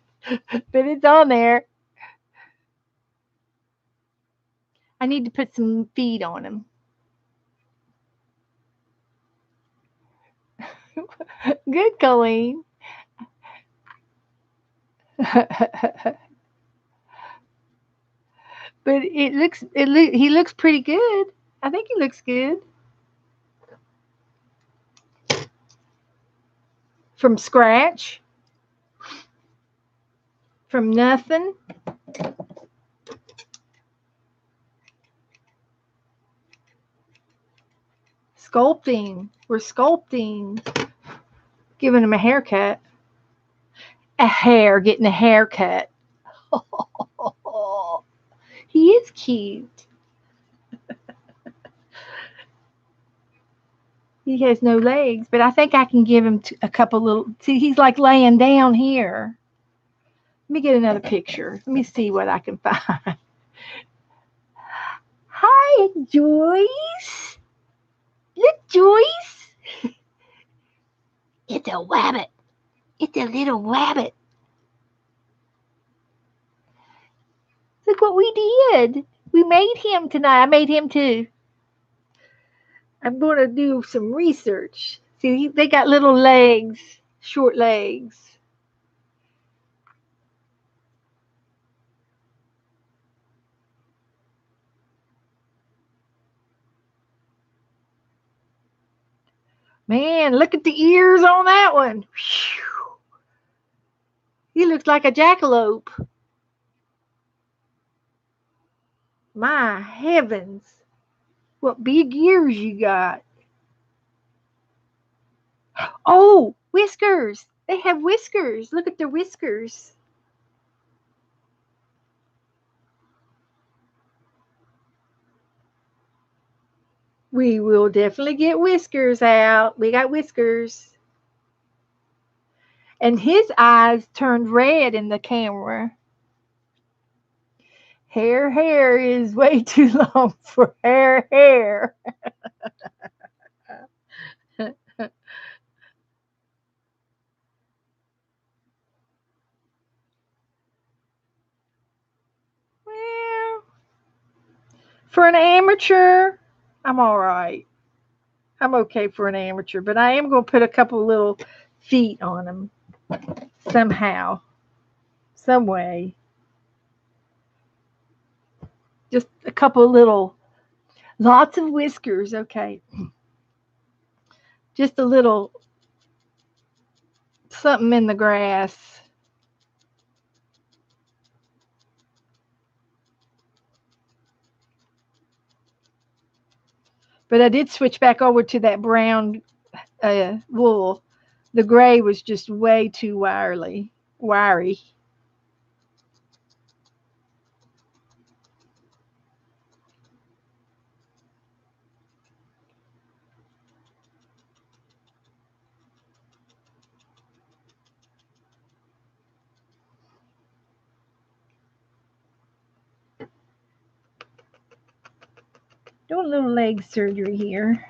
but it's on there. I need to put some feed on him. Good, Colleen. But he looks pretty good. I think he looks good. From scratch. From nothing. Sculpting. We're sculpting. Giving him a haircut. a hare getting a haircut. He is cute. He has no legs, but I think I can give him a couple little. See, he's like laying down here. Let me get another picture. Let me see what I can find. Hi, Joyce. Look, Joyce. It's a rabbit. It's a little rabbit. Look what we did. We made him tonight. I made him too. I'm going to do some research. See, they got little legs, short legs. Man, look at the ears on that one. Whew. He looks like a jackalope. My heavens. What big ears you got. Oh, whiskers. They have whiskers. Look at their whiskers. We will definitely get whiskers out. We got whiskers. And his eyes turned red in the camera. Hair is way too long for hair. Well, for an amateur, I'm all right. I'm okay for an amateur, but I am going to put a couple little feet on him somehow, some way. Just a couple little, lots of whiskers, okay. Just a little something in the grass. But I did switch back over to that brown wool. The gray was just way too wiry. Doing a little leg surgery here.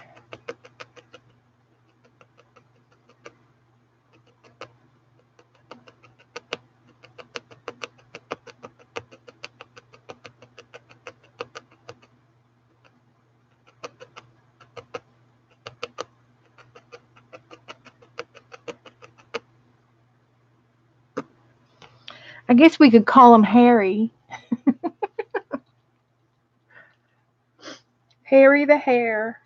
I guess we could call him Harry. Harry the hare.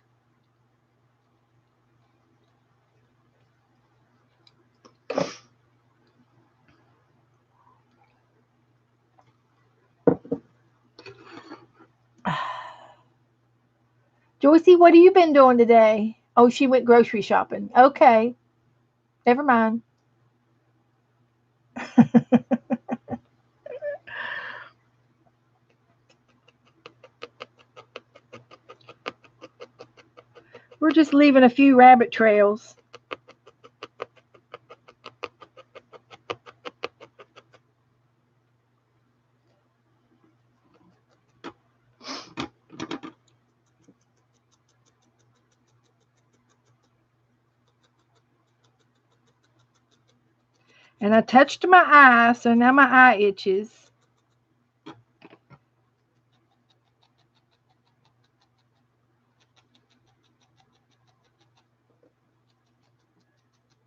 Joycey, what have you been doing today? Oh, she went grocery shopping. Okay. Never mind. We're just leaving a few rabbit trails. And I touched my eye, so now my eye itches.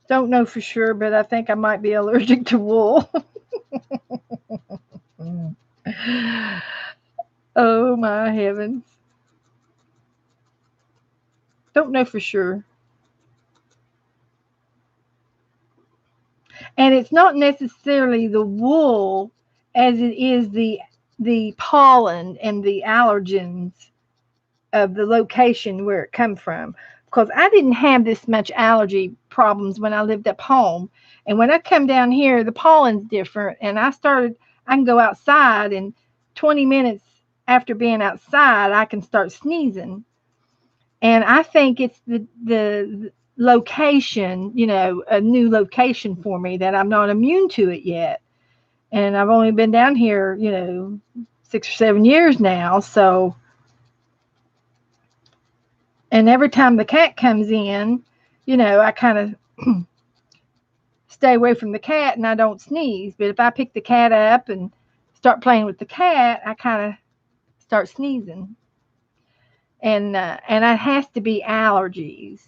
Don't know for sure, but I think I might be allergic to wool. Oh my heavens. Don't know for sure. And it's not necessarily the wool as it is the pollen and the allergens of the location where it come from. Of because I didn't have this much allergy problems when I lived up home. And when I come down here, the pollen's different. And I can go outside, and 20 minutes after being outside, I can start sneezing. And I think it's the location, a new location for me that I'm not immune to it yet. And I've only been down here, 6 or 7 years now. So, and every time the cat comes in, I kind of stay away from the cat and I don't sneeze. But if I pick the cat up and start playing with the cat, I kind of start sneezing. And it has to be allergies.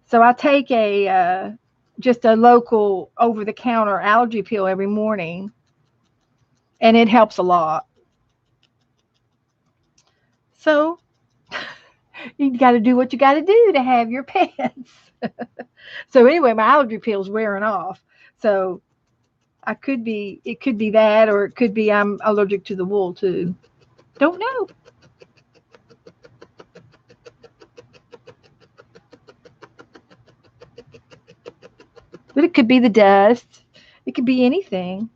So I take just a local over the counter allergy pill every morning, and it helps a lot. So you got to do what you got to do to have your pets. So anyway, my allergy pill's wearing off. So it could be that, or it could be I'm allergic to the wool too. Don't know. But it could be the dust. It could be anything.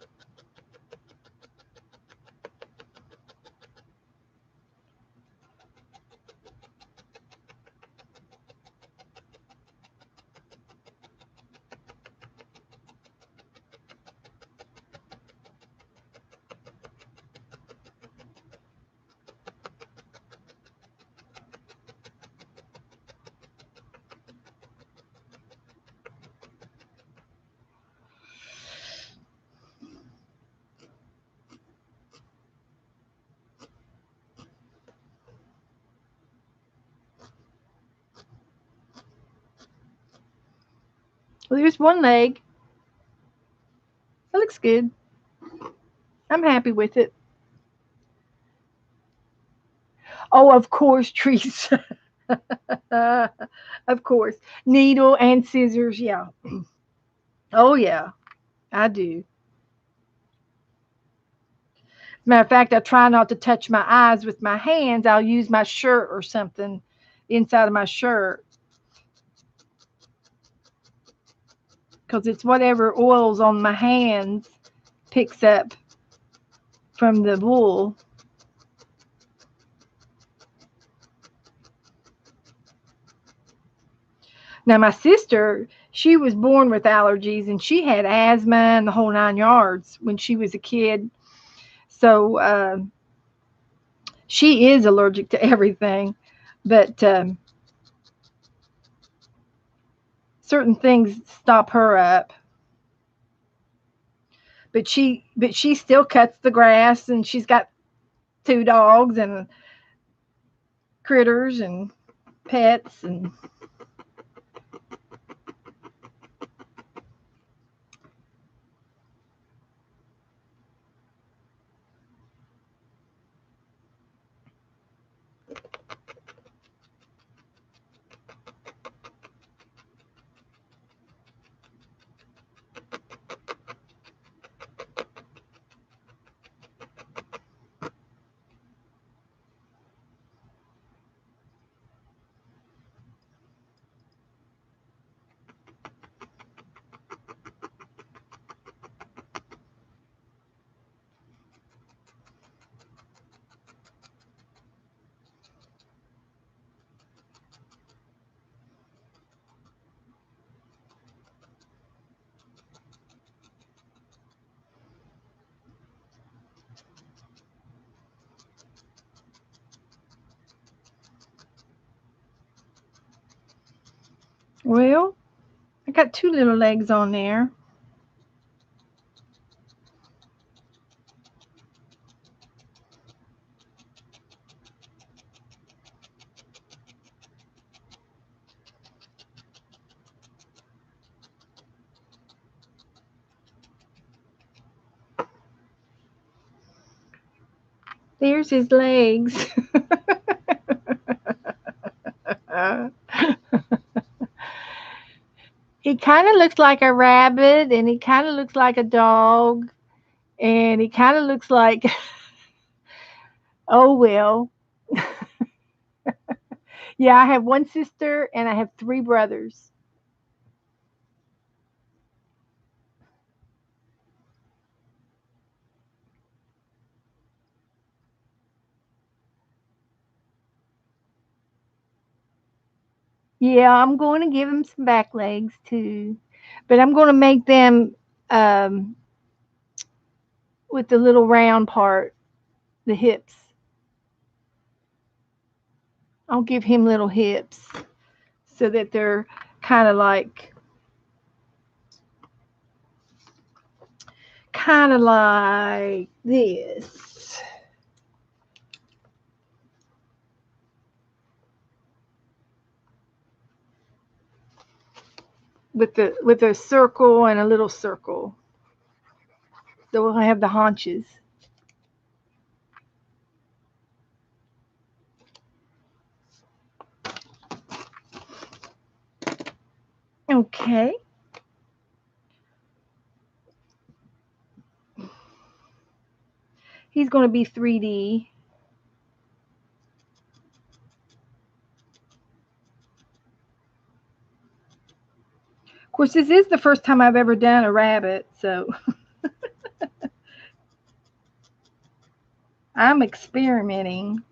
Well, there's one leg. It looks good. I'm happy with it. Oh, of course, trees. Of course. Needle and scissors. Yeah. Oh, yeah. I do. Matter of fact, I try not to touch my eyes with my hands. I'll use my shirt or something inside of my shirt because it's whatever oils on my hands picks up from the wool. Now, my sister, she was born with allergies and she had asthma and the whole 9 yards when she was a kid. So she is allergic to everything, but certain things stop her up. But she still cuts the grass, and she's got 2 dogs and critters and pets and well, I got 2 little legs on there. There's his legs. He kind of looks like a rabbit, and he kind of looks like a dog, and he kind of looks like, oh well, Yeah, I have one sister and I have three brothers. Yeah, I'm going to give them some back legs too, but I'm going to make them um, with the little round part, the hips. I'll give him little hips so that they're kind of like this with a circle and a little circle. So we'll have the haunches. Okay. He's going to be 3D. Of course, this is the first time I've ever done a rabbit, so I'm experimenting.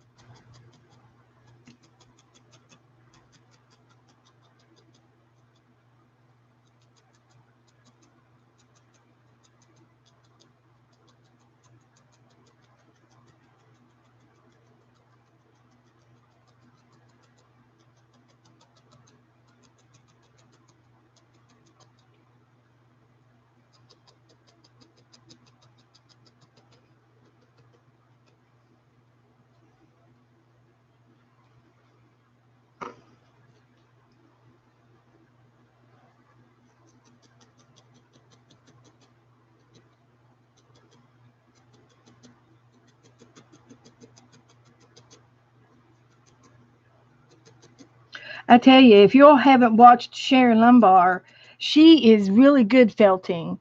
I tell you, if you all haven't watched Sharon Lumbar, she is really good felting.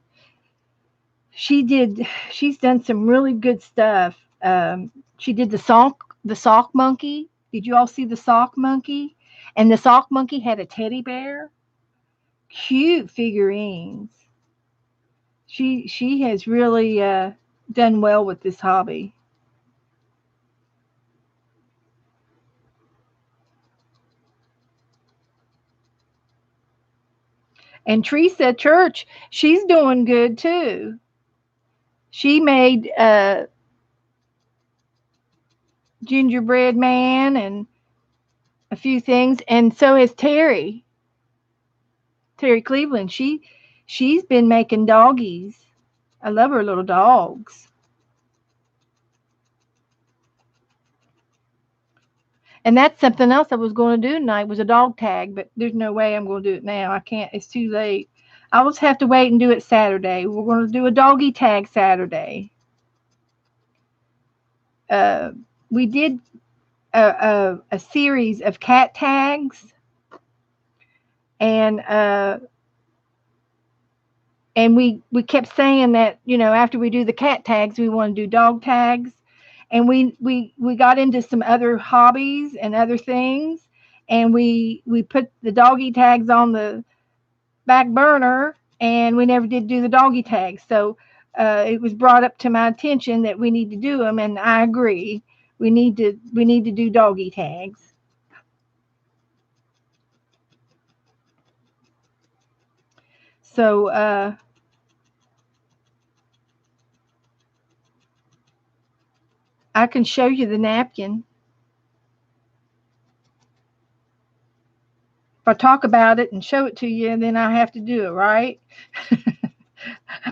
She's done some really good stuff. She did the sock monkey. Did you all see the sock monkey? And the sock monkey had a teddy bear. Cute figurines. She has really done well with this hobby. And Teresa Church, she's doing good too. She made gingerbread man and a few things, and so has Terry Cleveland. She's been making doggies. I love her little dogs. And that's something else I was going to do tonight was a dog tag, but there's no way I'm going to do it now. I can't. It's too late. I'll just have to wait and do it Saturday. We're going to do a doggy tag Saturday. Uh, we did a series of cat tags, and we kept saying that after we do the cat tags, we want to do dog tags, and we got into some other hobbies and other things, and we put the doggy tags on the back burner, and we never did do the doggy tags. So it was brought up to my attention that we need to do them, and I agree. We need to do doggy tags. So I can show you the napkin. If I talk about it and show it to you, then I have to do it, right?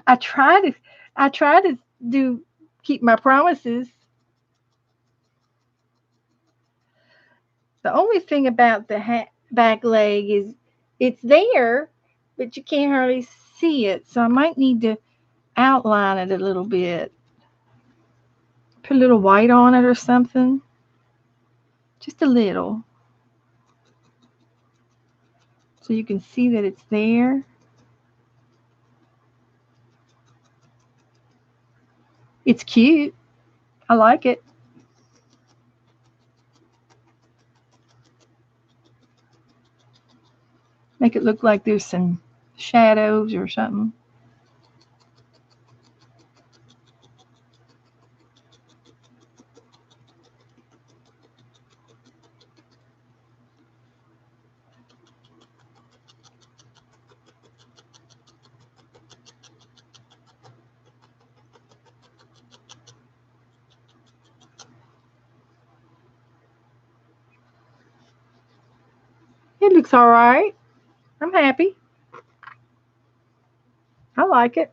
I try to I try to do keep my promises. The only thing about the back leg is it's there, but you can't hardly see it. So I might need to outline it a little bit. Put a little white on it or something. Just a little. So you can see that it's there. It's cute. I like it. Make it look like there's some shadows or something. It looks all right. I'm happy. I like it.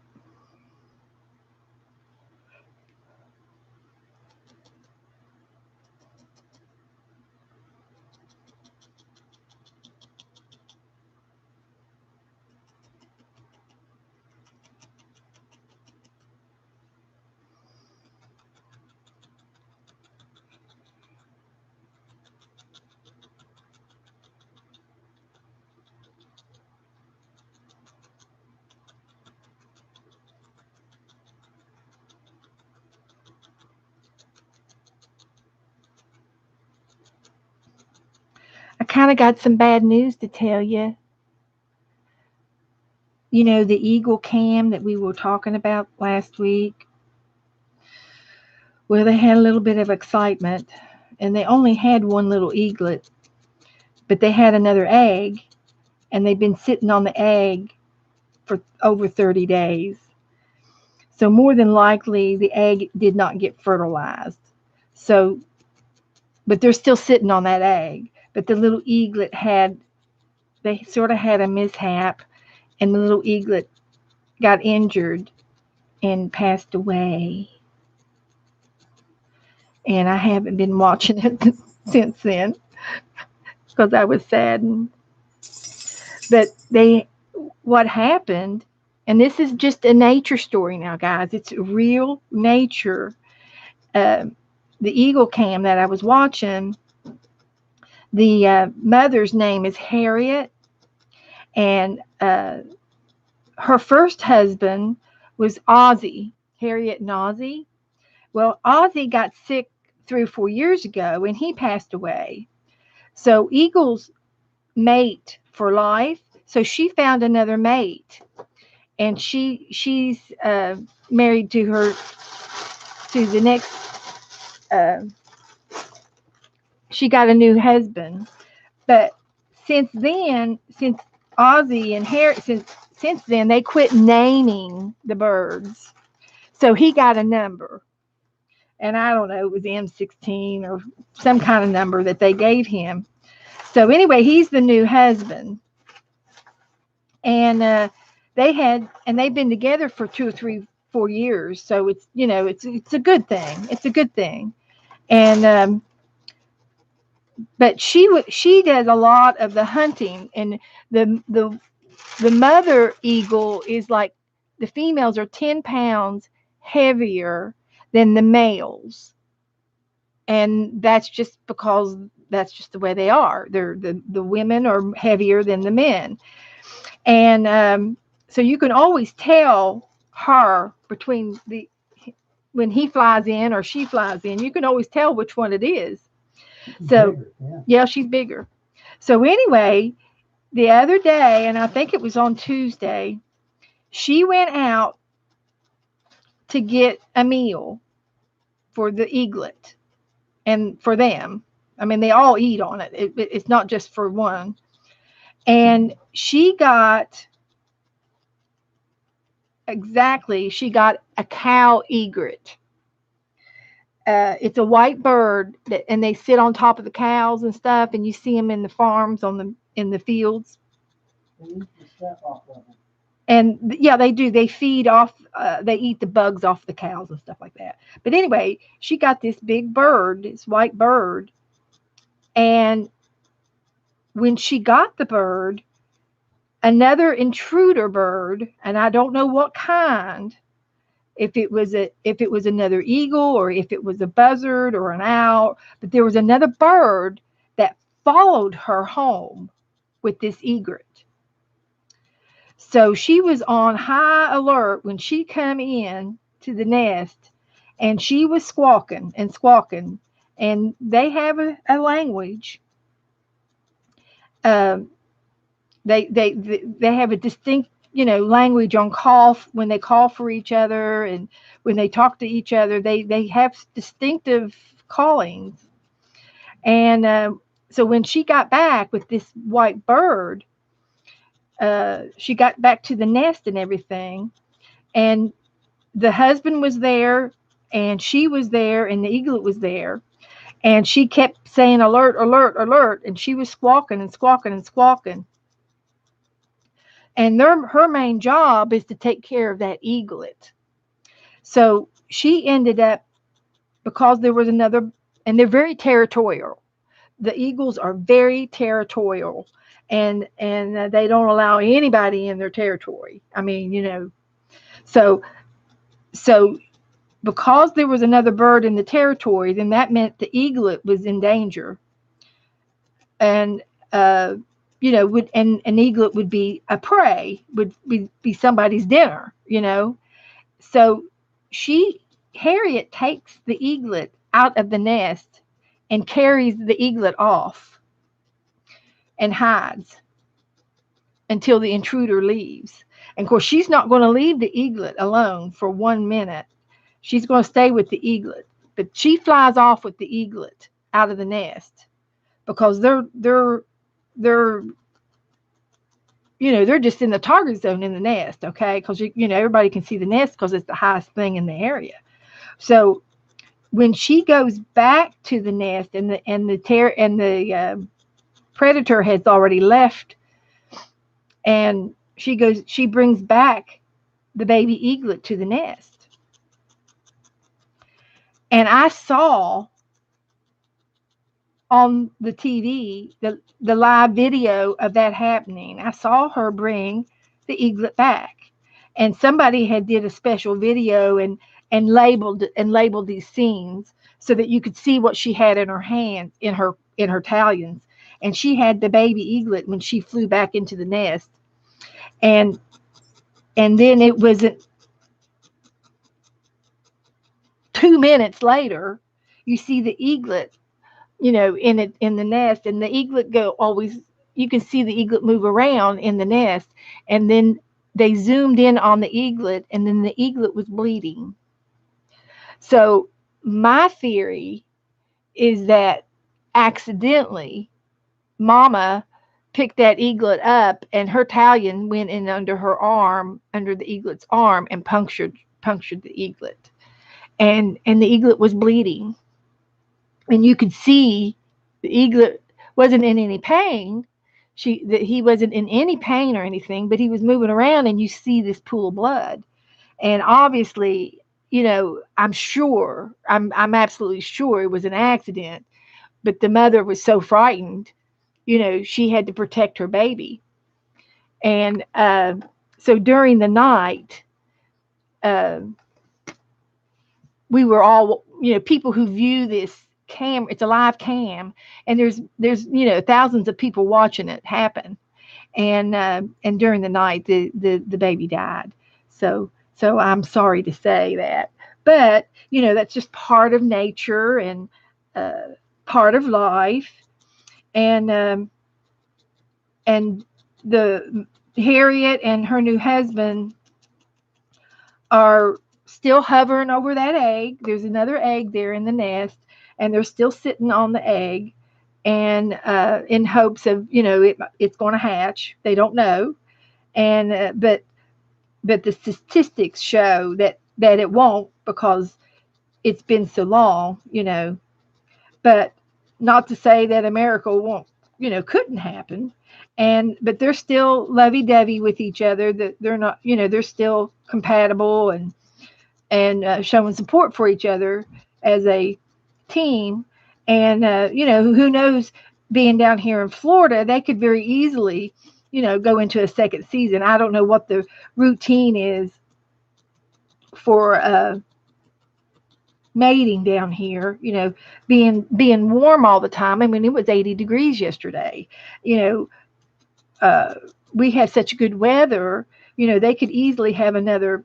I kind of got some bad news to tell you. You know, the eagle cam that we were talking about last week? Well, they had a little bit of excitement, and they only had one little eaglet, but they had another egg, and they've been sitting on the egg for over 30 days. So more than likely, the egg did not get fertilized. So, but they're still sitting on that egg. But the little eaglet they sort of had a mishap, and the little eaglet got injured and passed away. And I haven't been watching it since then because I was saddened. But what happened, and this is just a nature story now, guys. It's real nature. Uh, the eagle cam that I was watching, the mother's name is Harriet, and her first husband was Ozzy, Harriet and Ozzy. Well, Ozzy got sick 3 or 4 years ago, and he passed away. So eagles mate for life. So she found another mate, and she's married to the next. Uh, she got a new husband, but since Ozzy and Harry, since then they quit naming the birds. So he got a number, and I don't know, it was M16 or some kind of number that they gave him. So anyway, he's the new husband, and they've been together for 2 or 3, 4 years. So it's a good thing. It's a good thing, and but she does a lot of the hunting, and the mother eagle is like, the females are 10 pounds heavier than the males, and that's just because that's just the way they are. The women are heavier than the men, and so you can always tell her between when he flies in or she flies in, you can always tell which one it is. So Bigger, yeah. yeah, she's bigger. So anyway, the other day, and I think it was on Tuesday, she went out to get a meal for the eaglet and for them. I mean, they all eat on it. It's not just for one. And she got a cow egret. It's a white bird and they sit on top of the cows and stuff, and you see them in the farms in the fields. And yeah, they do. They feed off. They eat the bugs off the cows and stuff like that. But anyway, she got this big bird, this white bird, and when she got the bird, another intruder bird, and I don't know what kind, if it was another eagle or if it was a buzzard or an owl, but there was another bird that followed her home with this egret. So she was on high alert when she come in to the nest, and she was squawking and squawking, and they have a language. Um, They have a distinct, language on call when they call for each other, and when they talk to each other, they have distinctive callings. And so when she got back with this white bird, she got back to the nest and everything, and the husband was there, and she was there, and the eaglet was there, and she kept saying alert, alert, alert, and she was squawking and squawking and squawking. And her main job is to take care of that eaglet. So she ended up, because there was another, and they're very territorial. The eagles are very territorial, and they don't allow anybody in their territory. I mean, so because there was another bird in the territory, then that meant the eaglet was in danger. And would and an eaglet would be a prey, would be somebody's dinner. So Harriet takes the eaglet out of the nest and carries the eaglet off and hides until the intruder leaves. And of course, she's not going to leave the eaglet alone for 1 minute. She's going to stay with the eaglet, but she flies off with the eaglet out of the nest, because they're just in the target zone in the nest, okay? Because everybody can see the nest because it's the highest thing in the area. So when she goes back to the nest, and the predator has already left, and she brings back the baby eaglet to the nest. And I saw on the TV, the live video of that happening. I saw her bring the eaglet back, and somebody had did a special video and labeled these scenes so that you could see what she had in her hand, in her talons. And she had the baby eaglet when she flew back into the nest, and then it wasn't 2 minutes later, you see the eaglet, in the nest, and the eaglet you can see the eaglet move around in the nest, and then they zoomed in on the eaglet, and then the eaglet was bleeding. So my theory is that accidentally Mama picked that eaglet up, and her talon went in under the eaglet's arm, and punctured the eaglet, and the eaglet was bleeding. And you could see the eaglet wasn't in any pain. He wasn't in any pain or anything, but he was moving around, and you see this pool of blood. And obviously, I'm absolutely sure it was an accident. But the mother was so frightened, she had to protect her baby. And so during the night, we were all, people who view this cam, it's a live cam, and there's thousands of people watching it happen. And during the night, the baby died. So I'm sorry to say that, but that's just part of nature, and part of life. And the Harriet and her new husband are still hovering over that egg. There's another egg there in the nest, and they're still sitting on the egg, and in hopes of it's going to hatch. They don't know, and but the statistics show that it won't, because it's been so long. But not to say that a miracle won't, couldn't happen. But they're still lovey-dovey with each other. That they're not, they're still compatible, and showing support for each other as a team. And who knows, being down here in Florida, they could very easily go into a second season. I don't know what the routine is for mating down here, being warm all the time. I mean, it was 80 degrees yesterday. We have such good weather, they could easily have another,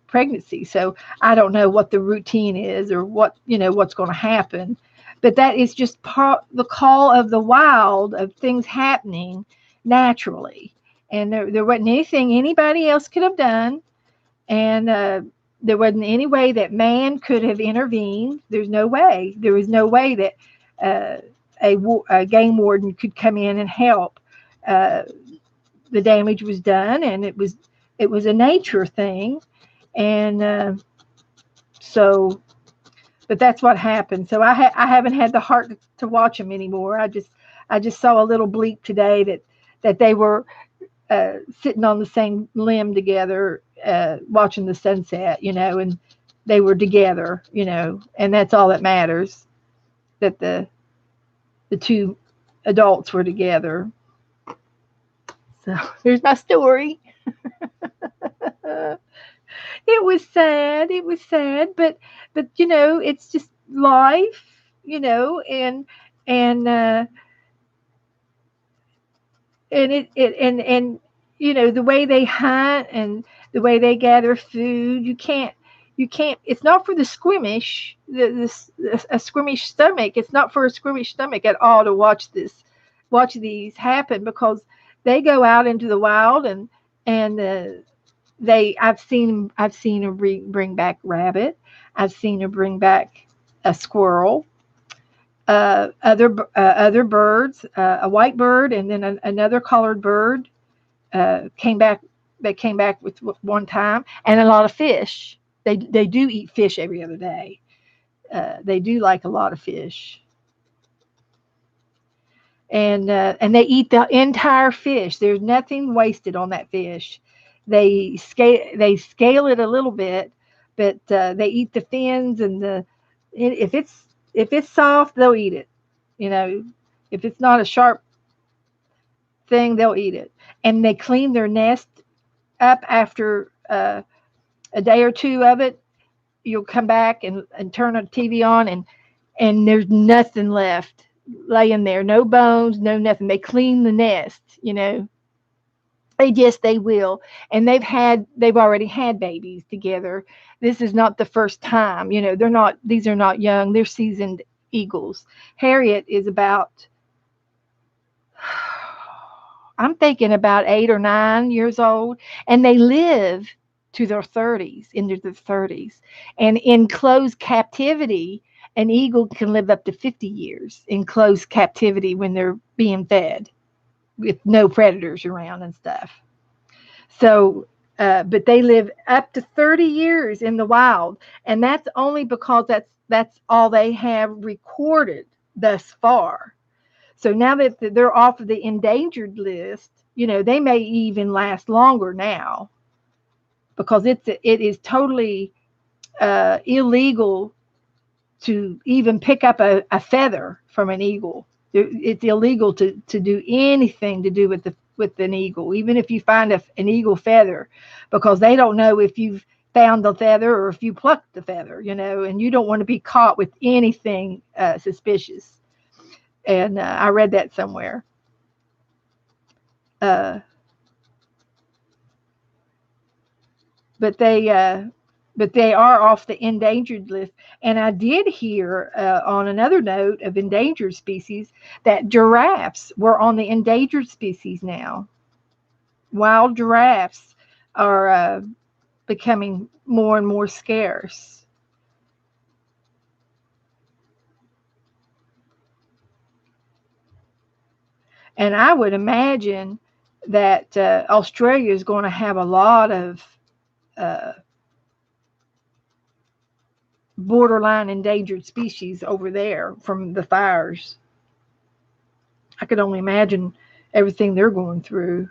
pregnancy. So I don't know what the routine is, or what, what's going to happen. But that is just the call of the wild, of things happening. naturally, and there wasn't anything anybody else could have done, and there wasn't any way that man could have intervened. There's no way. There was no way that uh, a game warden could come in and help. Uh, the damage was done, and it was a nature thing, and so. But that's what happened. So I haven't had the heart to watch them anymore. I just saw a little bleep today that they were sitting on the same limb together, watching the sunset, and they were together, and that's all that matters. That the two adults were together. So here's my story. It was sad. It was sad, but it's just life, and and the way they hunt and the way they gather food, you can't. It's not for the squeamish, a squeamish stomach. It's not for a squeamish stomach at all to watch these happen, because they go out into the wild, and they I've seen her bring back rabbit. I've seen her bring back a squirrel, other birds, a white bird, and then another colored bird came back. They came back with one time, and a lot of fish. They do eat fish every other day. They do like a lot of fish, and they eat the entire fish. There's nothing wasted on that fish. They scale it a little bit, but they eat the fins and if it's soft, they'll eat it. You know, if it's not a sharp thing, they'll eat it. And they clean their nest up after a day or two of it. You'll come back and turn a TV on, and there's nothing left laying there, no bones, no nothing. They clean the nest. They will. And they've already had babies together. This is not the first time. These are not young, they're seasoned eagles. Harriet is about, I'm thinking about 8 or 9 years old, and they live to their 30s, into their 30s. And in closed captivity, an eagle can live up to 50 years in closed captivity when they're being fed with no predators around and stuff. So, but they live up to 30 years in the wild, and that's only because that's all they have recorded thus far. So now that they're off of the endangered list, they may even last longer now, because it is totally illegal to even pick up a feather from an eagle. It's illegal to do anything to do with an eagle, even if you find an eagle feather, because they don't know if you've found the feather or if you plucked the feather, and you don't want to be caught with anything suspicious. And I read that somewhere. Uh, but they are off the endangered list. And I did hear, on another note of endangered species, that giraffes were on the endangered species now. Wild giraffes are becoming more and more scarce. And I would imagine that Australia is going to have a lot of uh, borderline endangered species over there from the fires. I could only imagine everything they're going through.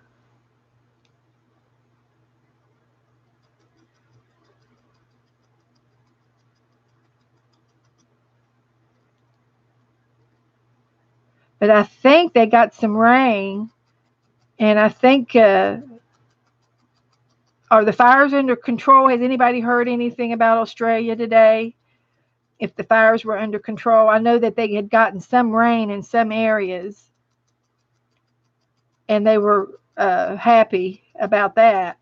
But I think they got some rain, and I think, are the fires under control? Has anybody heard anything about Australia today? If the fires were under control, I know that they had gotten some rain in some areas, and they were happy about that.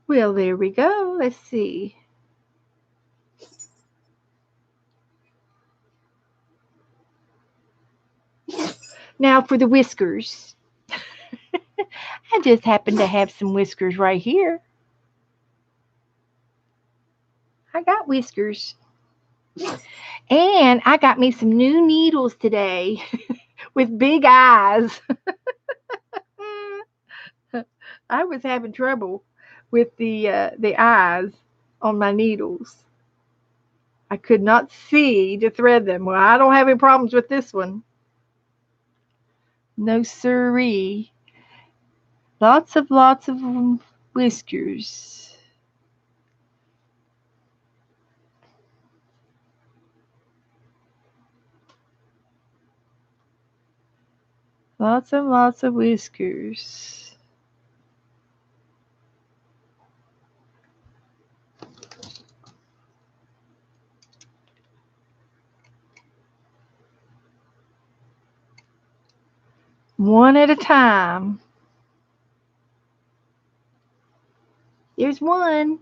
Well, there we go. Let's see. Now for the whiskers. I just happen to have some whiskers right here. I got whiskers. And I got me some new needles today with big eyes. I was having trouble with the eyes on my needles. I could not see to thread them. Well, I don't have any problems with this one. No siree. Lots of whiskers. Lots of whiskers. One at a time. There's one.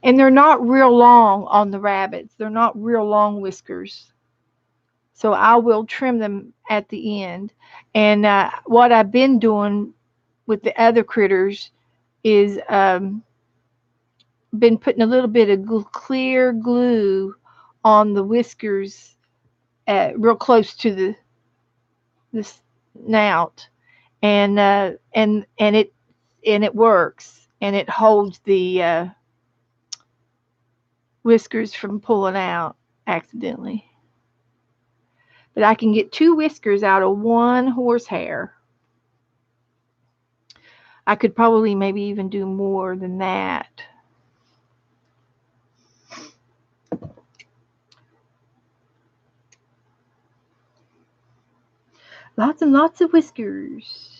And they're not real long on the rabbits. They're not real long whiskers. So I will trim them at the end. And what I've been doing with the other critters is been putting a little bit of clear glue on the whiskers real close to the snout, and it works, and it holds the whiskers from pulling out accidentally. But I can get 2 whiskers out of 1 horsehair. I could probably maybe even do more than that. Lots and lots of whiskers.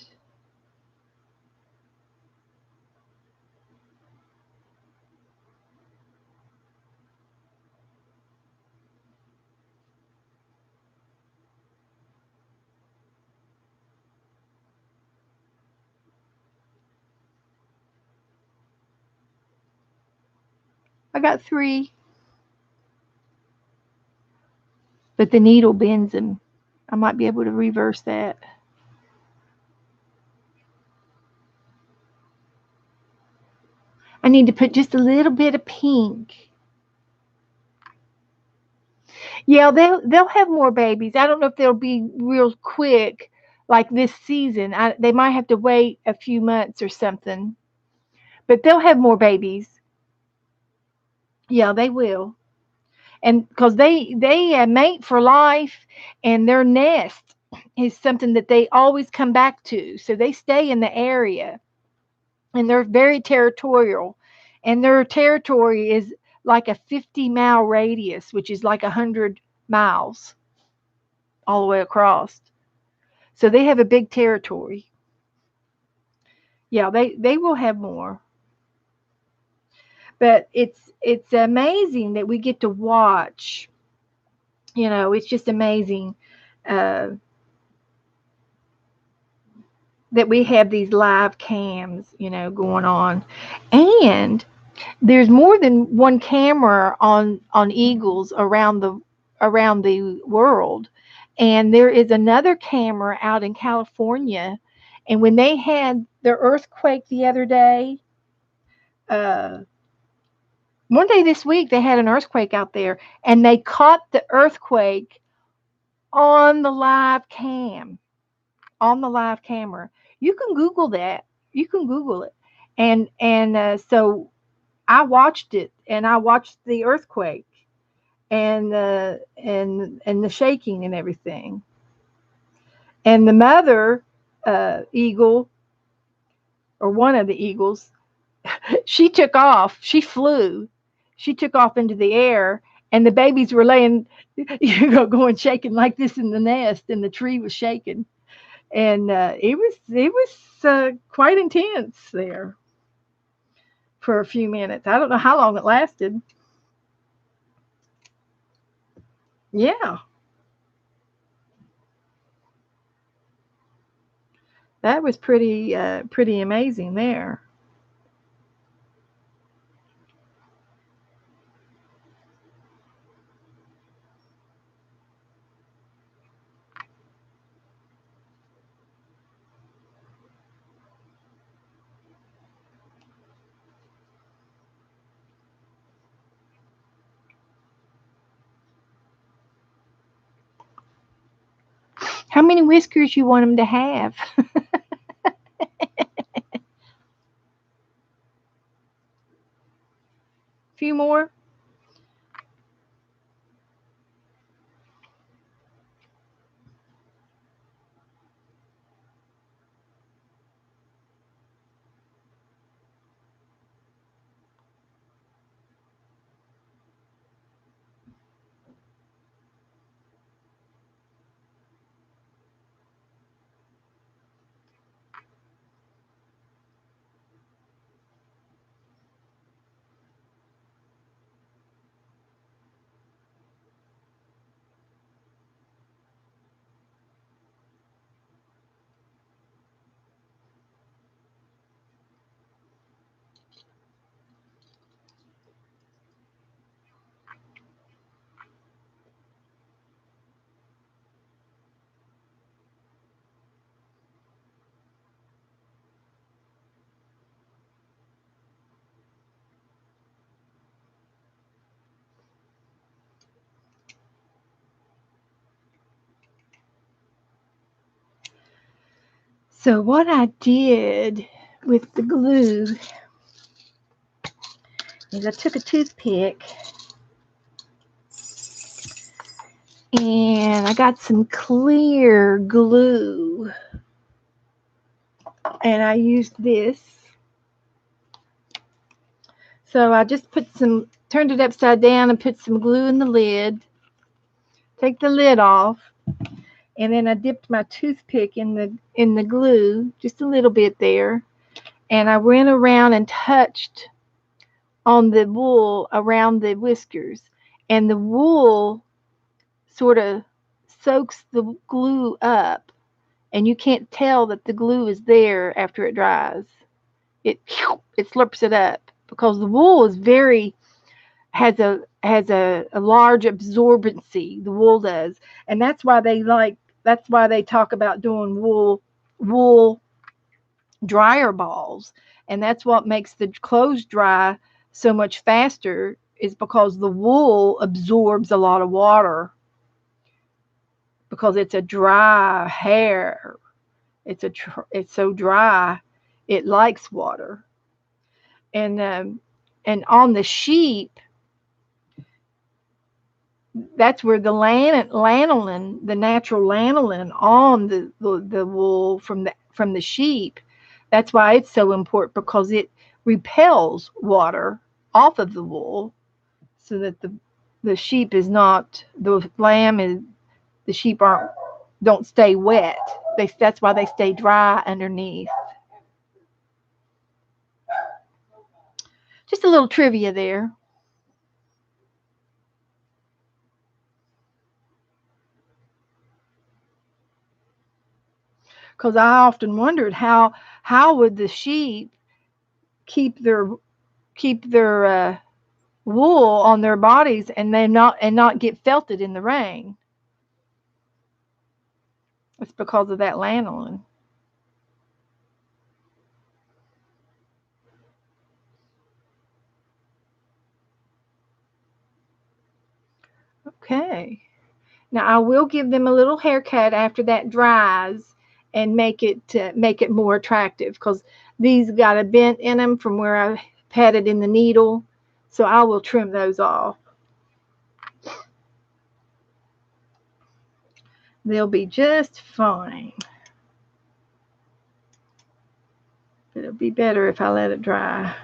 I got 3, but the needle bends them. I might be able to reverse that. I need to put just a little bit of pink. Yeah, they'll have more babies. I don't know if they'll be real quick like this season. They might have to wait a few months or something, but they'll have more babies. Yeah, they will. And because they mate for life, and their nest is something that they always come back to, so they stay in the area, and they're very territorial, and their territory is like a 50-mile radius, which is like 100 miles all the way across. So they have a big territory. Yeah, they will have more. But it's amazing that we get to watch. It's just amazing uh, that we have these live cams, going on. And there's more than one camera on eagles around the world. And there is another camera out in California. And when they had the earthquake the other day, uh, one day this week, they had an earthquake out there, and they caught the earthquake on the live on the live camera. You can Google that. You can Google it. So I watched it, and I watched the earthquake and the shaking and everything. And the mother eagle, or one of the eagles, she took off. She flew. She took off into the air, and the babies were laying, going shaking like this in the nest, and the tree was shaking. And it was quite intense there for a few minutes. I don't know how long it lasted. Yeah. That was pretty amazing there. How many whiskers you want him to have? A few more? So what I did with the glue is I took a toothpick and I got some clear glue and I used this. So I just turned it upside down and put some glue in the lid. Take the lid off, and then I dipped my toothpick in the glue, just a little bit there, and I went around and touched on the wool around the whiskers, and the wool sort of soaks the glue up, and you can't tell that the glue is there after it dries. It slurps it up because the wool is has a large absorbency. The wool does, and that's why they talk about doing wool dryer balls, and that's what makes the clothes dry so much faster, is because the wool absorbs a lot of water because it's a dry hair. It's so dry, it likes water. And on the sheep, that's where the lanolin, the natural lanolin on the wool from the sheep, that's why it's so important, because it repels water off of the wool, so that the sheep is not the lamb is the sheep don't stay wet. That's why they stay dry underneath. Just a little trivia there. Because I often wondered how would the sheep keep their wool on their bodies and not get felted in the rain. It's because of that lanolin. Okay. Now I will give them a little haircut after that dries and make it more attractive, because these got a bent in them from where I patted in the needle. So I will trim those off. They'll be just fine. But it'll be better if I let it dry.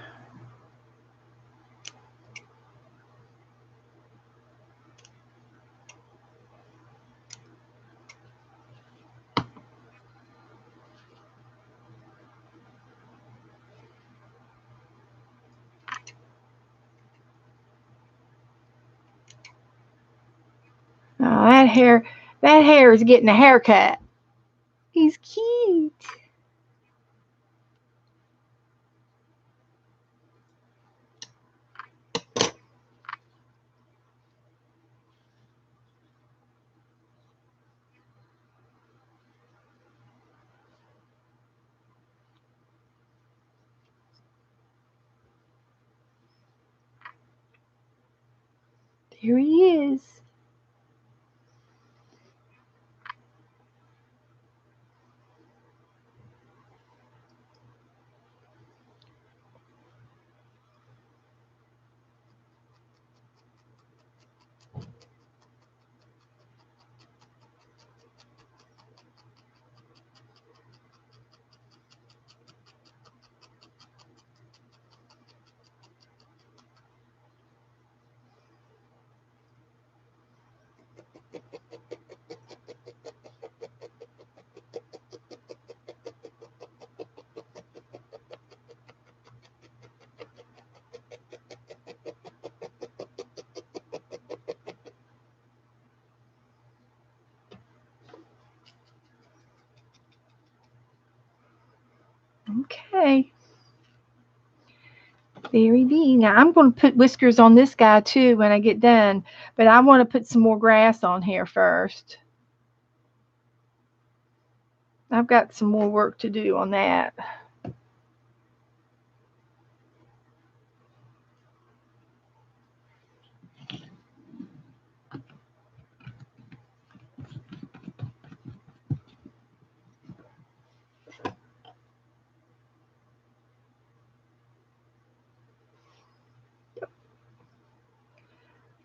Oh, that hair is getting a haircut. He's cute. Here he is. Okay. Very neat. Now I'm going to put whiskers on this guy too when I get done, but I want to put some more grass on here first. I've got some more work to do on that.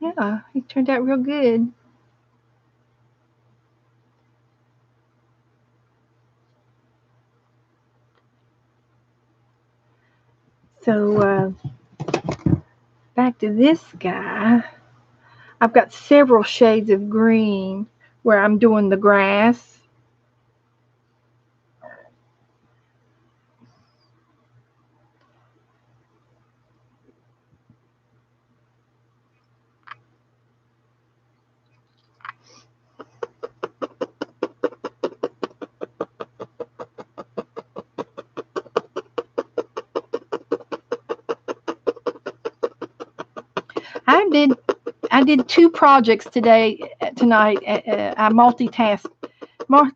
Yeah, it turned out real good. So back to this guy. I've got several shades of green where I'm doing the grass. I did two projects tonight. I multitasked my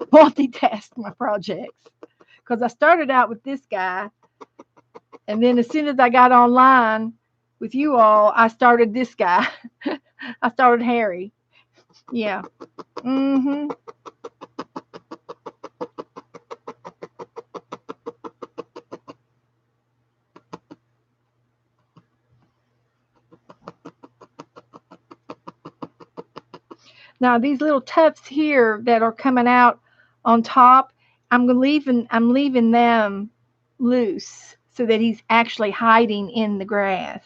projects because I started out with this guy, and then as soon as I got online with you all, I started this guy. I started Harry. Yeah. Mhm. Now these little tufts here that are coming out on top, I'm leaving them loose so that he's actually hiding in the grass.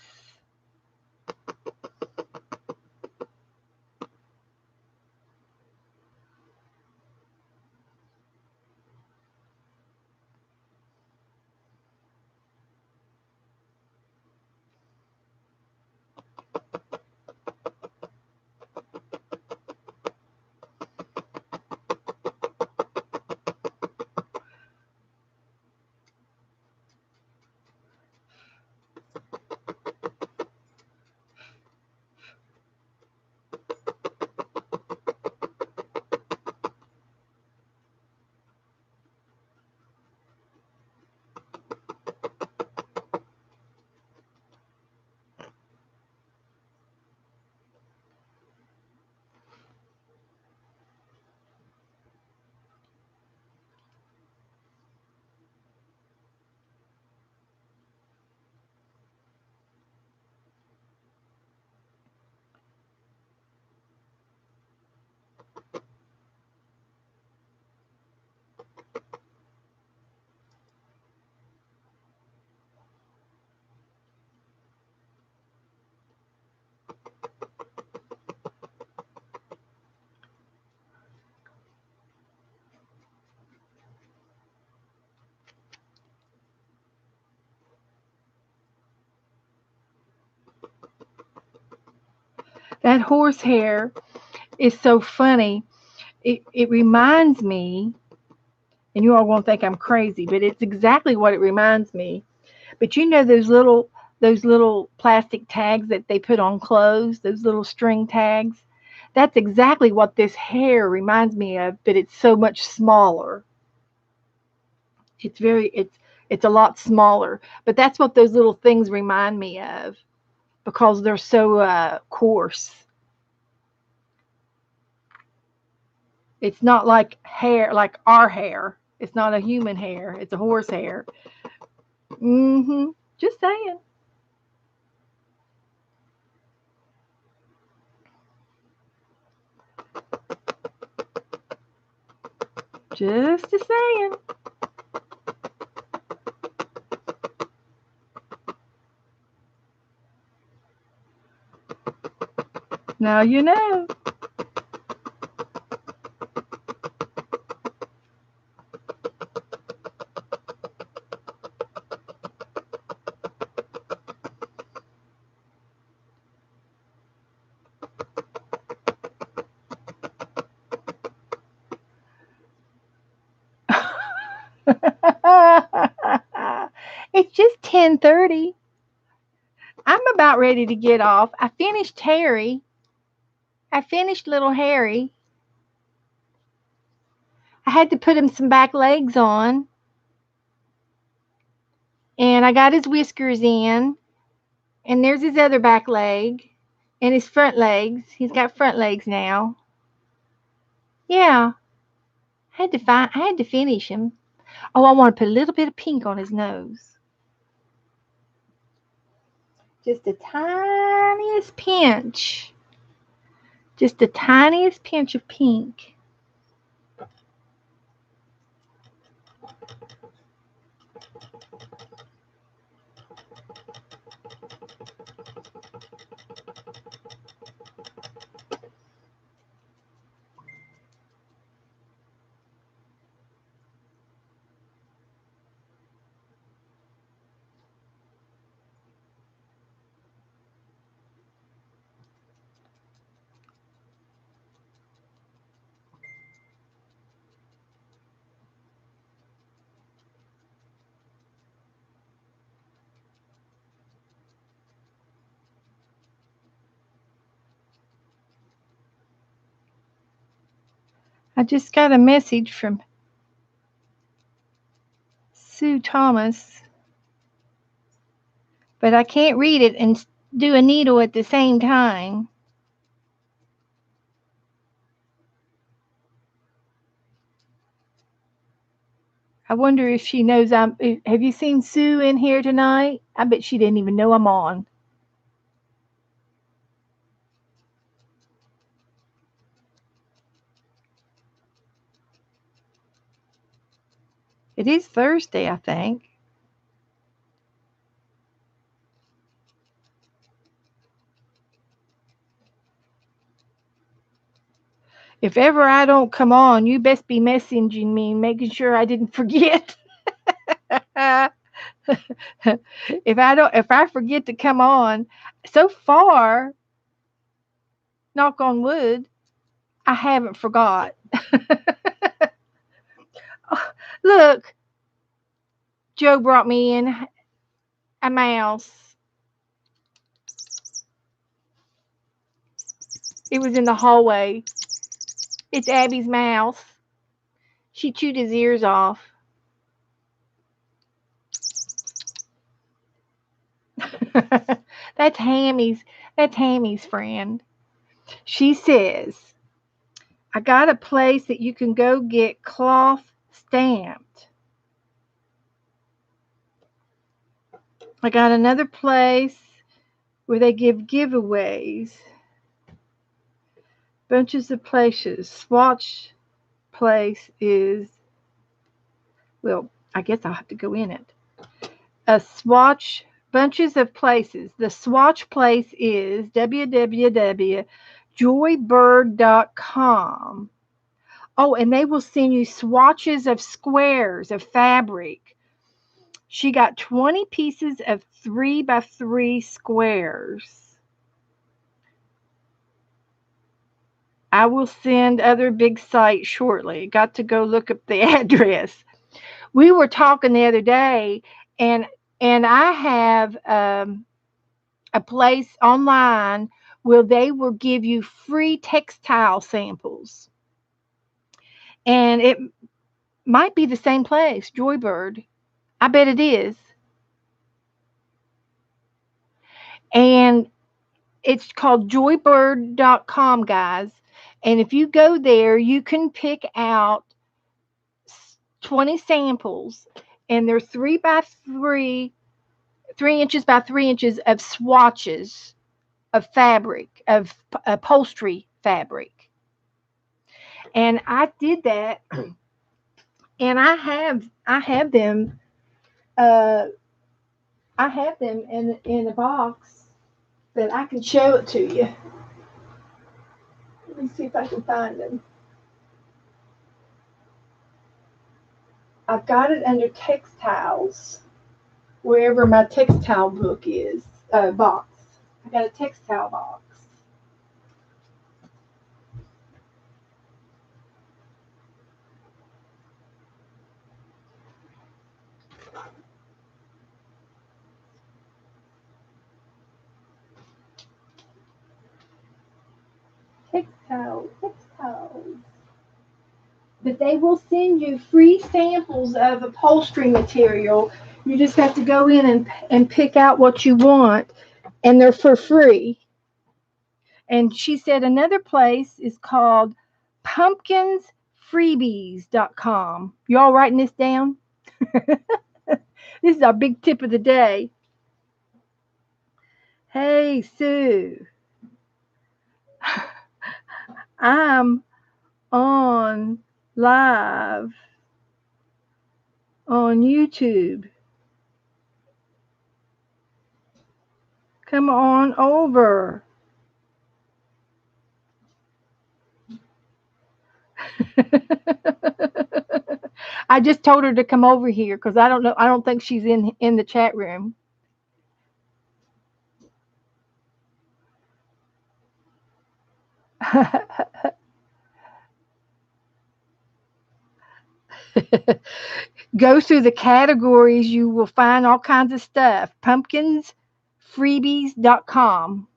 That horsehair is so funny. It reminds me, and you all won't think I'm crazy, but it's exactly what it reminds me. But you know those little plastic tags that they put on clothes, those little string tags? That's exactly what this hair reminds me of, but it's so much smaller. It's a lot smaller, but that's what those little things remind me of because they're so coarse. It's not like hair, like our hair. It's not a human hair. It's a horse hair. Just saying. Just a saying. Now you know. It's just 10:30. I'm about ready to get off. I finished Harry. I finished little Harry. I had to put him some back legs on. And I got his whiskers in. And there's his other back leg. And his front legs. He's got front legs now. Yeah. I had to finish him. Oh, I want to put a little bit of pink on his nose. Just the tiniest pinch. Just the tiniest pinch of pink. I just got a message from Sue Thomas, but I can't read it and do a needle at the same time. I wonder if she knows I'm. Have you seen Sue in here tonight? I bet she didn't even know I'm on. It is Thursday, I think. If ever I don't come on, you best be messaging me and making sure I didn't forget. If I forget to come on, so far, knock on wood, I haven't forgot. Look, Joe brought me in a mouse. It was in the hallway. It's Abby's mouse. She chewed his ears off. That's Hammy's friend. She says, I got a place that you can go get cloth stamped. I got another place where they give giveaways. Bunches of places. Swatch place is, well, I guess I'll have to go in it. A swatch, bunches of places. The swatch place is www.joybird.com. Oh, and they will send you swatches of squares of fabric. She got 20 pieces of 3x3 squares. I will send other big sites shortly. Got to go look up the address. We were talking the other day, and I have a place online where they will give you free textile samples. And it might be the same place, Joybird. I bet it is. And it's called joybird.com, guys. And if you go there, you can pick out 20 samples, and they're 3 inches by 3 inches of swatches of fabric, of upholstery fabric. And I did that, and I have them uh I have them in a box that I can show it to you. Let me see if I can find them. I've got it under textiles, wherever my textile book is, box. I got a textile box. Textiles. But they will send you free samples of upholstery material. You just have to go in and pick out what you want, and they're for free. And she said another place is called pumpkinsfreebies.com. You all writing this down? This is our big tip of the day. Hey, Sue. I'm on live on YouTube. Come on over. I just told her to come over here because I don't know. I don't think she's in the chat room. Go through the categories. You will find all kinds of stuff. Pumpkinsfreebies.com.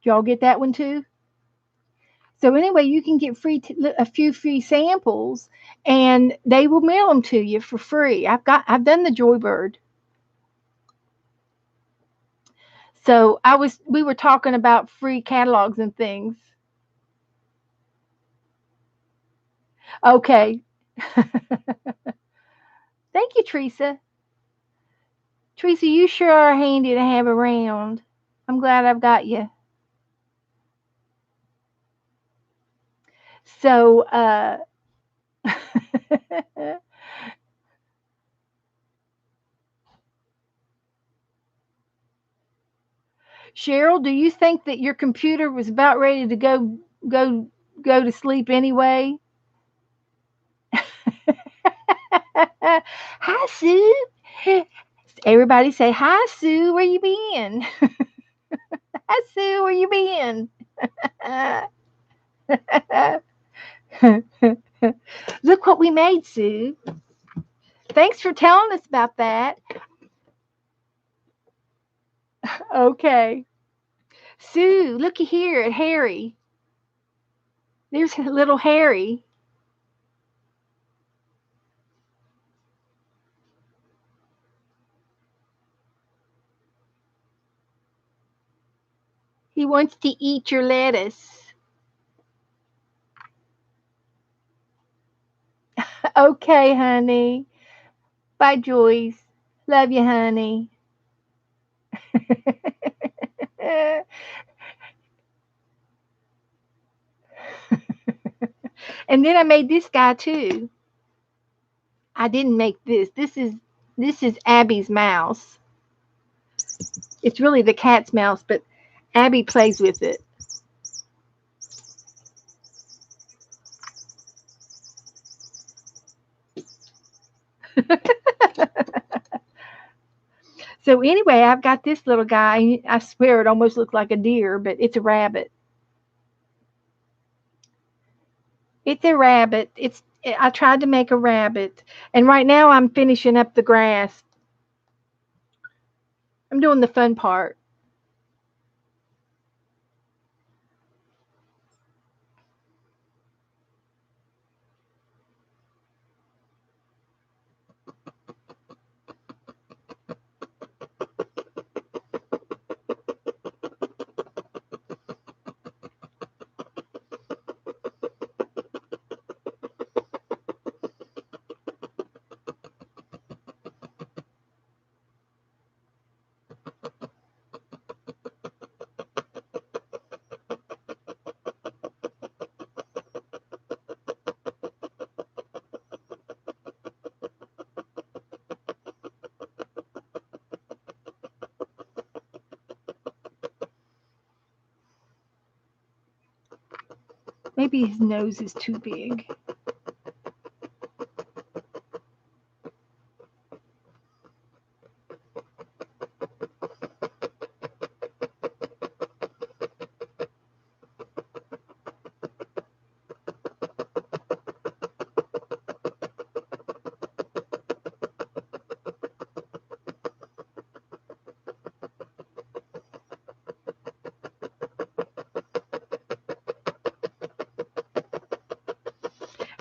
Y'all get that one too? So anyway, you can get a few free samples, and they will mail them to you for free. I've done the Joybird. So we were talking about free catalogs and things. Okay. Thank you, Teresa. Teresa, you sure are handy to have around. I'm glad I've got you. So, Cheryl, do you think that your computer was about ready to go go to sleep anyway? Hi, Sue. Everybody say hi, Sue. Where you been? Hi, Sue. Where you been? Look what we made, Sue. Thanks for telling us about that. Okay. Sue, looky here at Harry. There's little Harry. He wants to eat your lettuce. Okay, honey. Bye, Joyce. Love you, honey. And then I made this guy too. I didn't make this. This is Abby's mouse. It's really the cat's mouse, but Abby plays with it. So anyway, I've got this little guy. I swear it almost looks like a deer, but it's a rabbit. It's a rabbit. I tried to make a rabbit, and right now I'm finishing up the grass. I'm doing the fun part. Maybe his nose is too big.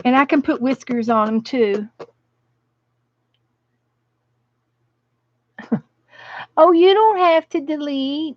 And I can put whiskers on him too. Oh, you don't have to delete.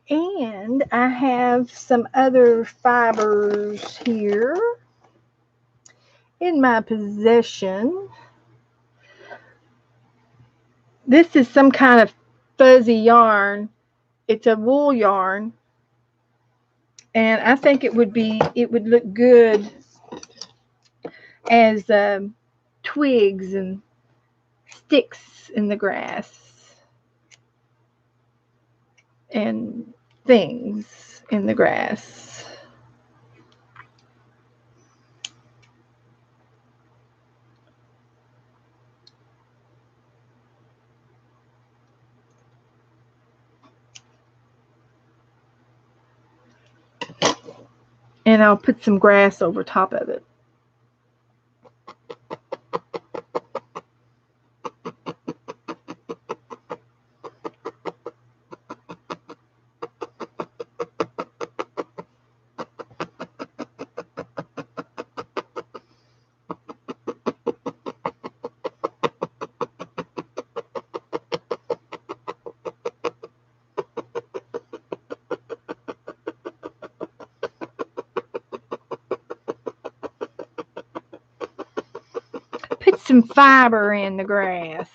And I have some other fibers here in my possession. This is some kind of fuzzy yarn. It's a wool yarn. And I think it would look good as twigs and sticks in the grass and things in the grass. And I'll put some grass over top of it. Put some fiber in the grass.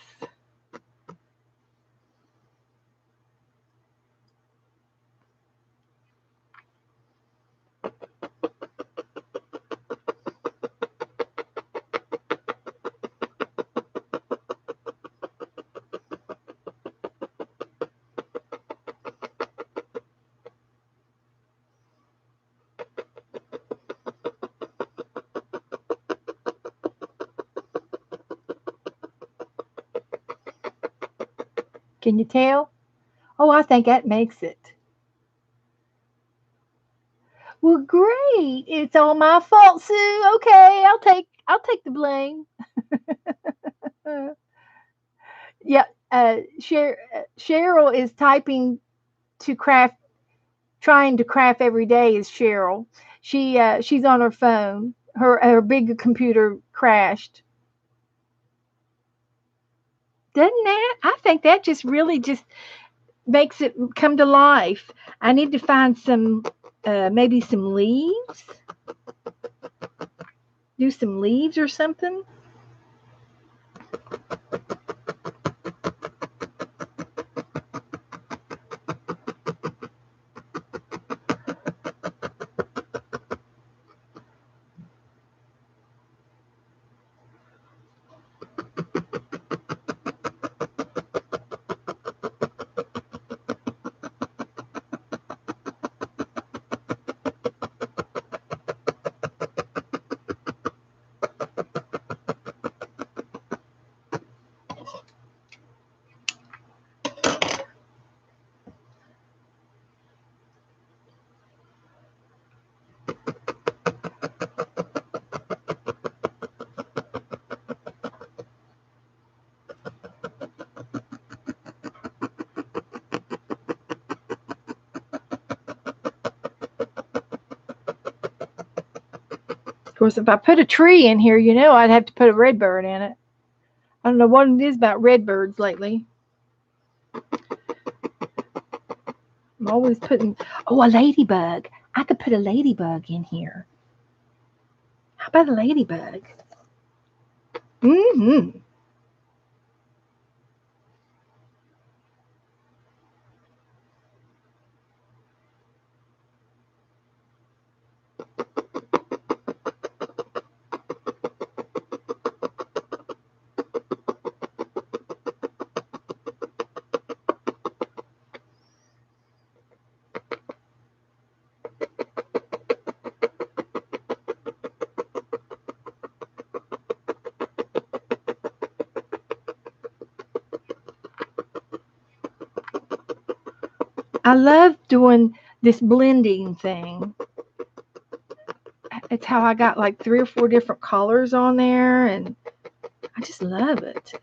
Can you tell? Oh, I think that makes it. Well, great. It's all my fault, Sue. Okay, I'll take the blame. Yeah, Cheryl is typing to craft, trying to craft every day. Is Cheryl? She's on her phone. Her big computer crashed. Doesn't that? I think that just really just makes it come to life. I need to find some, maybe some leaves. Do some leaves or something. Of course, if I put a tree in here, I'd have to put a red bird in it. I don't know what it is about redbirds lately. I'm always putting, oh, a ladybug. I could put a ladybug in here. How about a ladybug? Mm-hmm. I love doing this blending thing. It's how I got like 3 or 4 different colors on there, and I just love it.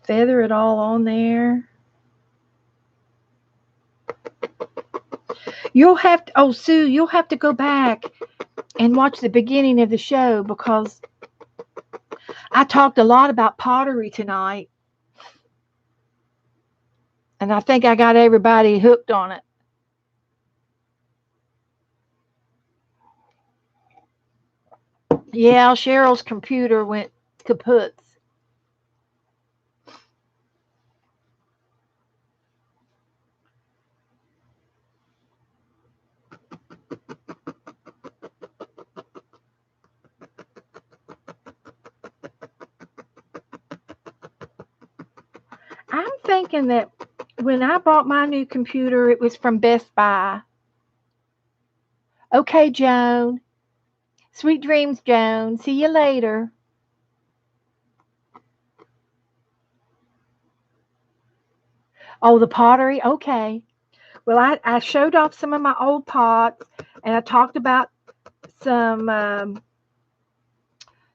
Feather it all on there. You'll have to, oh, Sue, you'll have to go back and watch the beginning of the show because I talked a lot about pottery tonight. And I think I got everybody hooked on it. Yeah, Cheryl's computer went kaput. I'm thinking that when I bought my new computer, it was from Best Buy. Okay, Joan. Sweet dreams, Joan. See you later. Oh, the pottery? Okay. Well, I showed off some of my old pots and I talked about some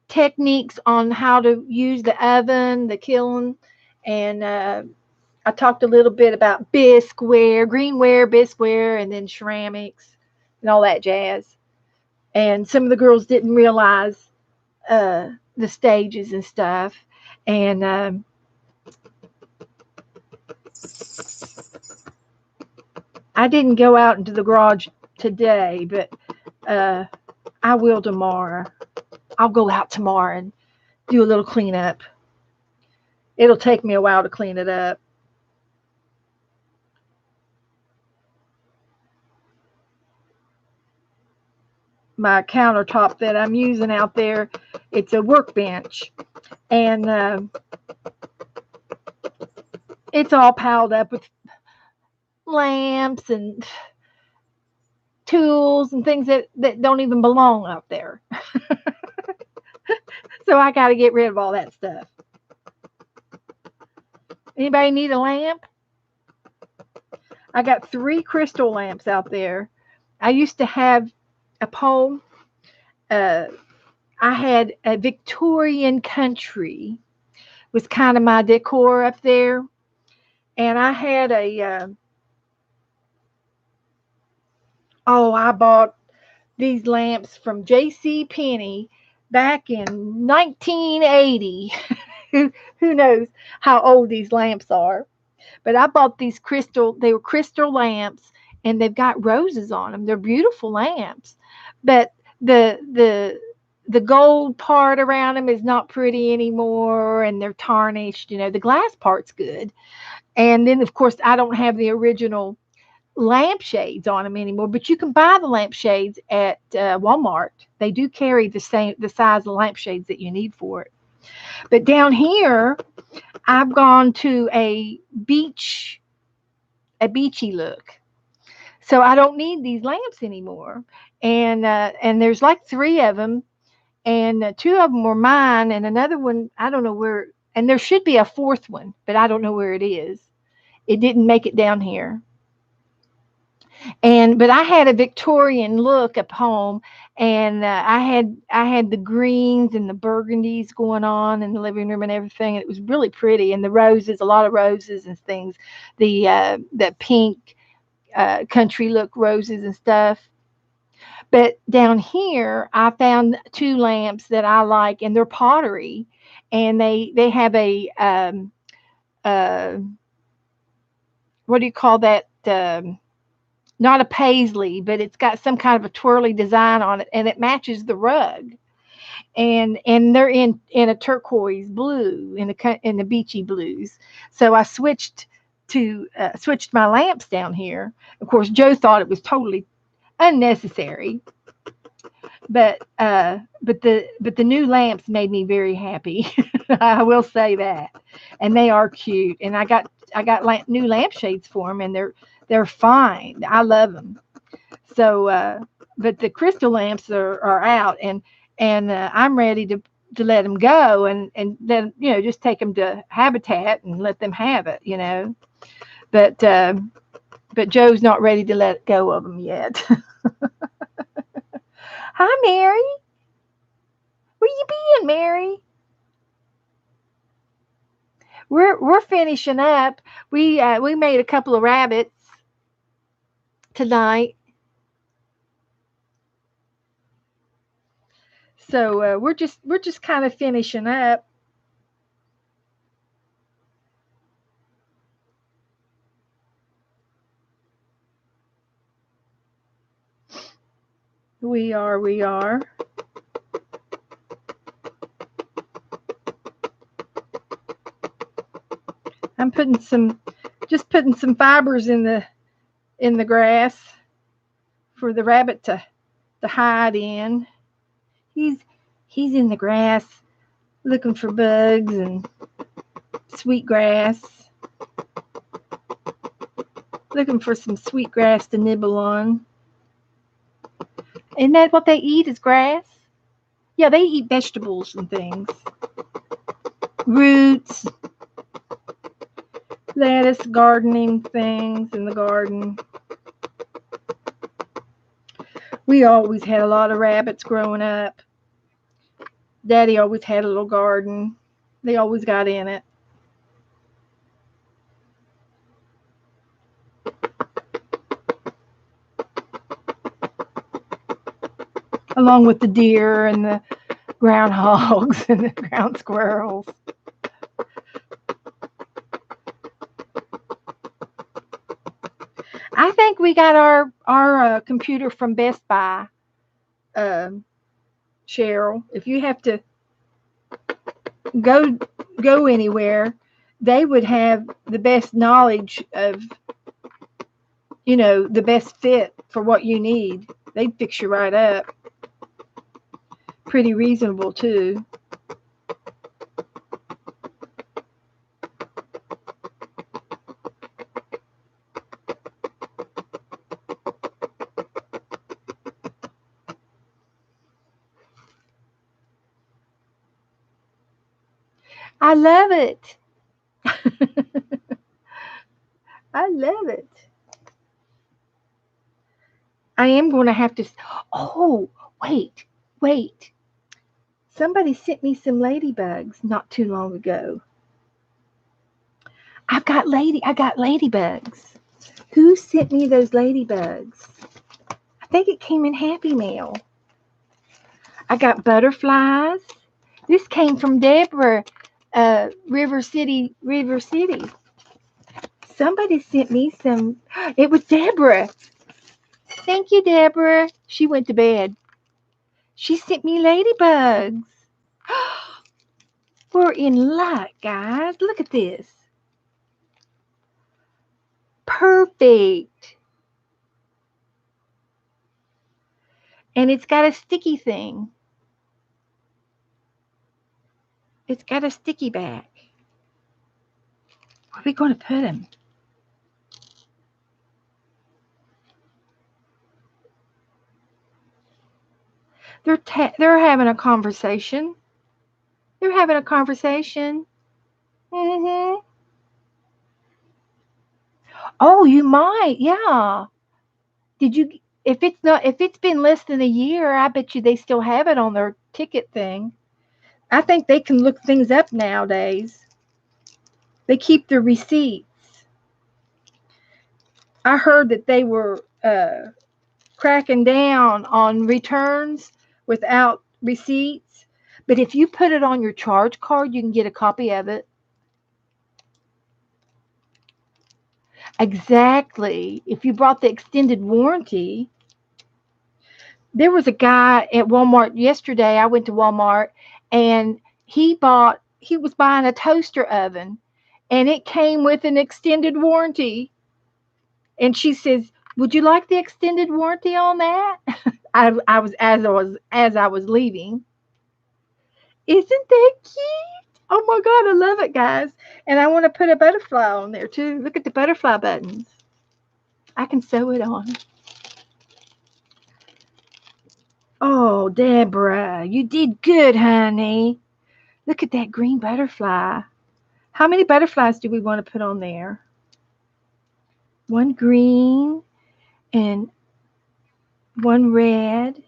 techniques on how to use the oven, the kiln, and I talked a little bit about bisqueware, greenware, bisqueware, and then ceramics and all that jazz. And some of the girls didn't realize the stages and stuff. And I didn't go out into the garage today, but I will tomorrow. I'll go out tomorrow and do a little cleanup. It'll take me a while to clean it up. My countertop that I'm using out there, it's a workbench, and it's all piled up with lamps and tools and things that don't even belong up there. So I got to get rid of all that stuff. Anybody need a lamp? I got 3 crystal lamps out there. I used to have a pole. I had a Victorian country was kind of my decor up there, and I had a I bought these lamps from J.C. Penney back in 1980. Who knows how old these lamps are? But I bought these they were crystal lamps, and they've got roses on them. They're beautiful lamps. But the gold part around them is not pretty anymore, and they're tarnished. The glass part's good. And then, of course, I don't have the original lampshades on them anymore, but you can buy the lampshades at Walmart. They do carry the size of lampshades that you need for it. But down here, I've gone to a beachy look, so I don't need these lamps anymore. And there's like 3 of them, and 2 of them were mine, and another one I don't know where. And there should be a 4th one, but I don't know where it is. It didn't make it down here. But I had a Victorian look at home, and I had the greens and the burgundies going on in the living room and everything. And it was really pretty, and the roses, a lot of roses and things, the pink country look roses and stuff. But down here, I found 2 lamps that I like, and they're pottery, and they have a uh, what do you call that? Not a paisley, but it's got some kind of a twirly design on it, and it matches the rug. And they're in a turquoise blue, in the beachy blues. So I switched my lamps down here. Of course, Joe thought it was totally unnecessary, but the new lamps made me very happy. I will say that, and they are cute. And I got new lampshades for them, and they're fine. I love them. So, but the crystal lamps are out, and I'm ready to let them go, and then just take them to Habitat and let them have it. But Joe's not ready to let go of them yet. Hi, Mary. Where you been, Mary? We're finishing up. We made a couple of rabbits tonight, so we're just kind of finishing up. We are. I'm putting some fibers in the grass for the rabbit to hide in. He's he's in the grass looking for bugs and sweet grass, looking for some sweet grass to nibble on. Isn't that what they eat, is grass? Yeah, they eat vegetables and things, roots, lettuce, gardening things in the garden. We always had a lot of rabbits growing up. Daddy always had a little garden. They always got in it. Along with the deer and the groundhogs and the ground squirrels. I think we got our computer from Best Buy, um, Cheryl. If you have to go go anywhere, they would have the best knowledge of the best fit for what you need. They'd fix you right up. Pretty reasonable too. I love it. I love it. I am going to have to. Oh, wait, wait. Somebody sent me some ladybugs not too long ago. I got ladybugs. Who sent me those ladybugs? I think it came in Happy Mail. I got butterflies. This came from Deborah, River City, River City. Somebody sent me some. It was Deborah. Thank you, Deborah. She went to bed. She sent me ladybugs. We're in luck, guys. Look at this. Perfect. And it's got a sticky thing. It's got a sticky back. Where are we going to put them? They're having a conversation. They're having a conversation. Mhm. Oh, you might. Yeah. Did you if it's been less than a year, I bet you they still have it on their ticket thing. I think they can look things up nowadays. They keep the receipts. I heard that they were cracking down on returns without receipts. But if you put it on your charge card, you can get a copy of it. Exactly. If you brought the extended warranty, there was a guy at Walmart yesterday. I went to Walmart and he was buying a toaster oven and it came with an extended warranty. And she says, "Would you like the extended warranty on that?" As I was leaving. Isn't that cute? Oh my God, I love it, guys. And I want to put a butterfly on there too. Look at the butterfly buttons. I can sew it on. Oh, Deborah, you did good, honey. Look at that green butterfly. How many butterflies do we want to put on there? One green and one red.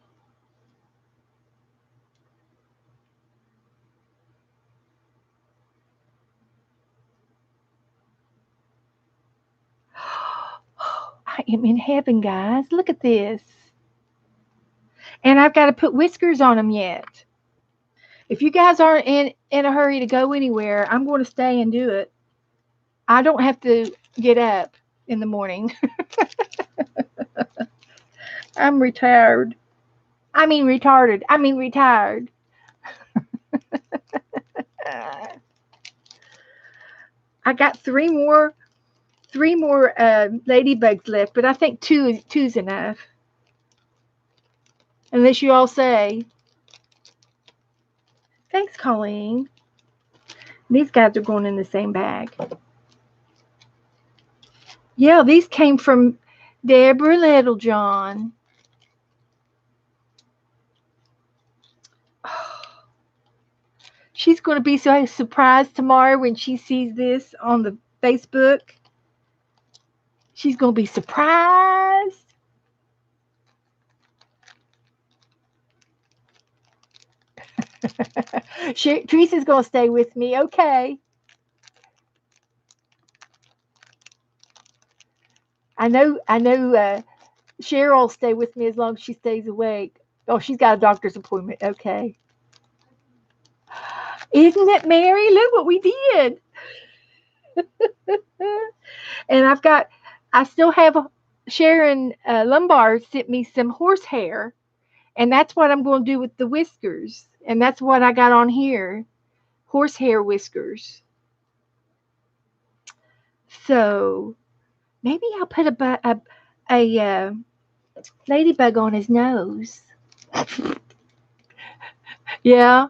I am in heaven, guys. Look at this. And I've got to put whiskers on them yet. If you guys aren't in a hurry to go anywhere, I'm going to stay and do it. I don't have to get up in the morning. I'm retired. I mean retarded. I mean retired. I got three more ladybugs left, but I think two's enough. Unless you all say. Thanks, Colleen. These guys are going in the same bag. Yeah, these came from Deborah Littlejohn. She's going to be so surprised tomorrow when she sees this on the Facebook. She's going to be surprised. Teresa's going to stay with me. Okay. I know Cheryl will stay with me as long as she stays awake. Oh, she's got a doctor's appointment. Okay. Isn't it, Mary? Look what we did. And I still have Sharon Lombard sent me some horsehair. And that's what I'm going to do with the whiskers. And that's what I got on here. Horsehair whiskers. So maybe I'll put a ladybug on his nose. Yeah.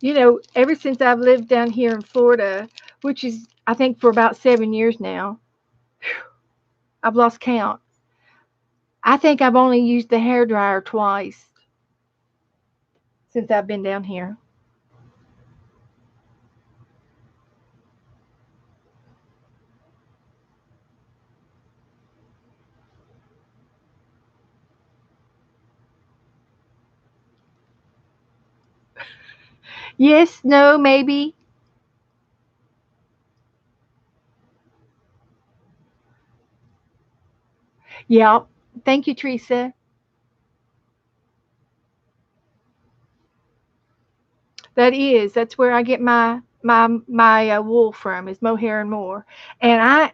You know, ever since I've lived down here in Florida, which is, I think, for about 7 years now, I've lost count. I think I've only used the hairdryer twice since I've been down here. Yes, no, maybe. Yeah. Thank you, Teresa. That's where I get my wool from is Mohair and More, and I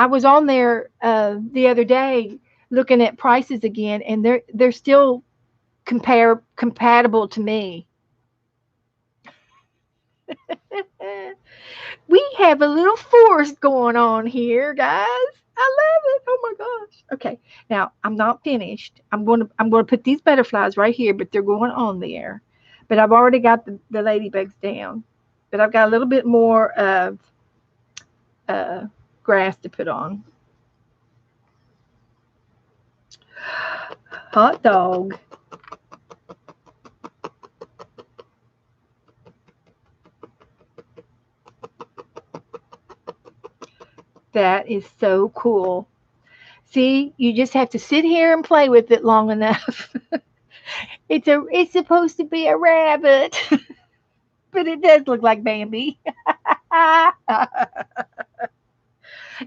was on there the other day looking at prices again, and they're still compatible to me. We have a little forest going on here, guys. I love it. Oh my gosh. Okay. Now I'm not finished. I'm going to put these butterflies right here, but they're going on there. But I've already got the ladybugs down. But I've got a little bit more of uh, grass to put on. Hot dog. That is so cool. See, you just have to sit here and play with it long enough. It's supposed to be a rabbit. But it does look like Bambi.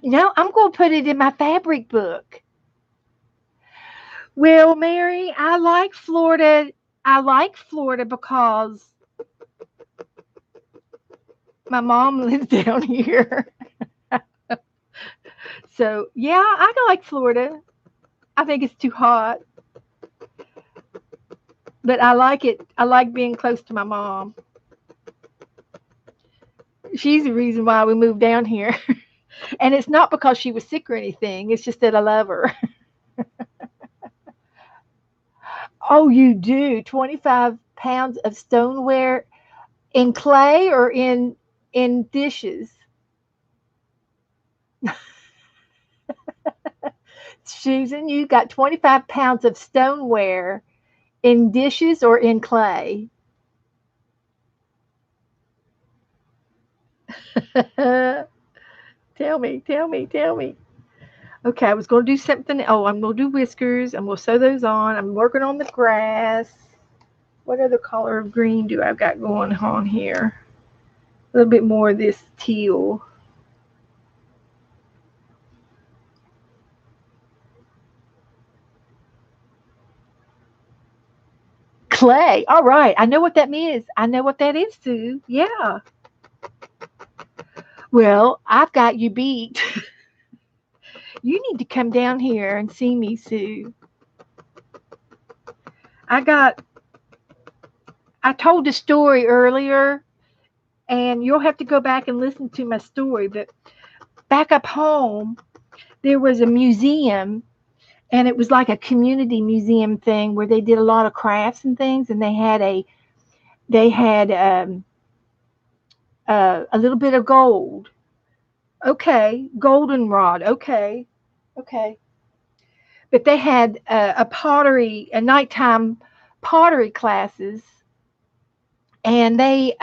No, I'm going to put it in my fabric book. Well, Mary, I like Florida. I like Florida because my mom lives down here. So, yeah, I like Florida. I think it's too hot, but I like it. I like being close to my mom. She's the reason why we moved down here. And it's not because she was sick or anything. It's just that I love her. Oh, you do. 25 pounds of stoneware in clay or in dishes? Susan, you got 25 pounds of stoneware in dishes or in clay? Tell me, tell me, tell me. Okay, I was going to do something. Oh, I'm going to do whiskers. I'm going to sew those on. I'm working on the grass. What other color of green do I've got going on here? A little bit more of this teal. Clay. All right. I know what that means. I know what that is, Sue. Yeah. Well, I've got you beat. You need to come down here and see me, Sue. I told the story earlier, and you'll have to go back and listen to my story. But back up home, there was a museum, and it was like a community museum thing where they did a lot of crafts and things, and they had a little bit of gold. Okay, goldenrod. Okay, okay. But they had a nighttime pottery classes, and they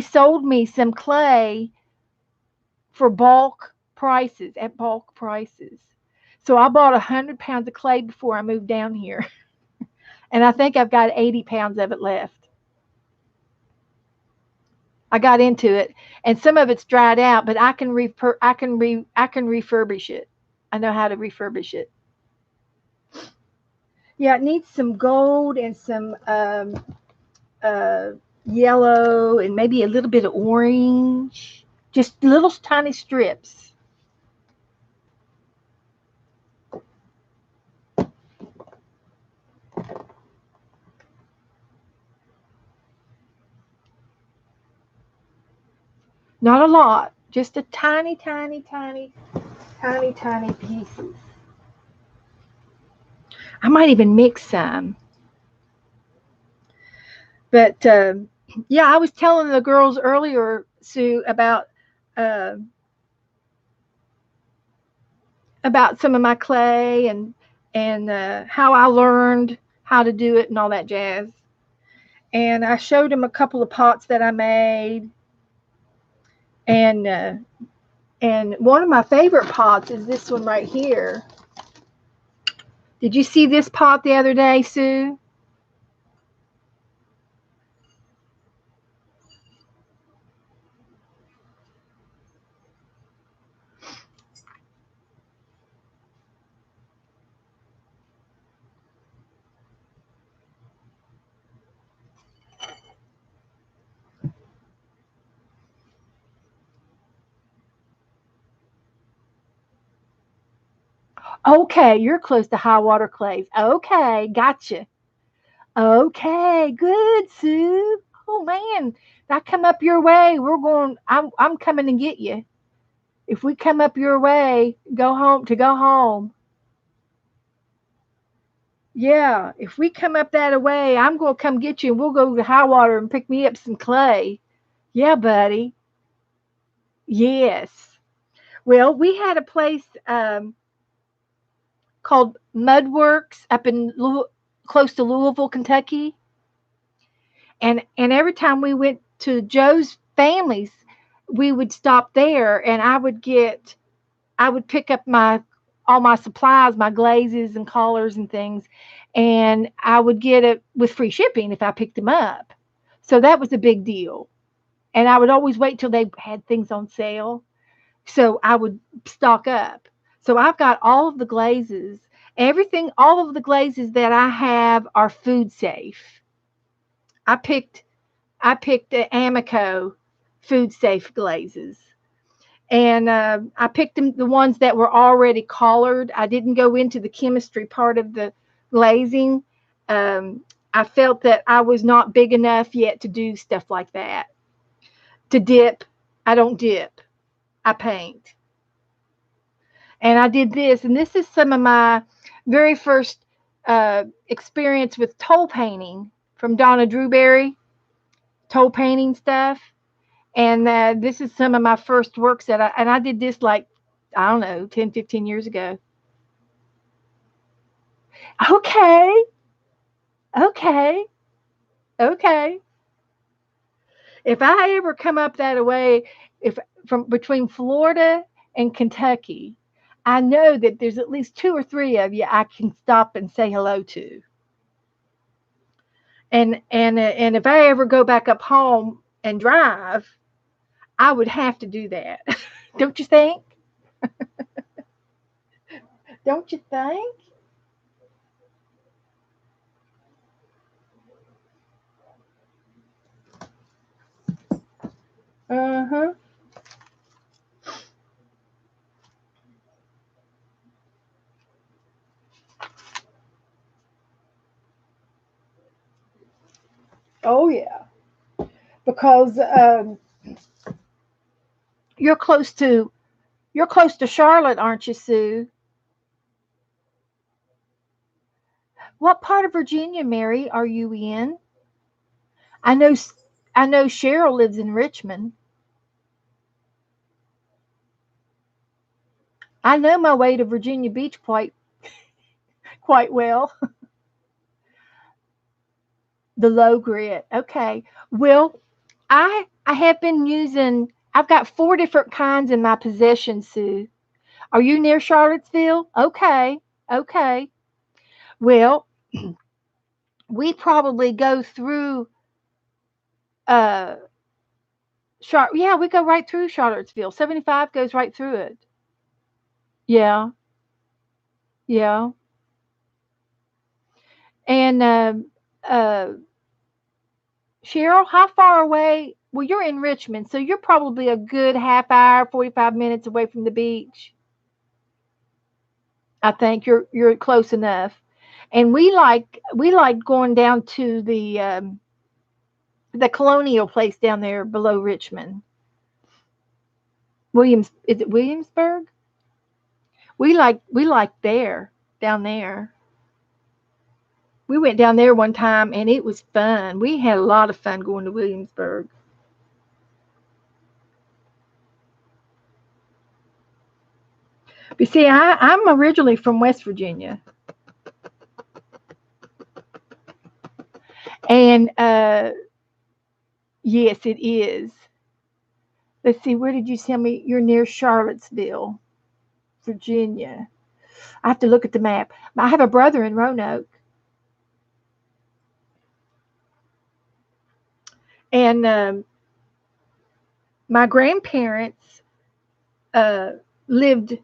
sold me some clay for bulk prices at bulk prices. So I bought 100 pounds of clay before I moved down here, and I think I've got 80 pounds of it left. I got into it, and some of it's dried out, but I can refurbish it. I know how to refurbish it. Yeah, it needs some gold and some uh, yellow and maybe a little bit of orange, just little tiny strips. Not a lot, just a tiny, tiny, tiny, tiny, tiny pieces. I might even mix some. But yeah, I was telling the girls earlier, Sue, uh, about some of my clay and how I learned how to do it and all that jazz. And I showed them a couple of pots that I made, and one of my favorite pots is this one right here. Did you see this pot the other day, Sue? Okay, you're close to high water clays. Okay, gotcha. Okay, good, Sue. Oh man, if I come up your way, we're going. I'm coming to get you. If we come up your way, go home. Yeah, if we come up that way, I'm gonna come get you, and we'll go to high water and pick me up some clay. Yeah, buddy. Yes. Well, we had a place called Mudworks up in close to Louisville, Kentucky, and every time we went to Joe's family's, we would stop there, and I would pick up my all my supplies, my glazes and collars and things, and I would get it with free shipping if I picked them up. So that was a big deal. And I would always wait till they had things on sale. So I would stock up. So I've got all of the glazes. Everything, all of the glazes that I have are food safe. I picked the Amico food safe glazes. And I picked them, the ones that were already colored. I didn't go into the chemistry part of the glazing. I felt that I was not big enough yet to do stuff like that. To dip, I don't dip. I paint. And I did this, and this is some of my very first experience with toll painting from Donna Drewberry, toll painting stuff. And this is some of my first works that I did this like, I don't know, 10, 15 years ago. Okay. Okay. Okay. If I ever come up that way, if from between Florida and Kentucky, I know that there's at least two or three of you I can stop and say hello to. And if I ever go back up home and drive, I would have to do that. Don't you think? Don't you think? Uh-huh. Oh yeah. Because you're close to Charlotte, aren't you, Sue? What part of Virginia, Mary, are you in? I know I know Cheryl lives in Richmond. I know my way to Virginia Beach quite well. The low grit. Okay. Well, I have been using. I've got four different kinds in my possession, Sue. Are you near Charlottesville? Okay. Okay. Well, we probably go through uh yeah, we go right through Charlottesville. 75 goes right through it. Yeah. Yeah. And uh Cheryl, how far away? Well, you're in Richmond, so you're probably a good half hour, 45 minutes away from the beach. I think you're close enough. And we like going down to the Colonial place down there below Richmond. Williams, is it Williamsburg? We like there, down there. We went down there one time and it was fun. We had a lot of fun going to Williamsburg. But see, I'm originally from West Virginia. And yes, it is. Let's see, where did you tell me you're near Charlottesville, Virginia? I have to look at the map. I have a brother in Roanoke. And my grandparents uh, lived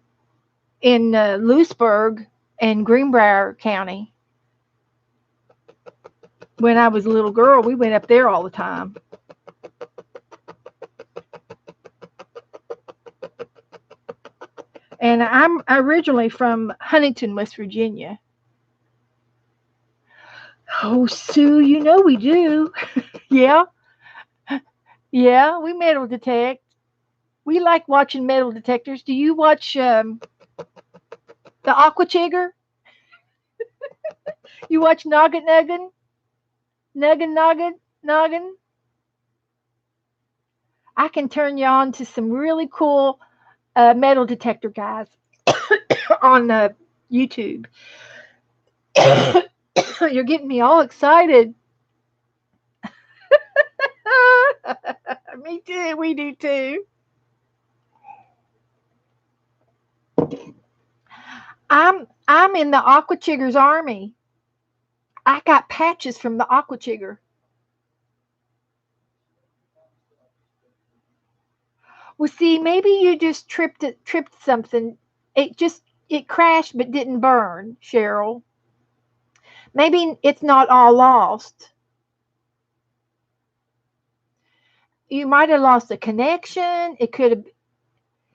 in Lewisburg and Greenbrier County. When I was a little girl, we went up there all the time. And I'm originally from Huntington, West Virginia. Oh, Sue, you know we do. Yeah, yeah, we metal detect. We like watching metal detectors. Do you watch the Aqua Chigger? You watch Noggin Nuggin? Nuggin Noggin? Noggin? I can turn you on to some really cool metal detector guys on YouTube. You're getting me all excited. Me too. We do too. I'm in the Aqua Chiggers army. I got patches from the Aqua Chigger. Well, see, maybe you just tripped something. It crashed but didn't burn, Cheryl. Maybe it's not all lost. You might have lost a connection. It could have.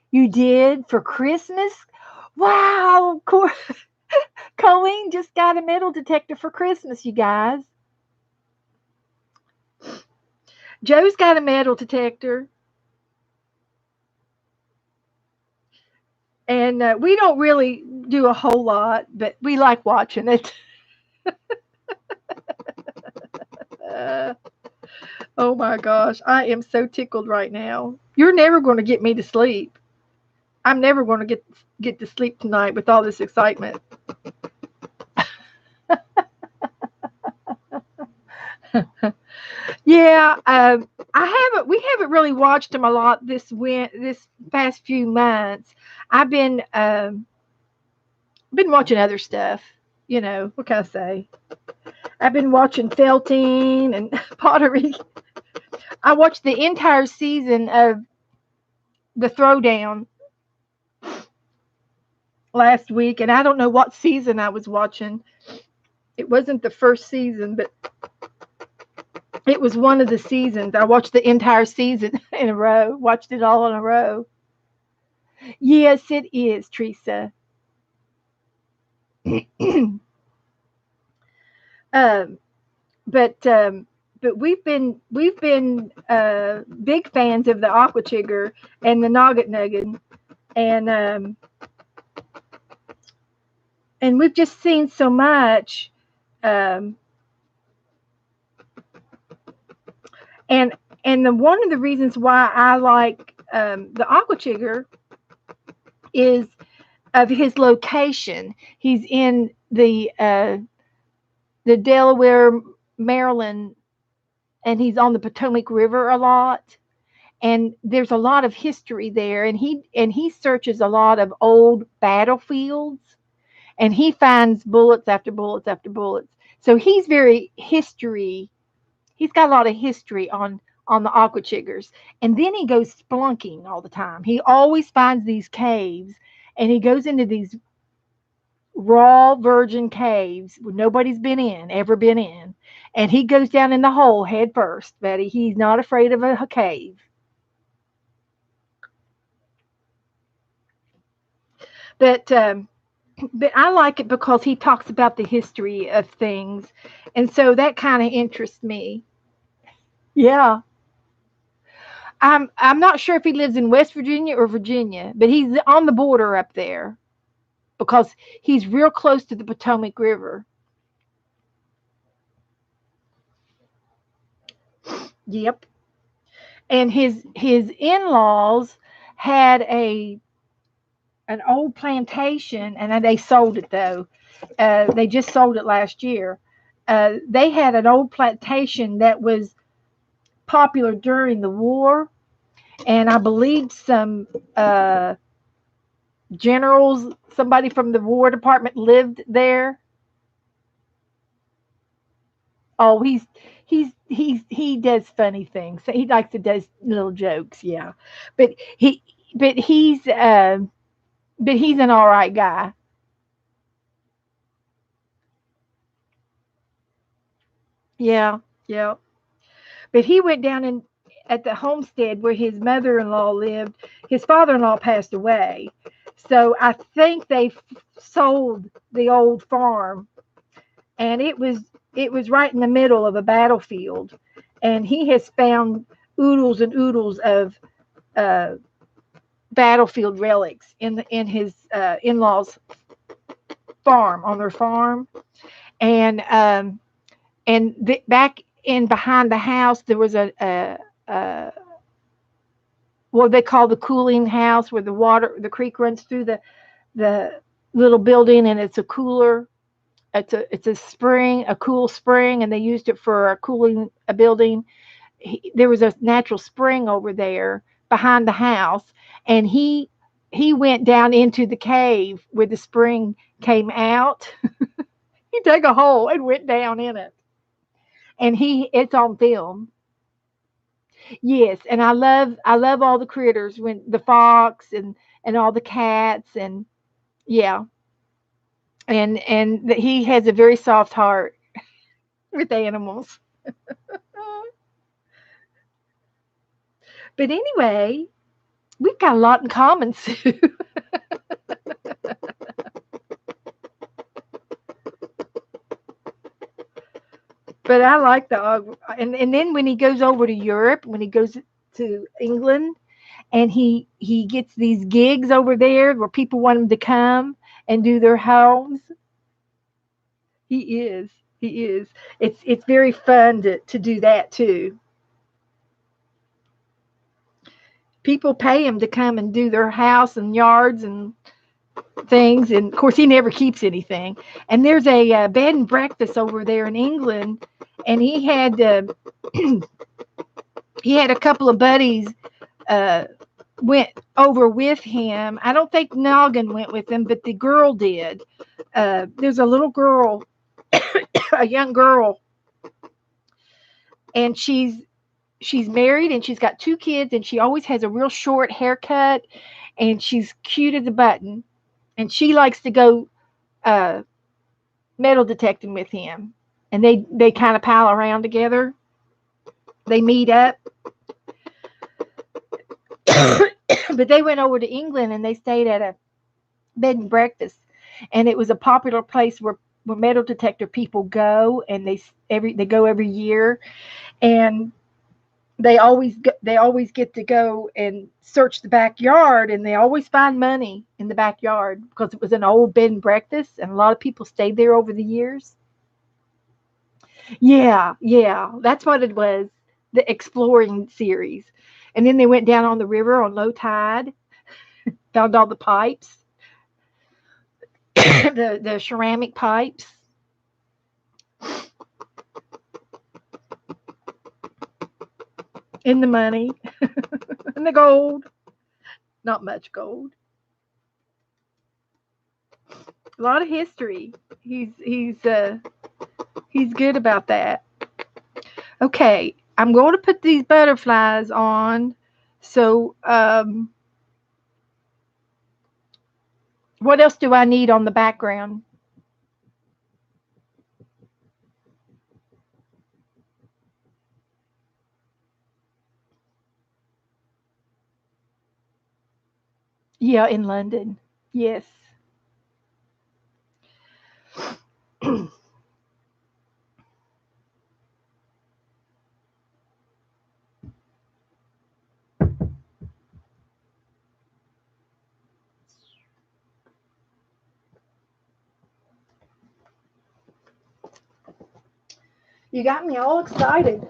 You did for Christmas. Wow, Colleen just got a metal detector for Christmas, you guys. Joe's got a metal detector. And we don't really do a whole lot, but we like watching it. uh, oh my gosh, I am so tickled right now. You're never going to get me to sleep. I'm never going to get to sleep tonight with all this excitement. Yeah, we haven't really watched them a lot this past few months. I've been watching other stuff. What can I say? I've been watching felting and pottery. I watched the entire season of the Throwdown last week, and I don't know what season I was watching. It wasn't the first season, but it was one of the seasons. I watched the entire season in a row, watched it all in a row. Yes, it is, Teresa. um, but we've been big fans of the Aqua Chigger and the Nugget Nugget, and and we've just seen so much. Um, and one of the reasons why I like the Aqua Chigger is of his location. He's in the Delaware, Maryland, and he's on the Potomac River a lot. And there's a lot of history there, and he searches a lot of old battlefields, and he finds bullets after bullets after bullets. So he's very history. He's got a lot of history on the aqua chiggers. And then he goes spelunking all the time. He always finds these caves, and he goes into these raw virgin caves where nobody's ever been in. And he goes down in the hole head first, Betty. He's not afraid of a cave. But I like it because he talks about the history of things, and so that kind of interests me. Yeah, I'm not sure if he lives in West Virginia or Virginia, but he's on the border up there because he's real close to the Potomac River. Yep, and his in-laws had an old plantation, and they sold it though. They just sold it last year. They had an old plantation that was popular during the war, and I believe some generals, somebody from the War Department lived there. Oh, he does funny things. He likes to does little jokes, yeah. But he but he's an all right guy. Yeah, yeah. But he went down in at the homestead where his mother-in-law lived. His father-in-law passed away, so I think they sold the old farm, and it was right in the middle of a battlefield, and he has found oodles and oodles of uh, battlefield relics in his in-laws farm on their farm, and back in behind the house there was a what they call the cooling house where the creek runs through the little building, and it's a cooler. It's a spring, a cool spring, and they used it for cooling a building. There was a natural spring over there behind the house, and he went down into the cave where the spring came out. He dug a hole and went down in it, and it's on film. Yes, and I love all the critters when the fox and all the cats and yeah, and that he has a very soft heart with animals. But anyway, we've got a lot in common, Sue. But I like the and then when he goes over to Europe, when he goes to England, and he gets these gigs over there where people want him to come and do their homes. He is. He is. It's very fun to do that too. People pay him to come and do their house and yards and things, and of course he never keeps anything. And there's a bed and breakfast over there in England, and he had a couple of buddies uh, went over with him. I don't think Noggin went with him, but the girl did. There's a little girl, a young girl, and she's married and she's got two kids, and she always has a real short haircut, and she's cute as a button, and she likes to go uh, metal detecting with him, and they kind of pal around together. They meet up, but they went over to England and they stayed at a bed and breakfast, and it was a popular place where metal detector people go, and they go every year, and they always get to go and search the backyard, and they always find money in the backyard because it was an old bed and breakfast, and a lot of people stayed there over the years. Yeah, yeah, that's what it was, the exploring series. And then they went down on the river on low tide, found all the pipes, the ceramic pipes, and the money and the gold. Not much gold. A lot of history. He's good about that. Okay, I'm going to put these butterflies on. So, what else do I need on the background? Yeah, in London. Yes. You got me all excited.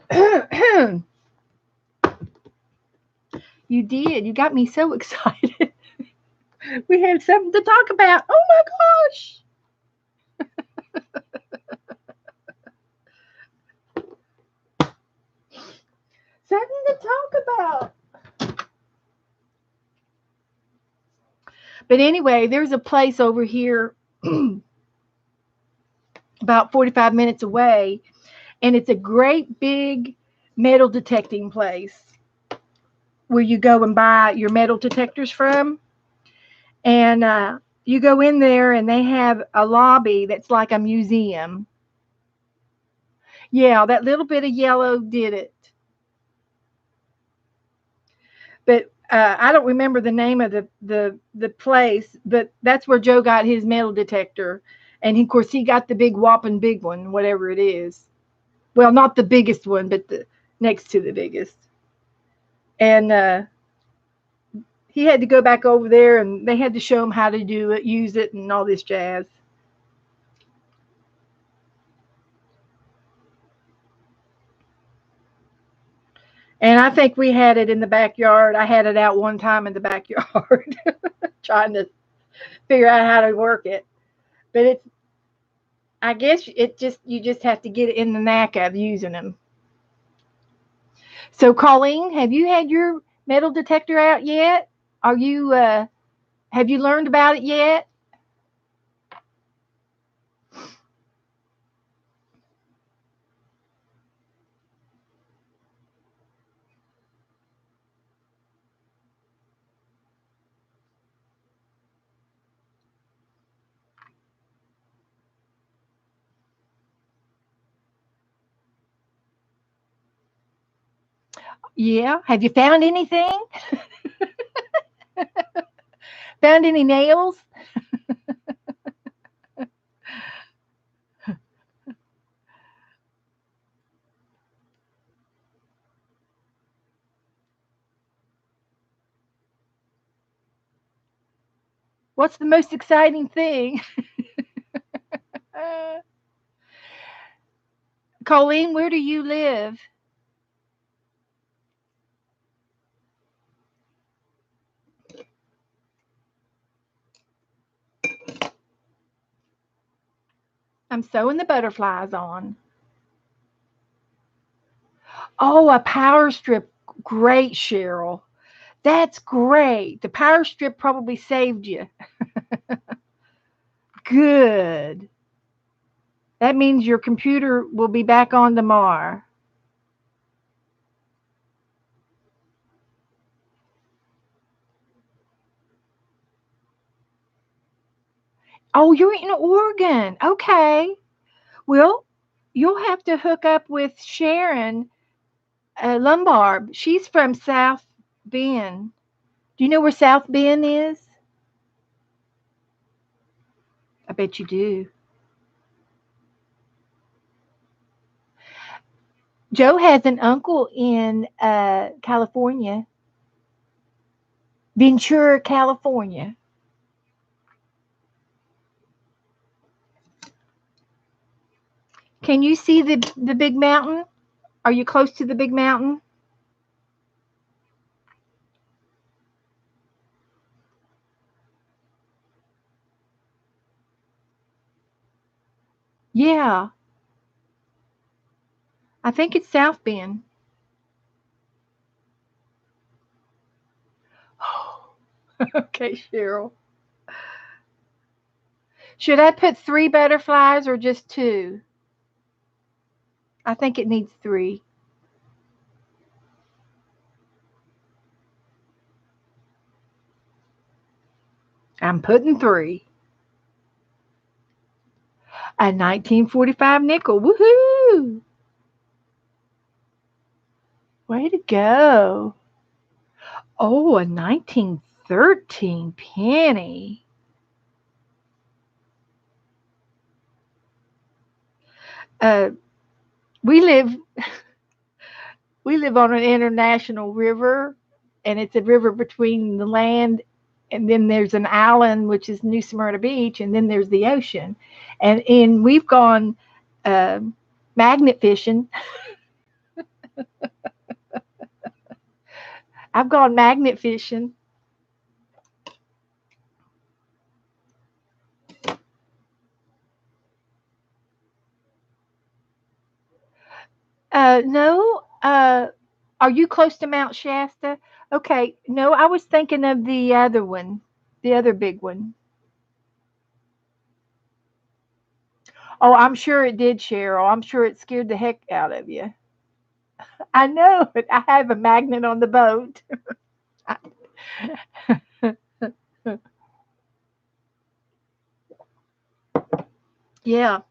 You did. You got me so excited. We have something to talk about. Oh my gosh. Something to talk about. But anyway, there's a place over here about 45 minutes away, and it's a great big metal detecting place where you go and buy your metal detectors from. And you go in there, and they have a lobby that's like a museum. Yeah, that little bit of yellow did it. But I don't remember the name of the place, but that's where Joe got his metal detector, and of course he got the big whopping big one, whatever it is. Well, not the biggest one, but the next to the biggest. And he had to go back over there, and they had to show him how to do it, use it, and all this jazz. And I think we had it in the backyard. I had it out one time in the backyard, trying to figure out how to work it. But it's, I guess it just you just have to get in the knack of using them. So, Colleen, have you had your metal detector out yet? Are you have you learned about it yet? Yeah. Have you found anything? Found any nails? What's the most exciting thing? Uh, Colleen, where do you live? I'm sewing the butterflies on. Oh, a power strip. Great, Cheryl. That's great. The power strip probably saved you. Good. That means your computer will be back on tomorrow. Oh, you're in Oregon. Okay. Well, you'll have to hook up with Sharon Lombard. She's from South Bend. Do you know where South Bend is? I bet you do. Joe has an uncle in California, Ventura, California. Can you see the big mountain? Are you close to the big mountain? Yeah, I think it's South Bend. Okay, Cheryl. Should I put three butterflies or just two? I think it needs three. I'm putting three. A 1945 nickel. Woohoo! Way to go. Oh, a 1913 penny. Uh, we live we live on an international river, and it's a river between the land, and then there's an island which is New Smyrna Beach, and then there's the ocean, and we've gone uh, magnet fishing. I've gone magnet fishing. No. Are you close to Mount Shasta? Okay. No, I was thinking of the other one, the other big one. Oh, I'm sure it did, Cheryl. I'm sure it scared the heck out of you. I know it. I have a magnet on the boat. Yeah,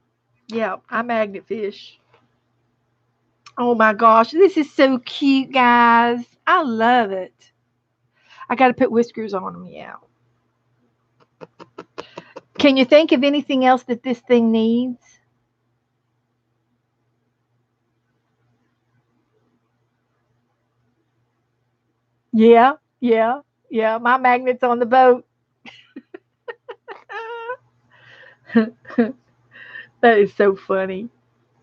yeah. I magnet fish. Oh my gosh, this is so cute, guys. I love it. I got to put whiskers on them. Yeah. Can you think of anything else that this thing needs? Yeah, yeah, yeah. My magnet's on the boat. That is so funny.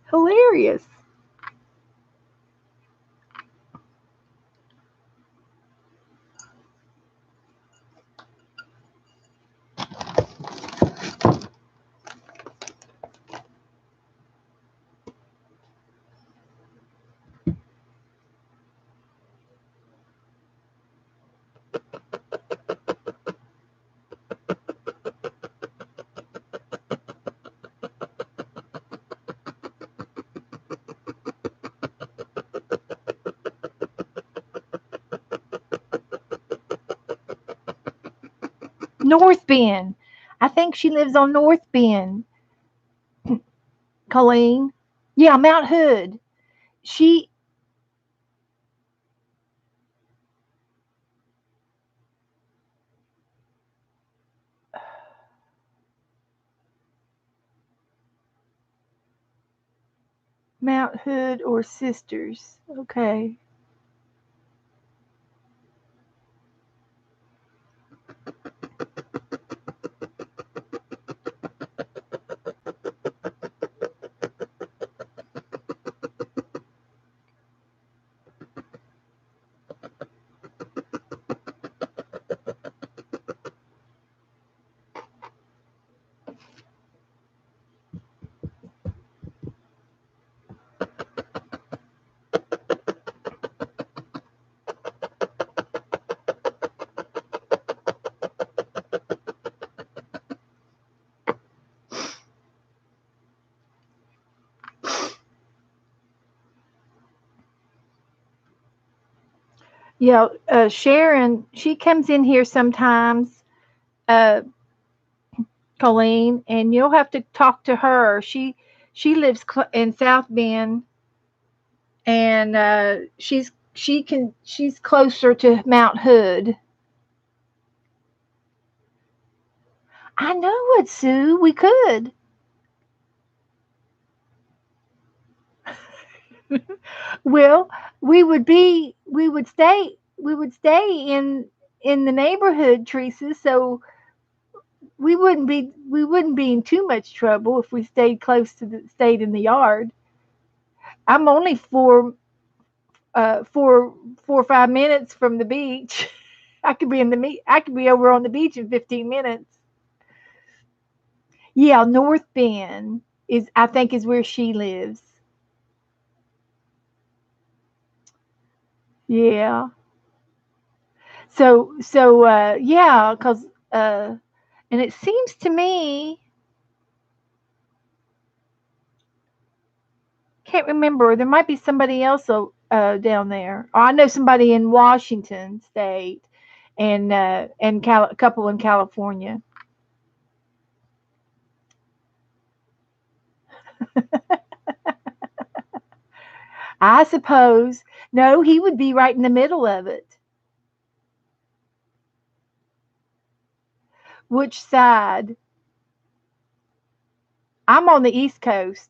Hilarious. North Bend. I think she lives on North Bend, Colleen. Yeah, Mount Hood. She, Mount Hood or Sisters. Okay. Yeah, Sharon, she comes in here sometimes, uh, Colleen, and you'll have to talk to her. She lives in South Bend, and she's closer to Mount Hood. I know it, Sue. We could. Well, we would stay in the neighborhood, Teresa, so we wouldn't be in too much trouble if we stayed in the yard. I'm only four or 5 minutes from the beach. I could be over on the beach in 15 minutes. Yeah, North Bend I think is where she lives. Yeah. Yeah, cuz and it seems to me, can't remember, there might be somebody else down there. Or I know somebody in Washington state, and a couple in California. I suppose. No, he would be right in the middle of it. Which side? I'm on the East Coast.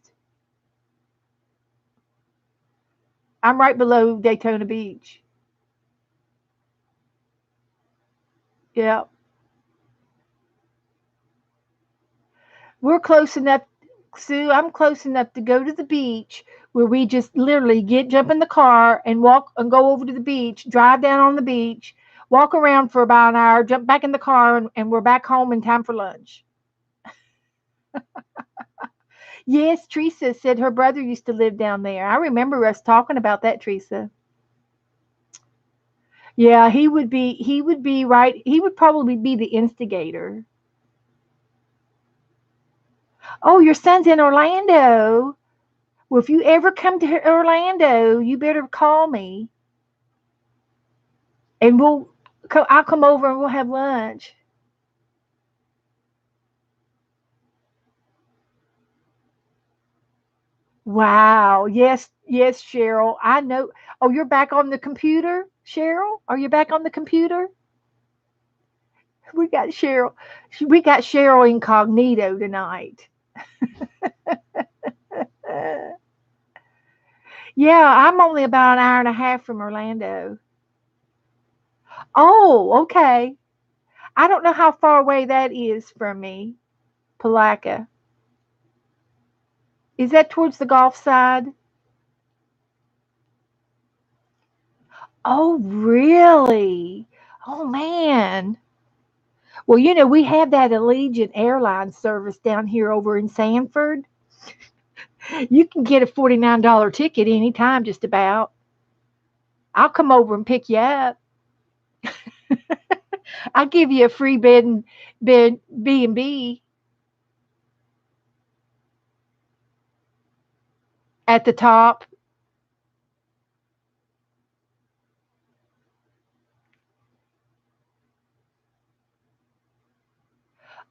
I'm right below Daytona Beach. Yeah. We're close enough, Sue. I'm close enough to go to the beach where we just literally jump in the car and walk and go over to the beach, drive down on the beach, walk around for about an hour, jump back in the car, and we're back home in time for lunch. Yes, Teresa said her brother used to live down there. I remember us talking about that, Teresa. Yeah, he would be right. He would probably be the instigator. Oh, your son's in Orlando. Well, if you ever come to Orlando, you better call me, and I'll come over and we'll have lunch. Wow. Yes, yes, Cheryl. I know. Oh, you're back on the computer, Cheryl? Are you back on the computer? We got Cheryl. We got Cheryl incognito tonight. Uh, yeah, I'm only about an hour and a half from Orlando. Oh, okay. I don't know how far away that is from me, Palaca. Is that towards the Gulf side? Oh, really? Oh, man. Well, we have that Allegiant Airlines service down here over in Sanford. You can get a $49 ticket anytime, just about. I'll come over and pick you up. I'll give you a free bed B&B at the top.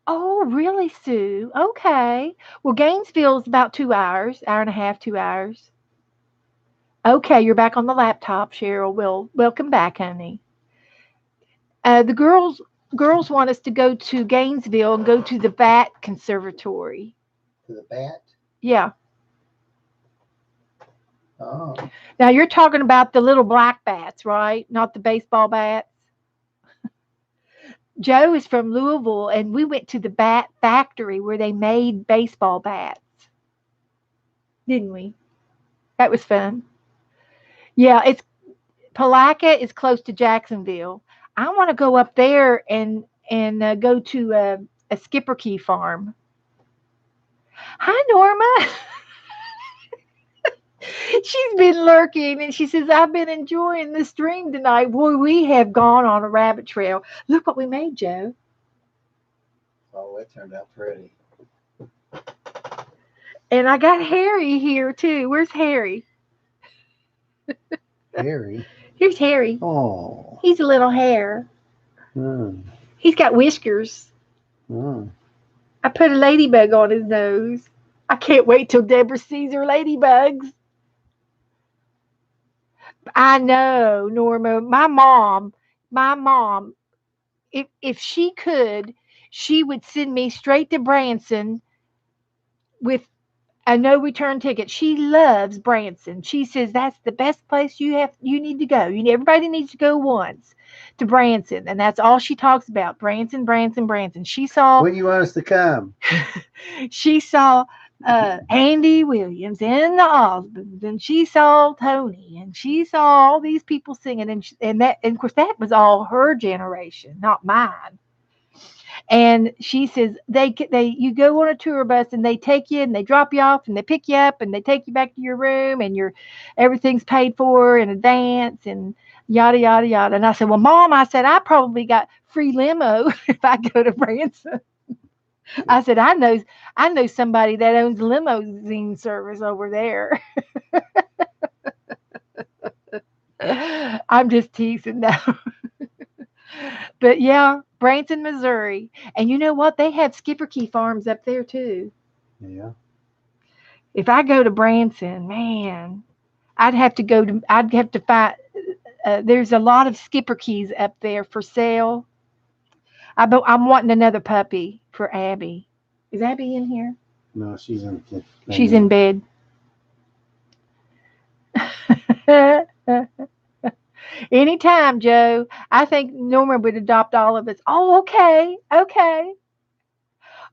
Oh, really, Sue? Okay. Well, Gainesville's about 2 hours, hour and a half, 2 hours. Okay, you're back on the laptop, Cheryl. Well, welcome back, honey. The girls want us to go to Gainesville and go to the Bat Conservatory. To the bat? Yeah. Oh, Now you're talking about the little black bats, right? Not the baseball bats. Joe is from Louisville, and we went to the bat factory where they made baseball bats, didn't we? That was fun. Yeah, it's Palaca is close to Jacksonville. I want to go up there and go to a Skipper Key farm. Hi, Norma. She's been lurking, and she says, I've been enjoying the stream tonight. Boy, we have gone on a rabbit trail. Look what we made, Joe. oh, it turned out pretty. And I got Harry here, too. Where's Harry? Harry. Here's Harry. Oh. He's a little hare. Mm. He's got whiskers. Mm. I put a ladybug on his nose. I can't wait till Deborah sees her ladybugs. I know, Norma. My mom, if she could, she would send me straight to Branson with a no return ticket. She loves Branson. She says that's the best place you need to go. Everybody needs to go once to Branson, and that's all she talks about. Branson, Branson, Branson. When you want us to come? She saw Andy Williams and the Osmonds, and she saw Tony, and she saw all these people singing, and of course that was all her generation, not mine. And she says you go on a tour bus and they take you and they drop you off and they pick you up and they take you back to your room and everything's paid for in advance and yada yada yada. And I said, well, Mom, I said I probably got free limo if I go to Branson. I said I know somebody that owns a limousine service over there. I'm just teasing now. But yeah, Branson, Missouri. And you know what? They have Skipper Key farms up there too. Yeah. If I go to Branson, man, I'd have to find, there's a lot of Skipper Keys up there for sale. I'm wanting another puppy for Abby. Is Abby in here? No, she's in. She's in bed. Anytime, Joe. I think Norma would adopt all of us. Oh, okay. Okay.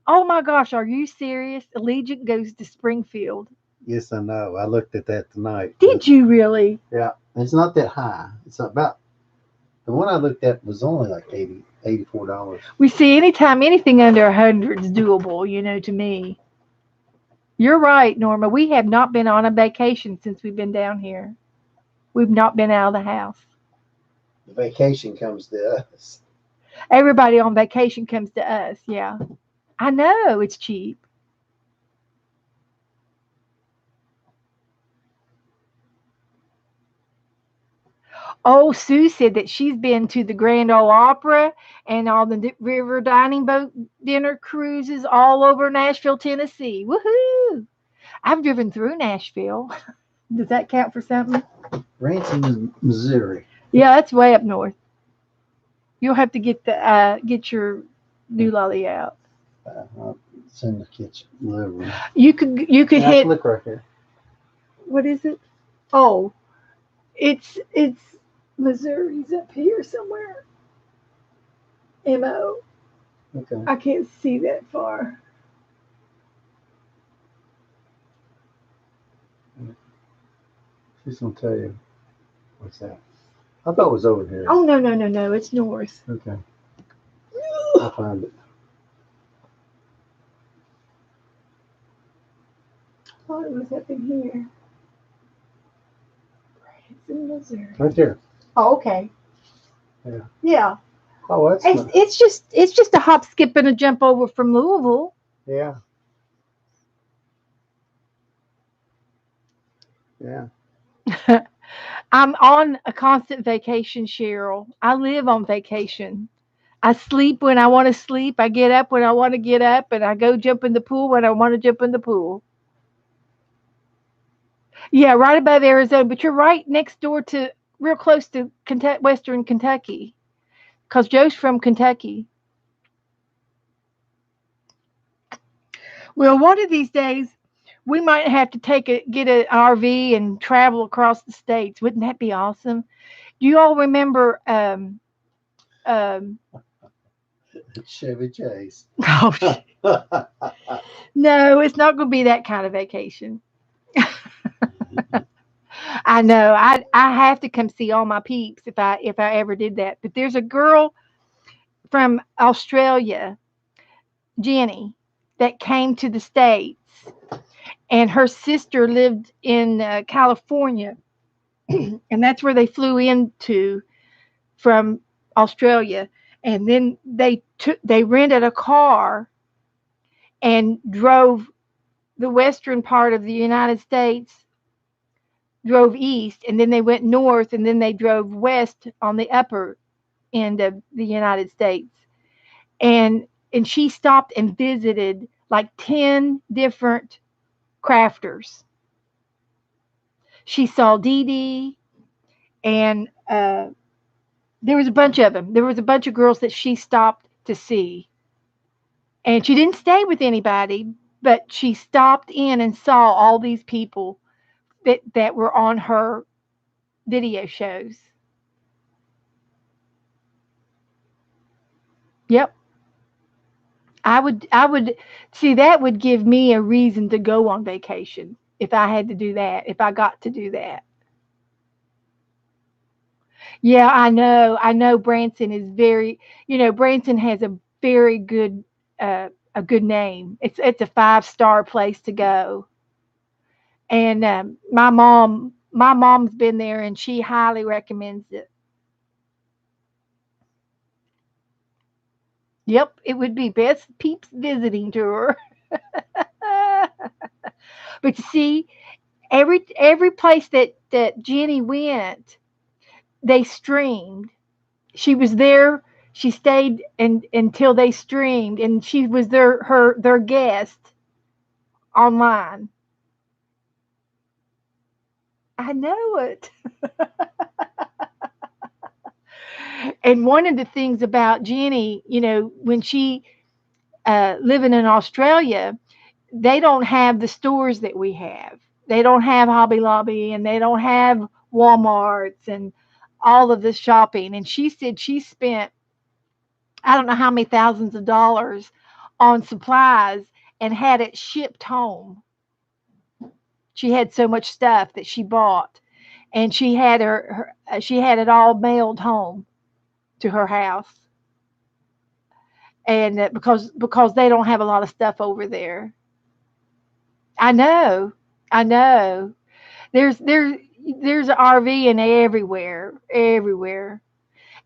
Oh my gosh, are you serious? Allegiant goes to Springfield. Yes, I know. I looked at that tonight. Did you really? Yeah. It's not that high. It's about, the one I looked at was only like $84. We see anytime anything under 100 is doable, to me. You're right, Norma. We have not been on a vacation since we've been down here. We've not been out of the house. The vacation comes to us. Everybody on vacation comes to us, yeah. I know it's cheap. Oh, Sue said that she's been to the Grand Ole Opera and all the river dining boat dinner cruises all over Nashville, Tennessee. Woohoo! I've driven through Nashville. Does that count for something? Branson, Missouri. Yeah, that's way up north. You'll have to get your new lolly out. It's in the kitchen, living room. You could hit. Look right there. What is it? Oh, it's Missouri's up here somewhere. MO. Okay. I can't see that far. She's gonna tell you what's that. I thought it was over here. Oh no! It's north. Okay. I'll find it. I thought it was up in here. Branson, Missouri. Right there. Oh, okay. Yeah. Yeah. Oh, that's It's just a hop, skip, and a jump over from Louisville. yeah. Yeah. I'm on a constant vacation, Cheryl. I live on vacation. I sleep when I want to sleep. I get up when I want to get up, and I go jump in the pool when I want to jump in the pool. Yeah, right above Arizona, but you're right next door to, real close to Western Kentucky, because Joe's from Kentucky. Well, one of these days, We might have to get an RV and travel across the states. Wouldn't that be awesome? Do you all remember? Um, Chevy Chase. oh, no, it's not going to be that kind of vacation. I know. I have to come see all my peeps if I ever did that. But there's a girl from Australia, Jenny, that came to the States, and her sister lived in California, and that's where they flew into from Australia. And then they rented a car and drove the western part of the United States, drove east, and then they went north, and then they drove west on the upper end of the United States. And she stopped and visited like 10 different crafters. She saw Dee Dee, and there was a bunch of them. There was a bunch of girls that she stopped to see. And she didn't stay with anybody, but she stopped in and saw all these people that were on her video shows. Yep. I would see that would give me a reason to go on vacation if I had to do that, if I got to do that. Yeah, I know. I know Branson is very, Branson has a good name. It's a 5-star place to go. And my mom's been there and she highly recommends it. Yep, it would be best peeps visiting tour. But you see, every place that Jenny went, they streamed. She was there. She stayed until they streamed, and she was their guest online. I know it. And one of the things about Jenny, when she living in Australia, they don't have the stores that we have. They don't have Hobby Lobby, and they don't have Walmarts and all of this shopping. And she said she spent, I don't know how many thousands of dollars on supplies and had it shipped home. She had so much stuff that she bought, and she had it all mailed home to her house. And because they don't have a lot of stuff over there. I know. I know. There's an RV in everywhere.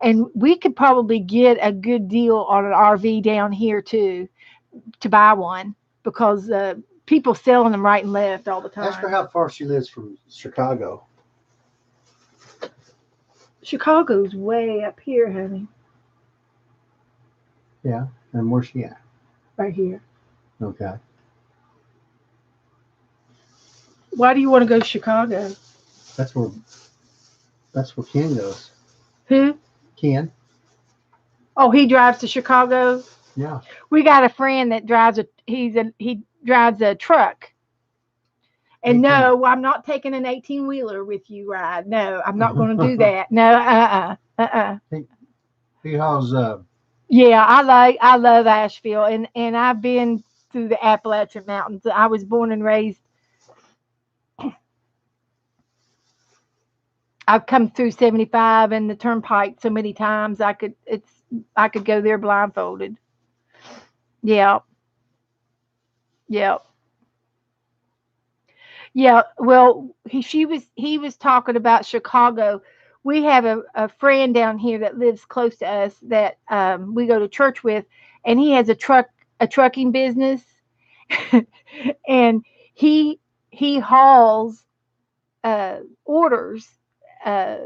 And we could probably get a good deal on an RV down here too, to buy one, because people selling them right and left all the Ask her time. how far she lives from Chicago. Chicago's way up here, honey, Yeah, and where's she at? right here. Okay. Why do you want to go to Chicago? That's where Ken goes. Who? Ken. Oh, he drives to Chicago. Yeah. We got a friend that he drives a truck. And 18. no, I'm not taking an 18-wheeler with you, ride. No, I'm not going to do that. No, He hauls Yeah, I love Asheville, and I've been through the Appalachian Mountains. I was born and raised. I've come through 75 and the turnpike so many times I could go there blindfolded. Yeah, yeah, yeah. Well, he was talking about Chicago. We have a friend down here that lives close to us that we go to church with, and he has a trucking business, and he he hauls orders. Uh,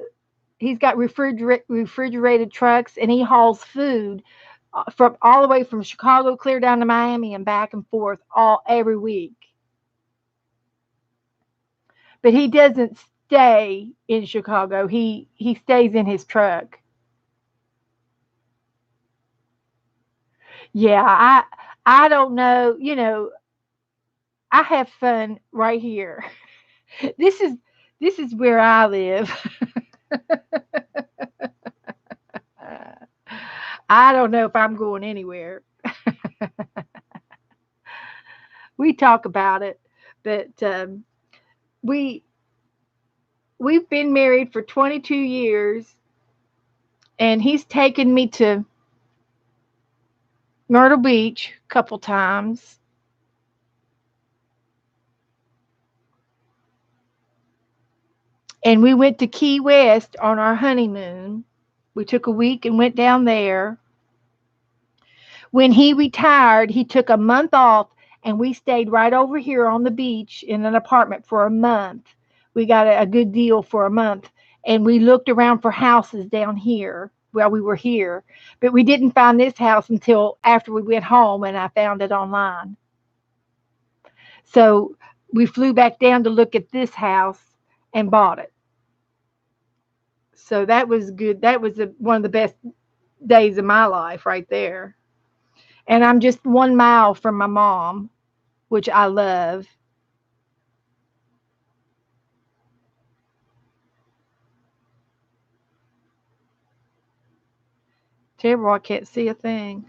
he's got refrigerated trucks, and he hauls food from all the way from Chicago clear down to Miami and back and forth all every week. But he doesn't stay in Chicago. He stays in his truck. Yeah, I don't know. I have fun right here. This is this is where I live. I don't know if I'm going anywhere. We talk about it, but we we've been married for 22 years, and he's taken me to Myrtle Beach a couple times, and we went to Key West on our honeymoon. We took a week and went down there. When he retired, he took a month off, and we stayed right over here on the beach in an apartment for a month. We got a good deal for a month, and we looked around for houses down here while we were here. But we didn't find this house until after we went home, and I found it online. So we flew back down to look at this house and bought it. So that was good. That was one of the best days of my life right there. And I'm just 1 mile from my mom, which I love. Terrible, I can't see a thing.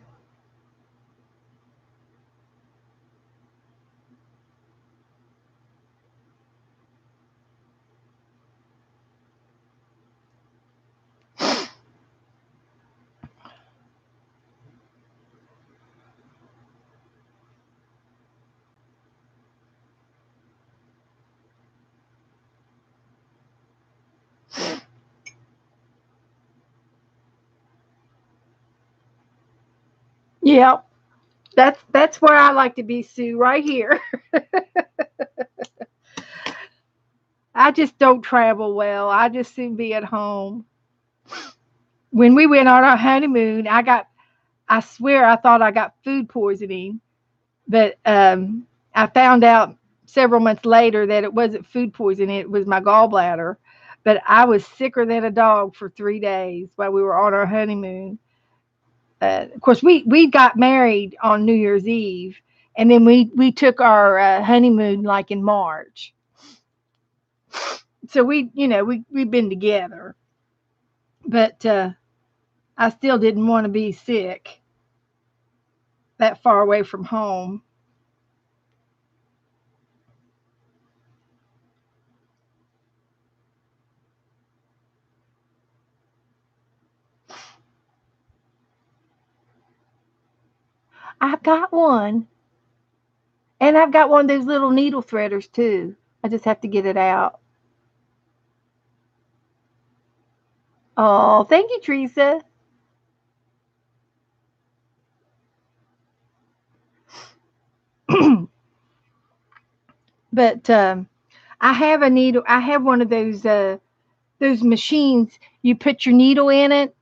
Yeah, that's where I like to be, Sue, right here. I just don't travel well. I just soon be at home. When we went on our honeymoon, I swear I thought I got food poisoning, but I found out several months later that it wasn't food poisoning, it was my gallbladder. But I was sicker than a dog for 3 days while we were on our honeymoon. Of course, we got married on New Year's Eve, and then we took our honeymoon like in March. So we've been together, but I still didn't want to be sick that far away from home. I've got one, and I've got one of those little needle threaders too. I just have to get it out. Oh, thank you, Teresa. But I have a needle. I have one of those machines. You put your needle in it,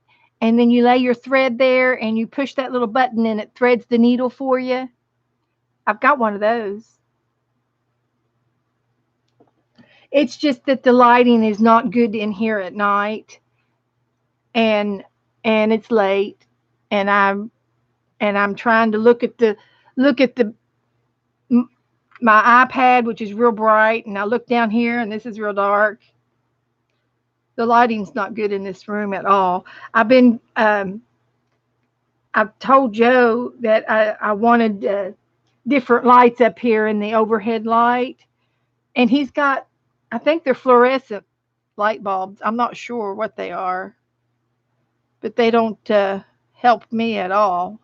and then you lay your thread there, and you push that little button, and it threads the needle for you. I've got one of those. It's just that the lighting is not good in here at night, and it's late, and I'm trying to look at the my iPad, which is real bright, and I look down here, and this is real dark. The lighting's not good in this room at all. I've told Joe that I wanted different lights up here in the overhead light, and he's got, I think they're fluorescent light bulbs. I'm not sure what they are, but they don't help me at all.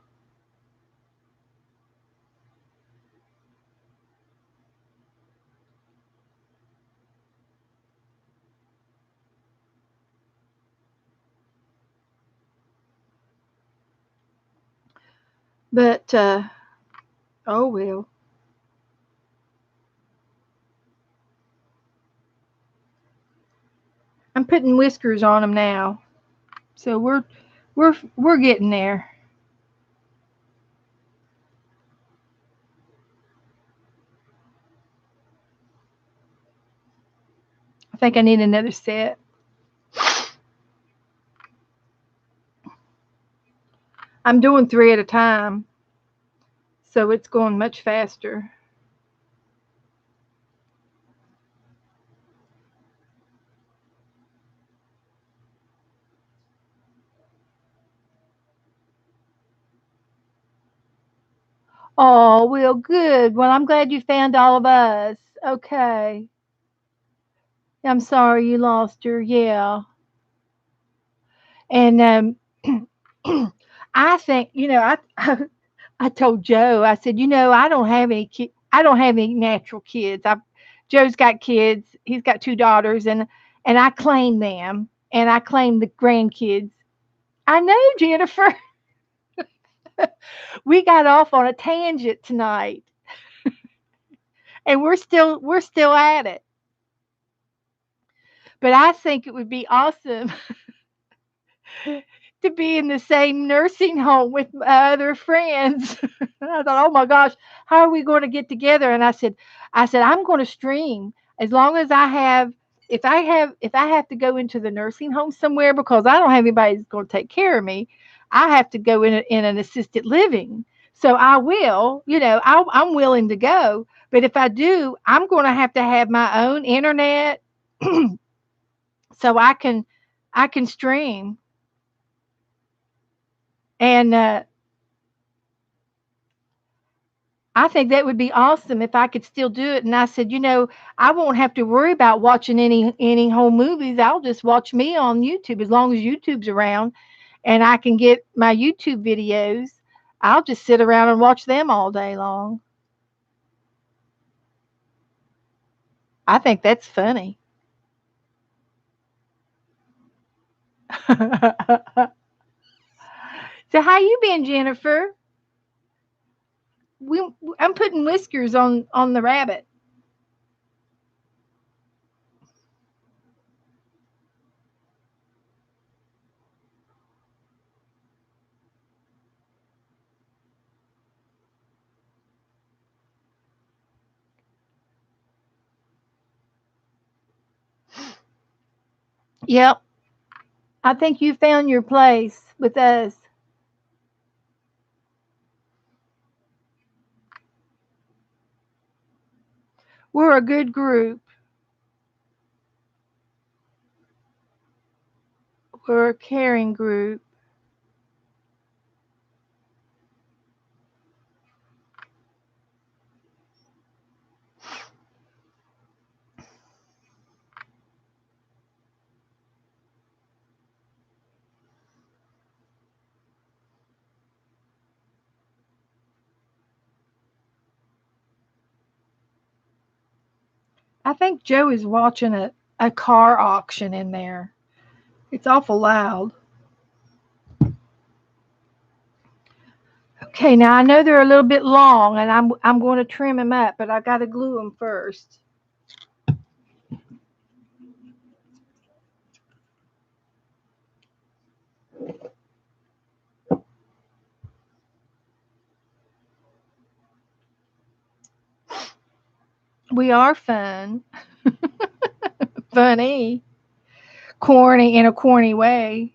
But oh well, I'm putting whiskers on them now, so we're getting there. I think I need another set. I'm doing three at a time, so it's going much faster. Oh, well, good. Well, I'm glad you found all of us. Okay. I'm sorry you lost her. Yeah. And I think, I told Joe, I said, I don't have any I don't have any natural kids. Joe's got kids. He's got two daughters, and I claim them, and I claim the grandkids. I know, Jennifer. We got off on a tangent tonight, and we're still at it. But I think it would be awesome to be in the same nursing home with my other friends. I thought, oh my gosh, how are we going to get together? And I said, I'm going to stream as long as I have. If I have to go into the nursing home somewhere because I don't have anybody that's going to take care of me, I have to go in an assisted living. So I will, I'm willing to go. But if I do, I'm going to have my own internet so I can stream. And I think that would be awesome if I could still do it. And I said, I won't have to worry about watching any home movies. I'll just watch me on YouTube as long as YouTube's around, and I can get my YouTube videos. I'll just sit around and watch them all day long. I think that's funny. So how you been, Jennifer? We, I'm putting whiskers on the rabbit. Yep, I think you found your place with us. We're a good group. We're a caring group. I think Joe is watching a car auction in there. It's awful loud. Okay, now I know they're a little bit long, and I'm going to trim them up, but I got to glue them first. We are fun, funny, corny in a corny way.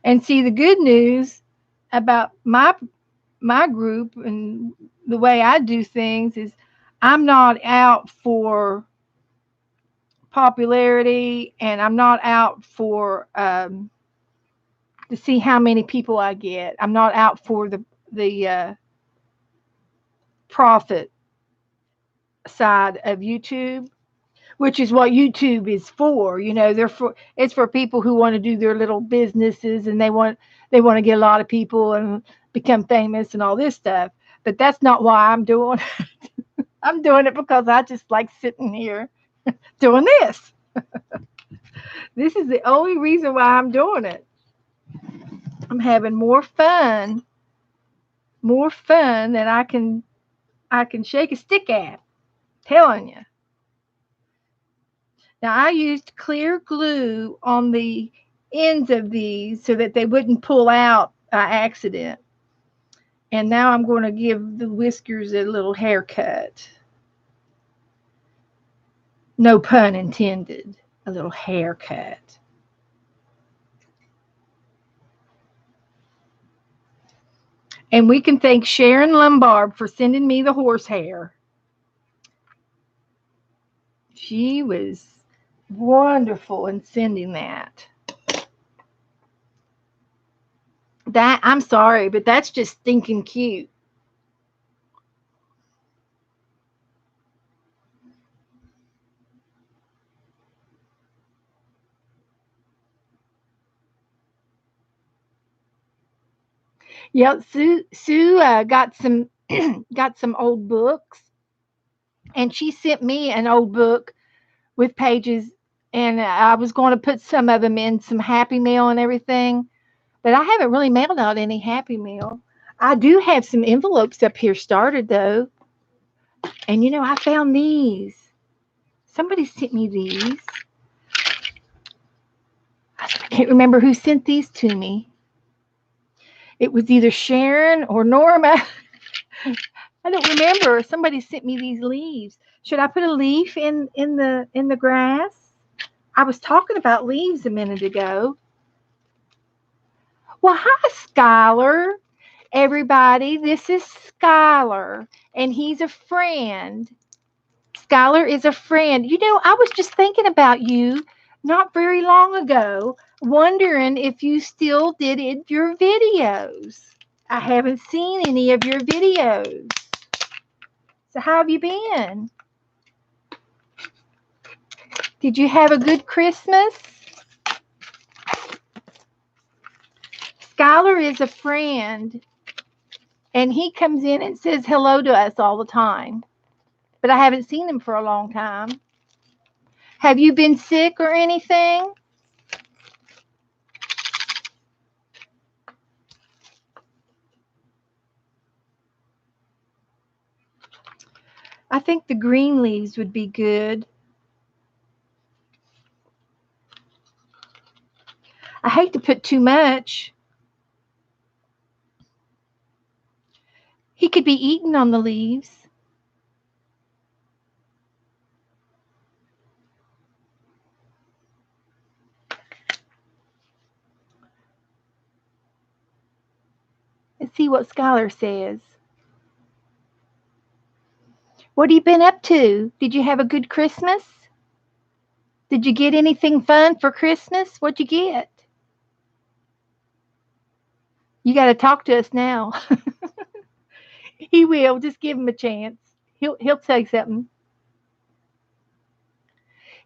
And see, the good news about my group and the way I do things is I'm not out for popularity, and I'm not out for to see how many people I get. I'm not out for the profit side of YouTube, which is what YouTube is for. They're for it's for people who want to do their little businesses, and they want to get a lot of people and become famous and all this stuff. But that's not why I'm doing it. I'm doing it because I just like sitting here doing this. This is the only reason why I'm doing it. I'm having more fun than I can shake a stick at. Telling you. Now I used clear glue on the ends of these so that they wouldn't pull out by accident. And now I'm going to give the whiskers a little haircut. No pun intended. A little haircut. And we can thank Sharon Lombard for sending me the horsehair. She was wonderful in sending that. That, I'm sorry, but that's just stinking cute. Yep, Sue got some got some old books, and she sent me an old book with pages, and I was going to put some of them in some Happy Meal and everything, but I haven't really mailed out any Happy Meal. I do have some envelopes up here started though, and I found these. Somebody sent me these. I can't remember who sent these to me. It was either Sharon or Norma. I don't remember. Somebody sent me these leaves. Should I put a leaf in the grass? I was talking about leaves a minute ago. Well, hi, Skylar. Everybody, this is Skylar, and he's a friend. Skylar is a friend. I was just thinking about you not very long ago, wondering if you still did your videos. I haven't seen any of your videos. So how have you been? Did you have a good Christmas? Skylar is a friend, and he comes in and says hello to us all the time, but I haven't seen him for a long time. Have you been sick or anything? I think the green leaves would be good. I hate to put too much. He could be eaten on the leaves. Let's see what Skylar says. What have you been up to? Did you have a good Christmas? Did you get anything fun for Christmas? What'd you get? You got to talk to us now. He will. Just give him a chance. He'll say something.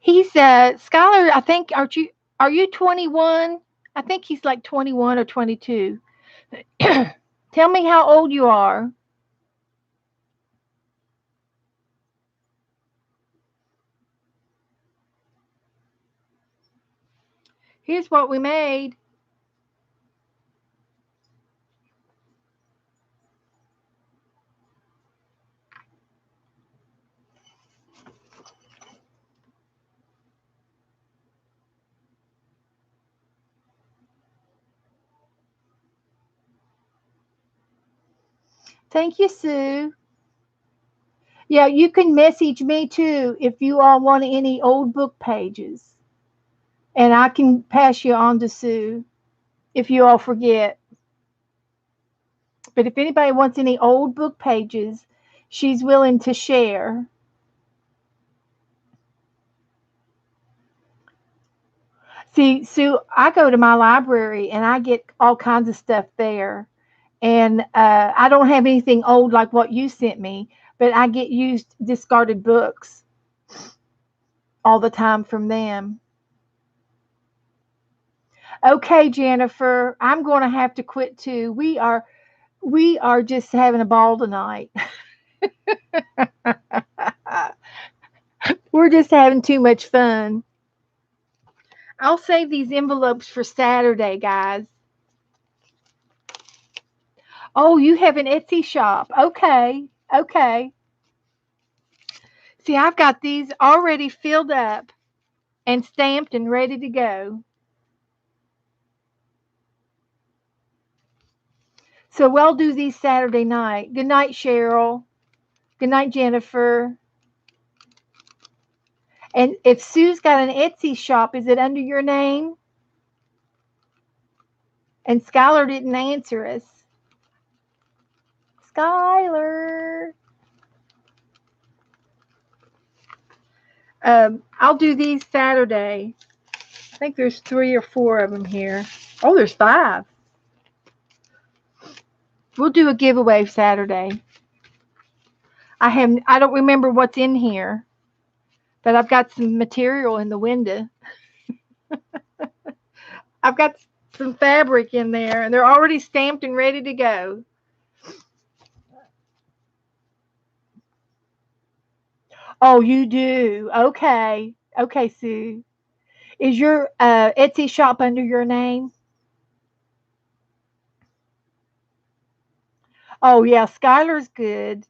He's Skylar. I think are you 21? I think he's like 21 or 22. Tell me how old you are. Here's what we made. Thank you, Sue. Yeah, you can message me too if you all want any old book pages. And I can pass you on to Sue if you all forget. But if anybody wants any old book pages, she's willing to share. See, Sue, I go to my library and I get all kinds of stuff there. And I don't have anything old like what you sent me, but I get used discarded books all the time from them. Okay, Jennifer, I'm going to have to quit too. We are just having a ball tonight. We're just having too much fun. I'll save these envelopes for Saturday, guys. Oh, you have an Etsy shop. Okay. Okay. See, I've got these already filled up and stamped and ready to go. So we'll do these Saturday night. Good night, Cheryl. Good night, Jennifer. And if Sue's got an Etsy shop, is it under your name? And Skylar didn't answer us. Skylar. I'll do these Saturday. I think there's 3 or 4 of them here. Oh, there's 5. We'll do a giveaway Saturday. I don't remember what's in here, but I've got some material in the window. I've got some fabric in there, and they're already stamped and ready to go. Oh, you do? Okay. Okay, Sue. Is your Etsy shop under your name? Oh, yeah, Skylar's good.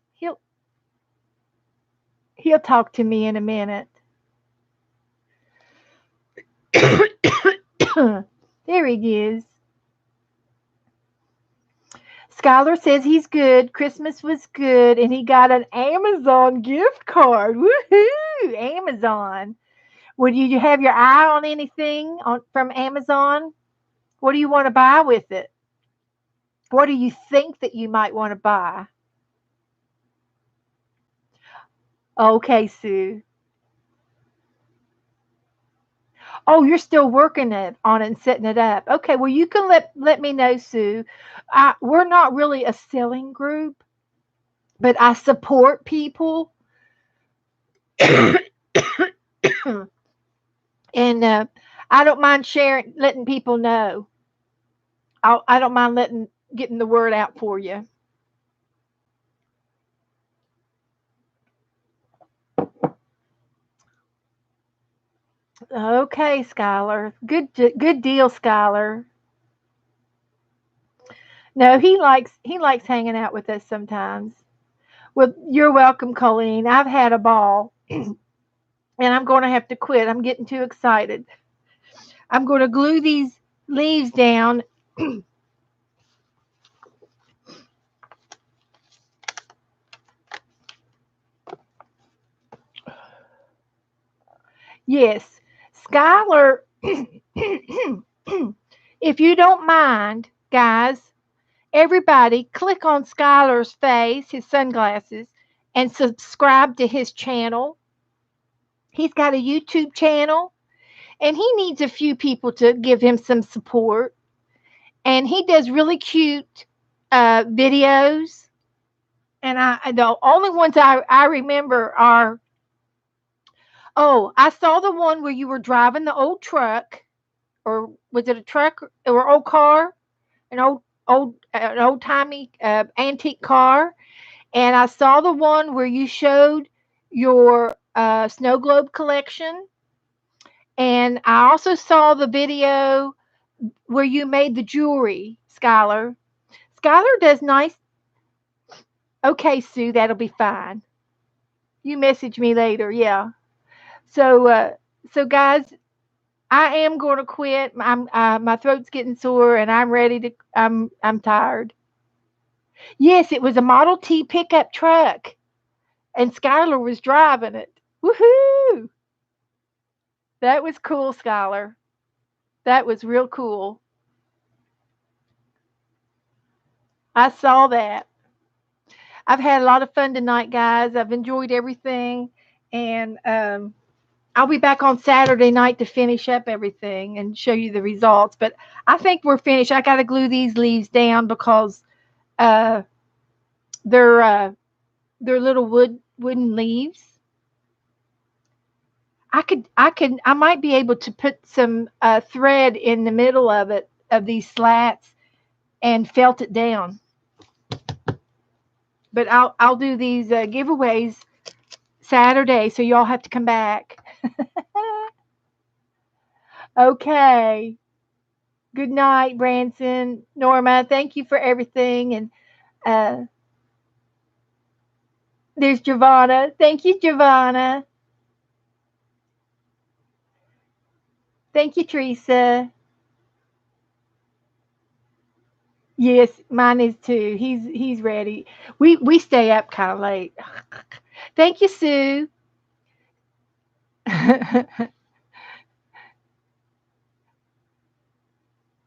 He'll talk to me in a minute. There he is. Skylar says he's good. Christmas was good, and he got an Amazon gift card. Woohoo! Amazon. Would you have your eye on anything from Amazon? What do you want to buy with it? What do you think that you might want to buy? Okay, Sue. Oh, you're still working on it and setting it up. Okay, well, you can let me know, Sue. We're not really a selling group, but I support people. And I don't mind letting people know. I don't mind getting the word out for you. Okay, Skylar. Good deal, Skylar. No, he likes hanging out with us sometimes. Well, you're welcome, Colleen. I've had a ball, and I'm going to have to quit. I'm getting too excited. I'm going to glue these leaves down. Yes, Skylar. If you don't mind, guys, everybody click on Skylar's face, his sunglasses, and subscribe to his channel. He's got a YouTube channel, and he needs a few people to give him some support. And he does really cute videos. And the only ones I remember are, oh, I saw the one where you were driving the old truck, or was it a truck or old car, an old timey antique car, and I saw the one where you showed your snow globe collection, and I also saw the video where you made the jewelry, Skylar. Skylar does nice. Okay, Sue, that'll be fine. You message me later, yeah. So guys, I am going to quit. My throat's getting sore, and I'm ready to. I'm tired. Yes, it was a Model T pickup truck, and Skylar was driving it. Woohoo! That was cool, Skylar. That was real cool. I saw that. I've had a lot of fun tonight, guys. I've enjoyed everything, and I'll be back on Saturday night to finish up everything and show you the results. But I think we're finished. I got to glue these leaves down because uh, they're little wooden leaves. I might be able to put some thread in the middle of these slats and felt it down. But I'll do these giveaways Saturday, so y'all have to come back. Okay. Good night, Branson, Norma. Thank you for everything. And uh, there's Giovanna. Thank you, Giovanna. Thank you, Teresa. Yes, mine is too. He's ready. We stay up kind of late. Thank you, Sue.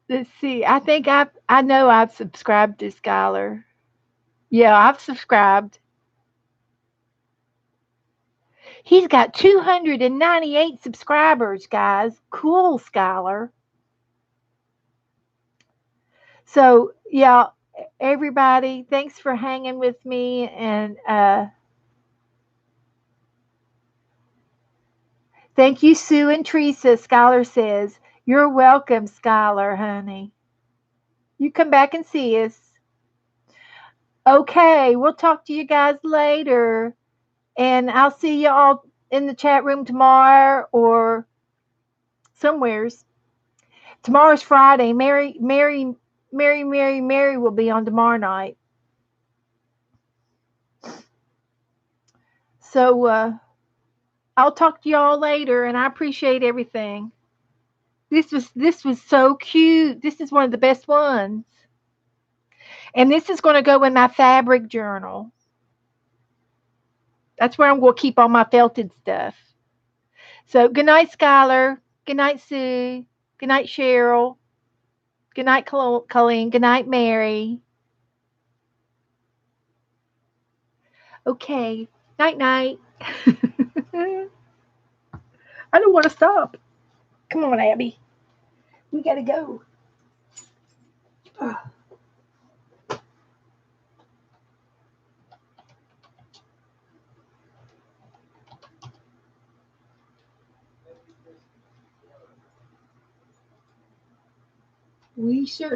Let's see. I know I've subscribed to Skylar. Yeah, I've subscribed. He's got 298 subscribers, guys. Cool, Skylar. So, yeah, everybody, thanks for hanging with me. And thank you, Sue and Teresa. Skylar says, you're welcome, Skylar, honey. You come back and see us. Okay, we'll talk to you guys later. And I'll see you all in the chat room tomorrow or somewheres. Tomorrow's Friday. Mary will be on tomorrow night. So I'll talk to y'all later, and I appreciate everything. This was so cute. This is one of the best ones. And this is going to go in my fabric journal. That's where I'm going to keep all my felted stuff. So good night, Skylar. Good night, Sue. Good night, Cheryl. Good night, Colleen. Good night, Mary. Okay. Night, night. I don't want to stop. Come on, Abby. We got to go. We sure